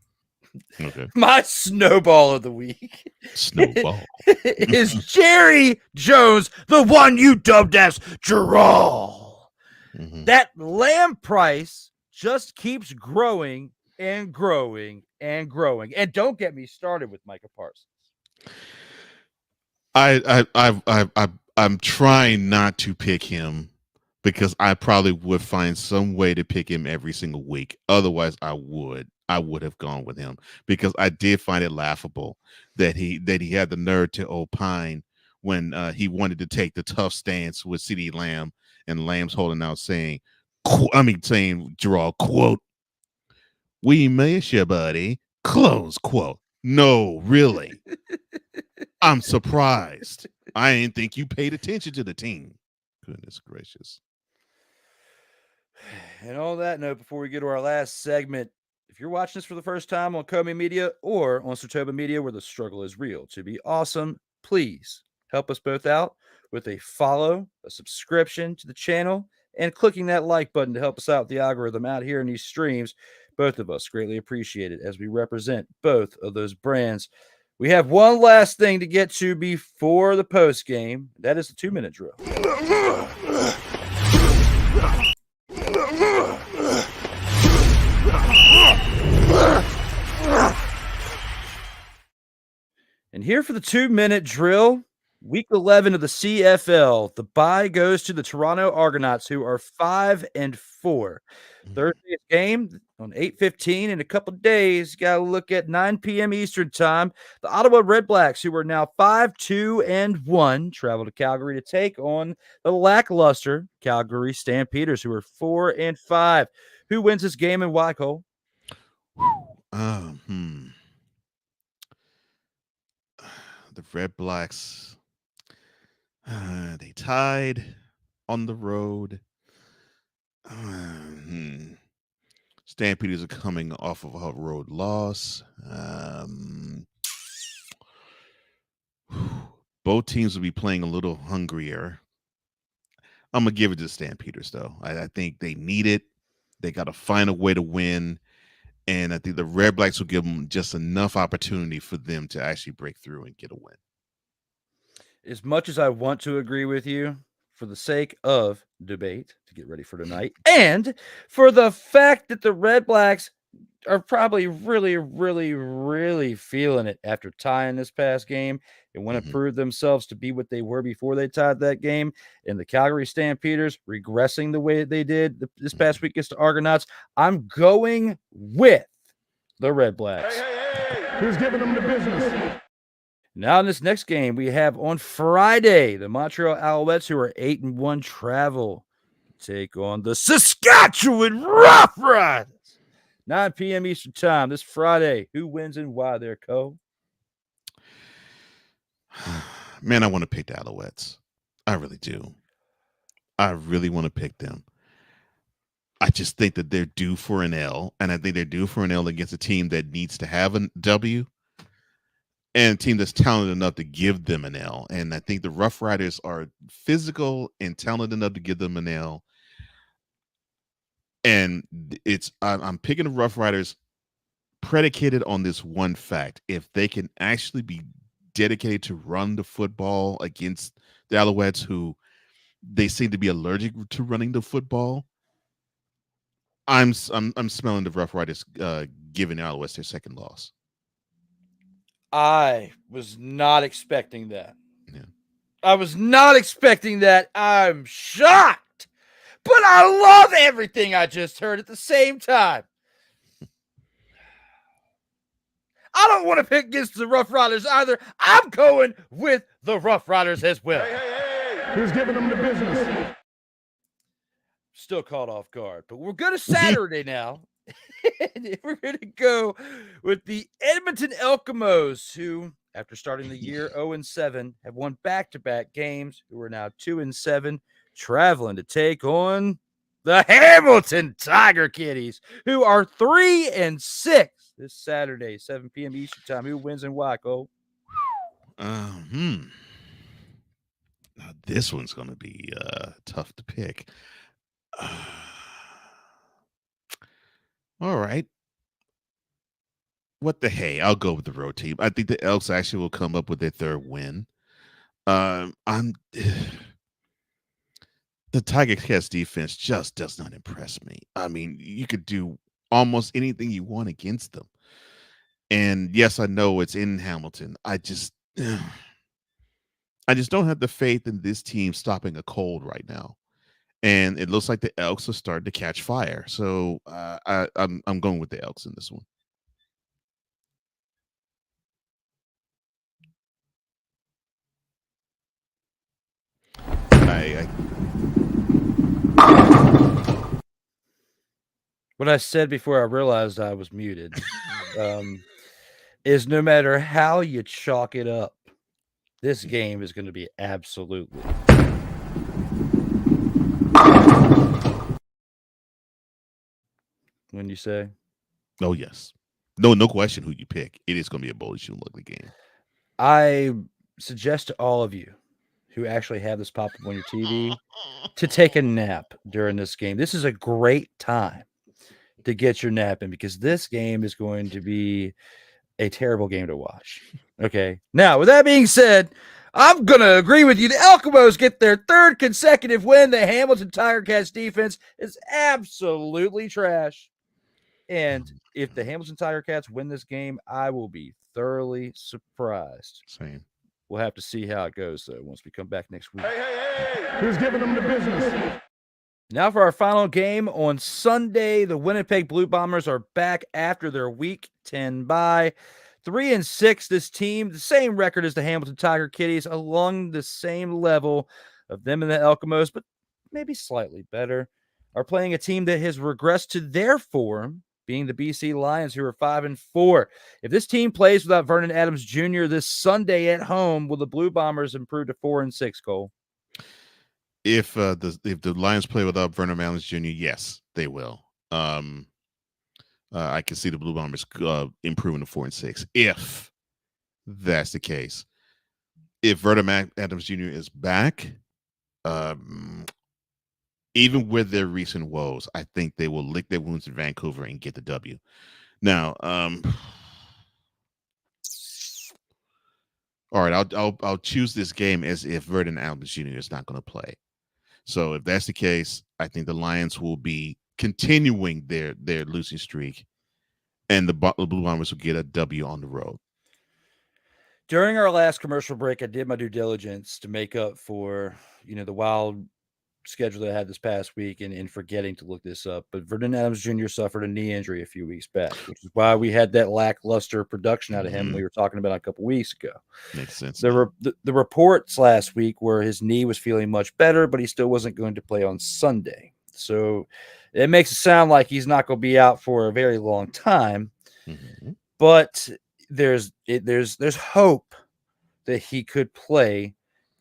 Okay. My snowball of the week Snowball. is Jerry Jones, the one you dubbed as Gerald. Mhm. That lamb price just keeps growing and growing and growing. And don't get me started with Micah Parsons. I'm trying not to pick him because I probably would find some way to pick him every single week. Otherwise, I would have gone with him because I did find it laughable that he had the nerve to opine when he wanted to take the tough stance with CeeDee Lamb, and Lamb's holding out saying Gerald, quote, "We miss you, buddy," close quote. No, really. I'm surprised. I didn't think you paid attention to the team. Goodness gracious. And on that note, before we get to our last segment, if you're watching this for the first time on Comey Media or on Sartoba Media, where the struggle is real to be awesome, please help us both out with a follow, a subscription to the channel, and clicking that like button to help us out with the algorithm out here in these streams. Both of us greatly appreciate it as we represent both of those brands. We have one last thing to get to before the post game. That is the 2-minute drill. And here for the 2-minute drill, week 11 of the CFL. The bye goes to the Toronto Argonauts, who are 5-4. Thursday's game on 8:15 in a couple of days. Got to look at 9 p.m. Eastern time. The Ottawa Redblacks, who are now 5-2-1, travel to Calgary to take on the lackluster Calgary Stampeders, who are 4-5. Who wins this game and why, Cole? The Redblacks, they tied on the road. Stampeders are coming off of a road loss. Both teams will be playing a little hungrier. I'm going to give it to the Stampeders, though. I think they need it. They got to find a way to win. And I think the Redblacks will give them just enough opportunity for them to actually break through and get a win. As much as I want to agree with you, for the sake of debate, to get ready for tonight, and for the fact that the Redblacks are probably really, really, really feeling it after tying this past game and want to prove themselves to be what they were before they tied that game, and the Calgary Stampeders regressing the way they did this past week against the Argonauts, I'm going with the Redblacks. Who's giving them the business? Now in this next game, we have on Friday, the Montreal Alouettes, who are 8-1, travel to take on the Saskatchewan Roughriders. 9 p.m. Eastern time this Friday. Who wins and why there, Cole? Man, I want to pick the Alouettes. I really do. I really want to pick them. I just think that they're due for an L, and I think they're due for an L against a team that needs to have a W, and a team that's talented enough to give them an L. And I think the Roughriders are physical and talented enough to give them an L. And I'm picking the Roughriders predicated on this one fact. If they can actually be dedicated to run the football against the Alouettes, who they seem to be allergic to running the football, I'm smelling the Roughriders giving the Alouettes their second loss. I was not expecting that. Yeah. I was not expecting that. I'm shocked. But I love everything I just heard at the same time. I don't want to pick against the Roughriders either. I'm going with the Roughriders as well. Who's giving them the business? Still caught off guard, but we're going to Saturday now. And we're going to go with the Edmonton Elks, who, after starting the year 0-7, have won back-to-back games, who are now 2-7, traveling to take on the Hamilton Tiger Kitties, who are 3-6 this Saturday, 7 p.m. Eastern time. Who wins and why, Cole? Now this one's going to be tough to pick. All right. what the hey? I'll go with the road team. I think the Elks actually will come up with their third win. I'm the Tiger Cats defense just does not impress me. I mean, you could do almost anything you want against them. And yes, I know it's in Hamilton. I just don't have the faith in this team stopping a cold right now. And it looks like the Elks are starting to catch fire. So I'm going with the Elks in this one. What I said before I realized I was muted is no matter how you chalk it up, this game is going to be absolutely. When you say? Oh, yes. No question who you pick. It is going to be a bully shoot ugly game. I suggest to all of you who actually have this pop up on your TV to take a nap during this game. This is a great time to get your nap in because this game is going to be a terrible game to watch. Okay. Now, with that being said, I'm going to agree with you. The Alamos get their third consecutive win. The Hamilton Tiger Cats defense is absolutely trash. And if the Hamilton Tiger Cats win this game, I will be thoroughly surprised. Same. We'll have to see how it goes, though, once we come back next week. Hey, who's giving them the business? Now for our final game on Sunday, the Winnipeg Blue Bombers are back after their Week 10 bye. 3-6, this team, the same record as the Hamilton Tiger Kitties, along the same level of them and the Alamos, but maybe slightly better, are playing a team that has regressed to their form, being the BC Lions, who are 5-4. If this team plays without Vernon Adams Jr. this Sunday at home, will the Blue Bombers improve to 4-6, Cole? If the Lions play without Vernon Adams Jr., yes, they will. I can see the Blue Bombers improving to 4-6 if that's the case. If Vernon Adams Jr. is back, even with their recent woes, I think they will lick their wounds in Vancouver and get the W. Now, all right, I'll choose this game as if Vernon Adams Jr. is not going to play. So if that's the case, I think the Lions will be continuing their losing streak, and the Blue Bombers will get a W on the road. During our last commercial break, I did my due diligence to make up for, the wild schedule that I had this past week and forgetting to look this up. But Vernon Adams Jr. suffered a knee injury a few weeks back, which is why we had that lackluster production out of him we were talking about a couple weeks ago. Makes sense. The reports last week were his knee was feeling much better, but he still wasn't going to play on Sunday. So it makes it sound like he's not going to be out for a very long time. Mm-hmm. But there's hope that he could play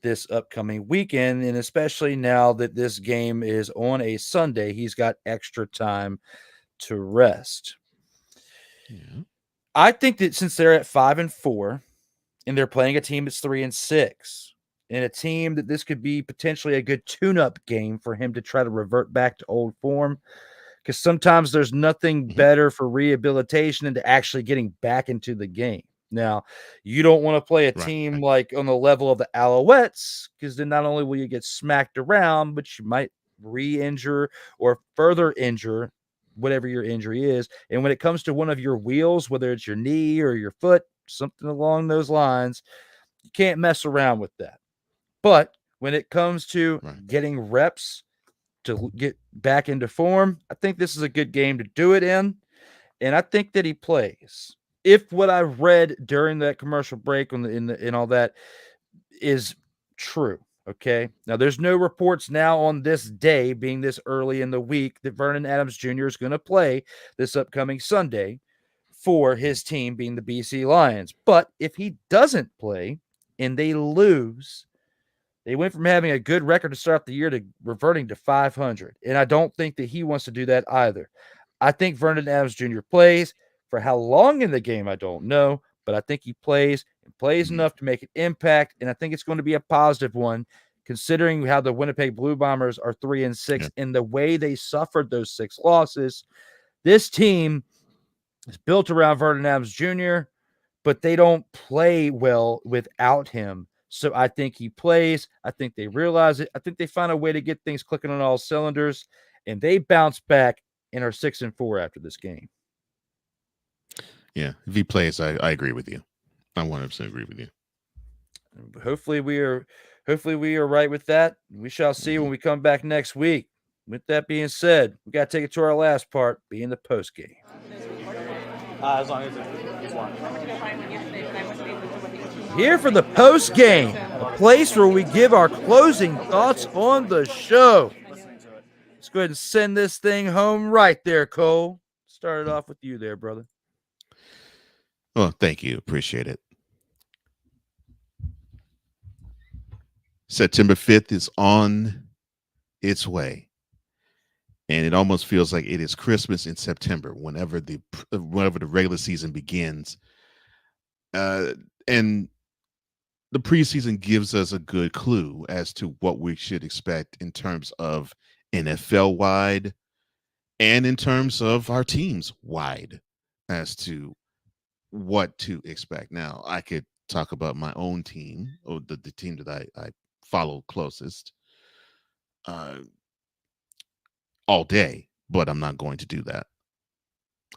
this upcoming weekend, and especially now that this game is on a Sunday, he's got extra time to rest. Yeah. I think that since they're at 5-4 and they're playing a team that's 3-6 and a team that this could be potentially a good tune-up game for him to try to revert back to old form, because sometimes there's nothing better for rehabilitation than to actually getting back into the game. Now, you don't want to play a team like on the level of the Alouettes, because then not only will you get smacked around, but you might re-injure or further injure whatever your injury is. And when it comes to one of your wheels, whether it's your knee or your foot, something along those lines, you can't mess around with that. But when it comes to getting reps to get back into form, I think this is a good game to do it in. And I think that he plays. If what I read during that commercial break in all that is true, okay? Now, there's no reports now on this day, being this early in the week, that Vernon Adams Jr. is going to play this upcoming Sunday for his team, being the BC Lions. But if he doesn't play and they lose, they went from having a good record to start the year to reverting to 500. And I don't think that he wants to do that either. I think Vernon Adams Jr. plays. For how long in the game, I don't know, but I think he plays and plays enough to make an impact, and I think it's going to be a positive one, considering how the Winnipeg Blue Bombers are 3-6 and the way they suffered those 6 losses. This team It's built around Vernon Adams Jr., but they don't play well without him. So I think he plays. I think they realize it. I think they find a way to get things clicking on all cylinders, and they bounce back and are 6-4 after this game. Yeah, if he plays, I agree with you. I 100% agree with you. Hopefully we are right with that. We shall see when we come back next week. With that being said, we got to take it to our last part, being the post game. As long as it's one. Here for the post game, a place where we give our closing thoughts on the show. Let's go ahead and send this thing home right there, Cole. Started off with you there, brother. Well, thank you. Appreciate it. September 5th is on its way. And it almost feels like it is Christmas in September, whenever the regular season begins. And the preseason gives us a good clue as to what we should expect in terms of NFL wide and in terms of our teams wide as to what to expect. Now, I could talk about my own team, or the team that I follow closest, all day, but I'm not going to do that.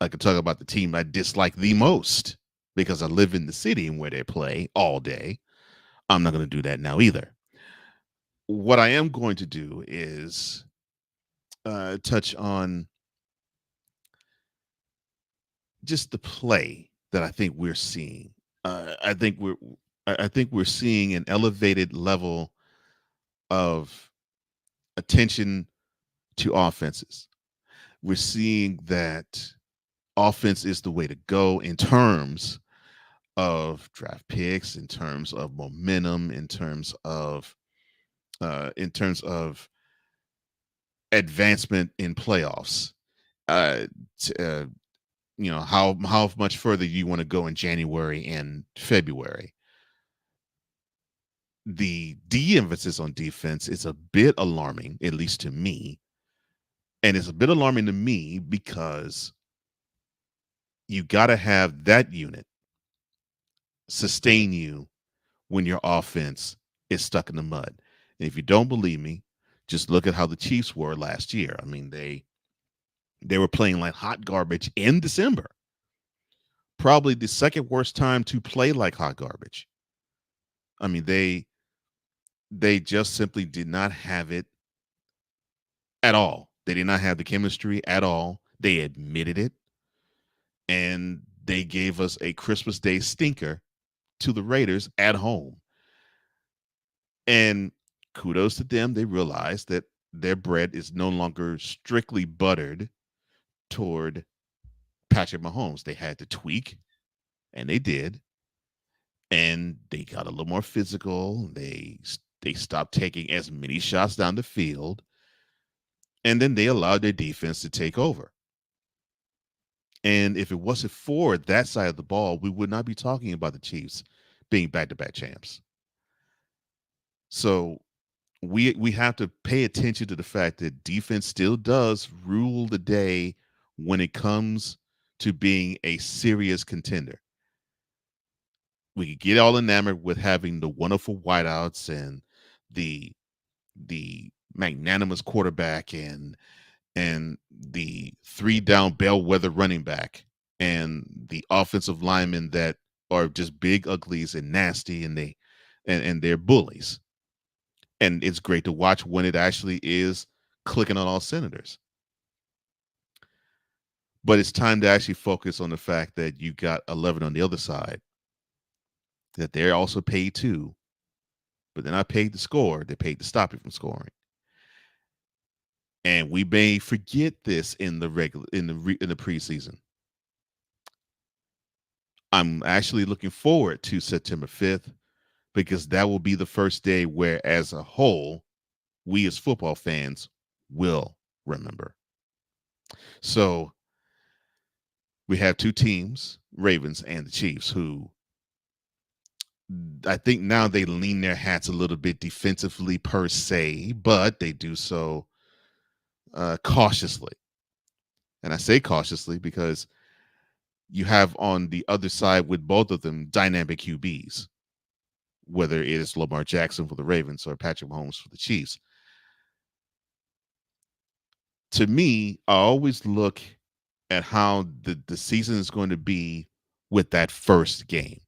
I could talk about the team I dislike the most because I live in the city and where they play all day. I'm not going to do that now either. What I am going to do is touch on just the play that I think we're seeing. I think we're seeing an elevated level of attention to offenses. We're seeing that offense is the way to go in terms of draft picks, in terms of momentum, in terms of advancement in playoffs. How much further you want to go in January and February. The de-emphasis on defense is a bit alarming, at least to me. And it's a bit alarming to me because you got to have that unit sustain you when your offense is stuck in the mud. And if you don't believe me, just look at how the Chiefs were last year. I mean, they were playing like hot garbage in December. Probably the second worst time to play like hot garbage. I mean, they just simply did not have it at all. They did not have the chemistry at all. They admitted it. And they gave us a Christmas Day stinker to the Raiders at home. And kudos to them. They realized that their bread is no longer strictly buttered toward Patrick Mahomes. They had to tweak, and they did. And they got a little more physical. They stopped taking as many shots down the field. And then they allowed their defense to take over. And if it wasn't for that side of the ball, we would not be talking about the Chiefs being back-to-back champs. So we have to pay attention to the fact that defense still does rule the day when it comes to being a serious contender. We could get all enamored with having the wonderful wideouts and the magnanimous quarterback and the 3-down bellwether running back and the offensive linemen that are just big uglies and nasty and they're bullies. And it's great to watch when it actually is clicking on all cylinders. But it's time to actually focus on the fact that you got 11 on the other side, that they're also paid too, but they're not paid to score. They're paid to stop you from scoring. And we may forget this in the preseason. I'm actually looking forward to September 5th because that will be the first day where, as a whole, we as football fans will remember. So we have two teams, Ravens and the Chiefs, who I think now they lean their hats a little bit defensively per se, but they do so cautiously. And I say cautiously because you have on the other side with both of them dynamic QBs, whether it is Lamar Jackson for the Ravens or Patrick Mahomes for the Chiefs. To me, I always look at how the season is going to be with that first game.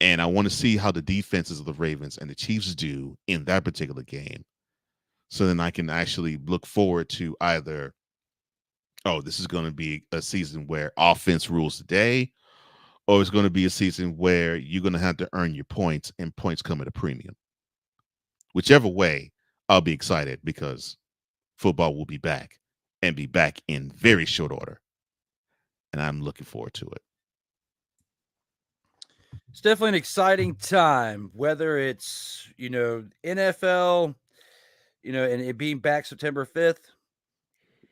And I want to see how the defenses of the Ravens and the Chiefs do in that particular game. So then I can actually look forward to either, oh, this is going to be a season where offense rules the day, or it's going to be a season where you're going to have to earn your points and points come at a premium. Whichever way, I'll be excited because football will be back and be back in very short order. And I'm looking forward to it. It's definitely an exciting time, whether it's, NFL, and it being back September 5th.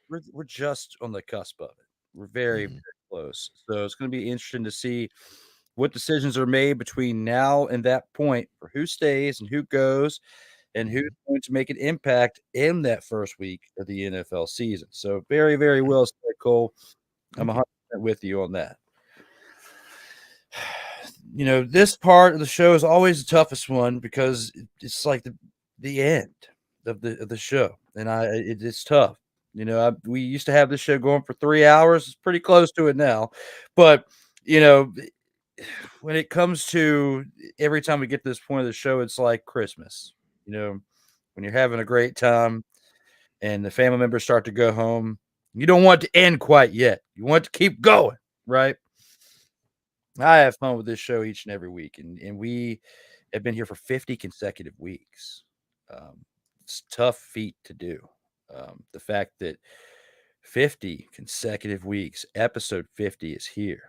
We're just on the cusp of it. We're very, very close. So it's going to be interesting to see what decisions are made between now and that point for who stays and who goes and who's going to make an impact in that first week of the NFL season. So very, very well said, Cole. I'm 100% with you on that. This part of the show is always the toughest one because it's like the end of the show, and it's tough. We used to have this show going for 3 hours. It's pretty close to it now, but when it comes to every time we get to this point of the show, it's like Christmas. When you're having a great time and the family members start to go home, you don't want it to end quite yet. You want it to keep going, right? I have fun with this show each and every week, and we have been here for 50 consecutive weeks. It's a tough feat to do. The fact that 50 consecutive weeks, episode 50 is here.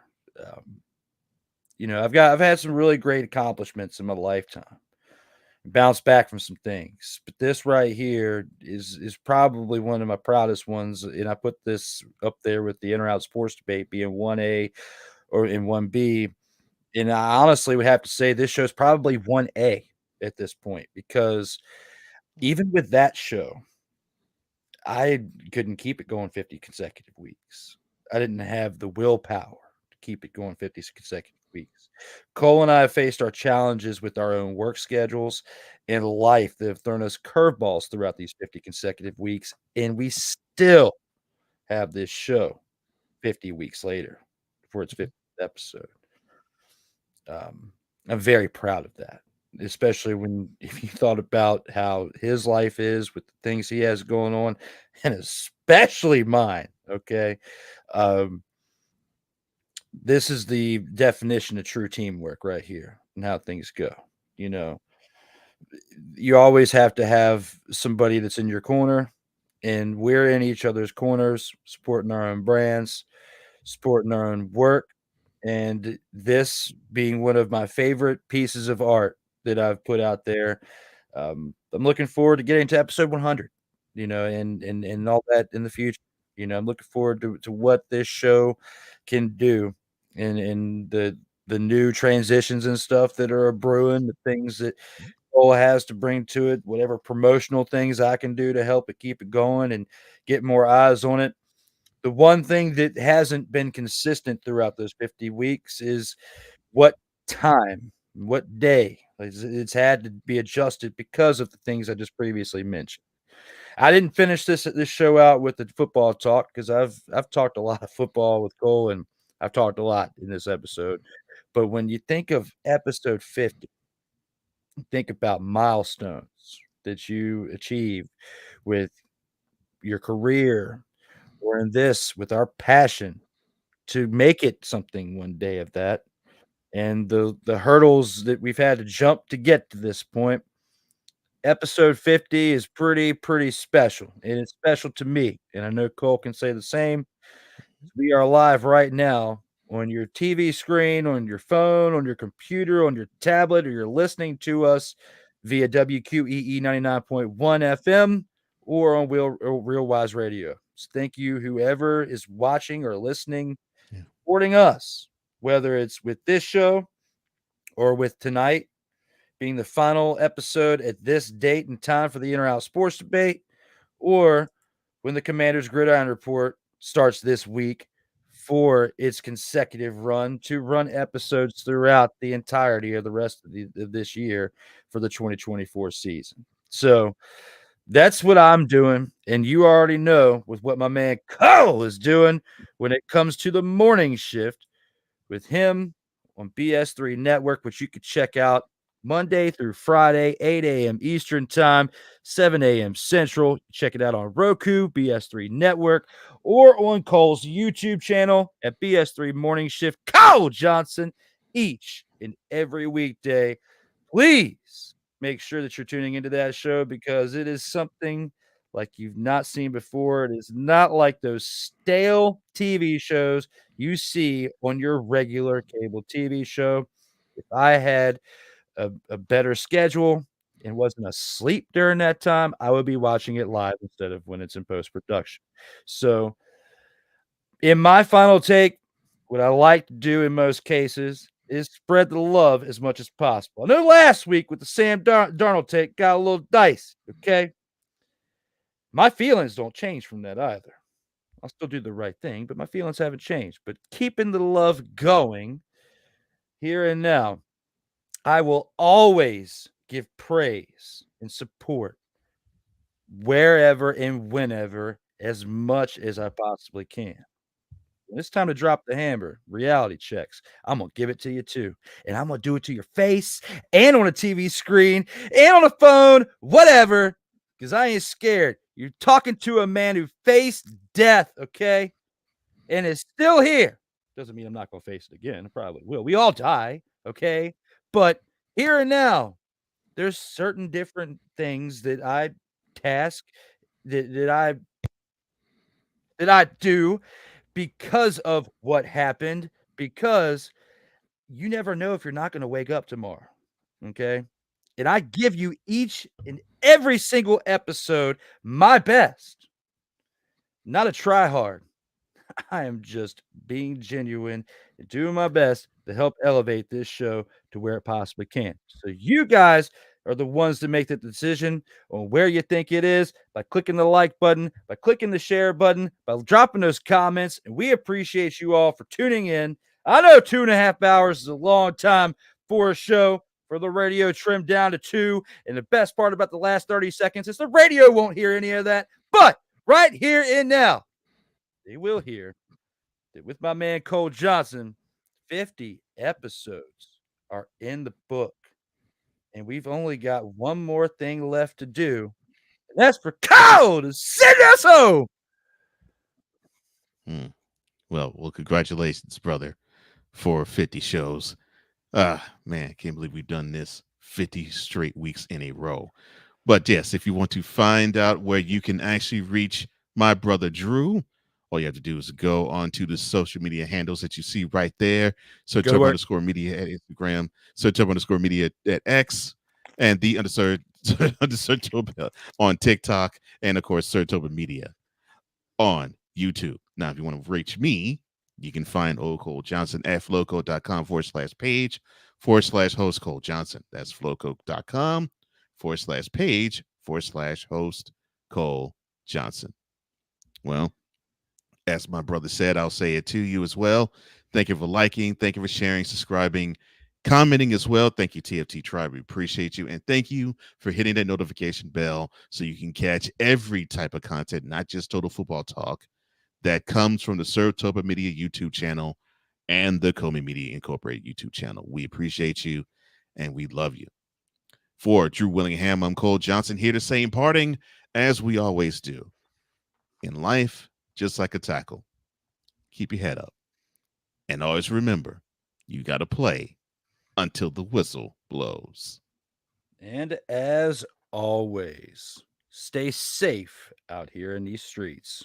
I've had some really great accomplishments in my lifetime. Bounced back from some things, but this right here is probably one of my proudest ones, and I put this up there with the In-Or-Out Sports Debate being 1A or in 1B. And I honestly would have to say this show is probably 1A at this point, because even with that show, I couldn't keep it going 50 consecutive weeks. I didn't have the willpower to keep it going 50 consecutive weeks. Cole and I have faced our challenges with our own work schedules and life that have thrown us curveballs throughout these 50 consecutive weeks, and we still have this show 50 weeks later for its 50th episode. I'm very proud of that, especially if you thought about how his life is with the things he has going on, and especially mine. Okay. This is the definition of true teamwork right here and how things go. You always have to have somebody that's in your corner, and we're in each other's corners, supporting our own brands, supporting our own work. And this being one of my favorite pieces of art that I've put out there, I'm looking forward to getting to episode 100, and all that in the future. I'm looking forward to what this show can do, and the new transitions and stuff that are brewing, the things that Cole has to bring to it, whatever promotional things I can do to help it keep it going and get more eyes on it. The one thing that hasn't been consistent throughout those 50 weeks is what time, what day. It's had to be adjusted because of the things I just previously mentioned. I didn't finish this show out with the football talk because I've talked a lot of football with Cole, and I've talked a lot in this episode. But when you think of episode 50, think about milestones that you achieve with your career, or in this with our passion to make it something one day of that, and the hurdles that we've had to jump to get to this point. Episode 50 is pretty special, and it's special to me, and I know Cole can say the same. We are live right now on your TV screen, on your phone, on your computer, on your tablet, or you're listening to us via WQEE 99.1 FM or on Real Wise Radio. So thank you, whoever is watching or listening, supporting us, whether it's with this show or with tonight being the final episode at this date and time for the In-Or-Out Sports Debate, or when the Commander's Gridiron Report starts this week for its consecutive run to run episodes throughout the entirety of the rest of this year for the 2024 season. So that's what I'm doing. And you already know with what my man Cole is doing when it comes to the morning shift with him on BS3 Network, which you can check out Monday through Friday, 8 a.m. Eastern Time, 7 a.m. Central. Check it out on Roku, BS3 Network, or on Cole's YouTube channel at BS3 Morning Shift. Cole Johnson each and every weekday. Please make sure that you're tuning into that show because it is something like you've not seen before. It is not like those stale TV shows you see on your regular cable TV show. If I had a better schedule and wasn't asleep during that time, I would be watching it live instead of when it's in post-production. So in my final take, what I like to do in most cases is spread the love as much as possible. I know last week with the Sam Darnold take got a little dicey, okay? My feelings don't change from that either. I'll still do the right thing, but my feelings haven't changed. But keeping the love going here and now, I will always give praise and support wherever and whenever as much as I possibly can. When it's time to drop the hammer, reality checks, I'm going to give it to you too. And I'm going to do it to your face and on a TV screen and on a phone, whatever, because I ain't scared. You're talking to a man who faced death, okay, and is still here. Doesn't mean I'm not going to face it again. I probably will. We all die, okay? But here and now, there's certain different things that I task that I do because of what happened, because you never know if you're not going to wake up tomorrow, okay? And I give you each and every single episode my best. Not a try hard. I am just being genuine and doing my best to help elevate this show to where it possibly can. So you guys are the ones to make the decision on where you think it is by clicking the like button, by clicking the share button, by dropping those comments. And we appreciate you all for tuning in. I know 2.5 hours is a long time for a show, for the radio trimmed down to 2. And the best part about the last 30 seconds is the radio won't hear any of that. But right here and now, they will hear that with my man Cole Johnson, 50 episodes are in the book. And we've only got one more thing left to do. And that's for Cole to send us home. Well, congratulations, brother, for 50 shows. Man, I can't believe we've done this 50 straight weeks in a row. But yes, if you want to find out where you can actually reach my brother Drew, all you have to do is go onto the social media handles that you see right there. Search up _media at Instagram, search up _media at X, and the search on TikTok, and of course, search over media on YouTube. Now, if you want to reach me, you can find old Cole Johnson at flowco.com/page/host Cole Johnson. That's flowco.com/page/host Cole Johnson. Well, as my brother said, I'll say it to you as well. Thank you for liking. Thank you for sharing, subscribing, commenting as well. Thank you, TFT Tribe. We appreciate you. And thank you for hitting that notification bell so you can catch every type of content, not just total football talk, that comes from the Saratoga Media YouTube channel and the Comey Media Incorporated YouTube channel. We appreciate you and we love you. For Drew Willingham, I'm Cole Johnson, here to say in parting, as we always do, in life, just like a tackle, keep your head up. And always remember, you got to play until the whistle blows. And as always, stay safe out here in these streets.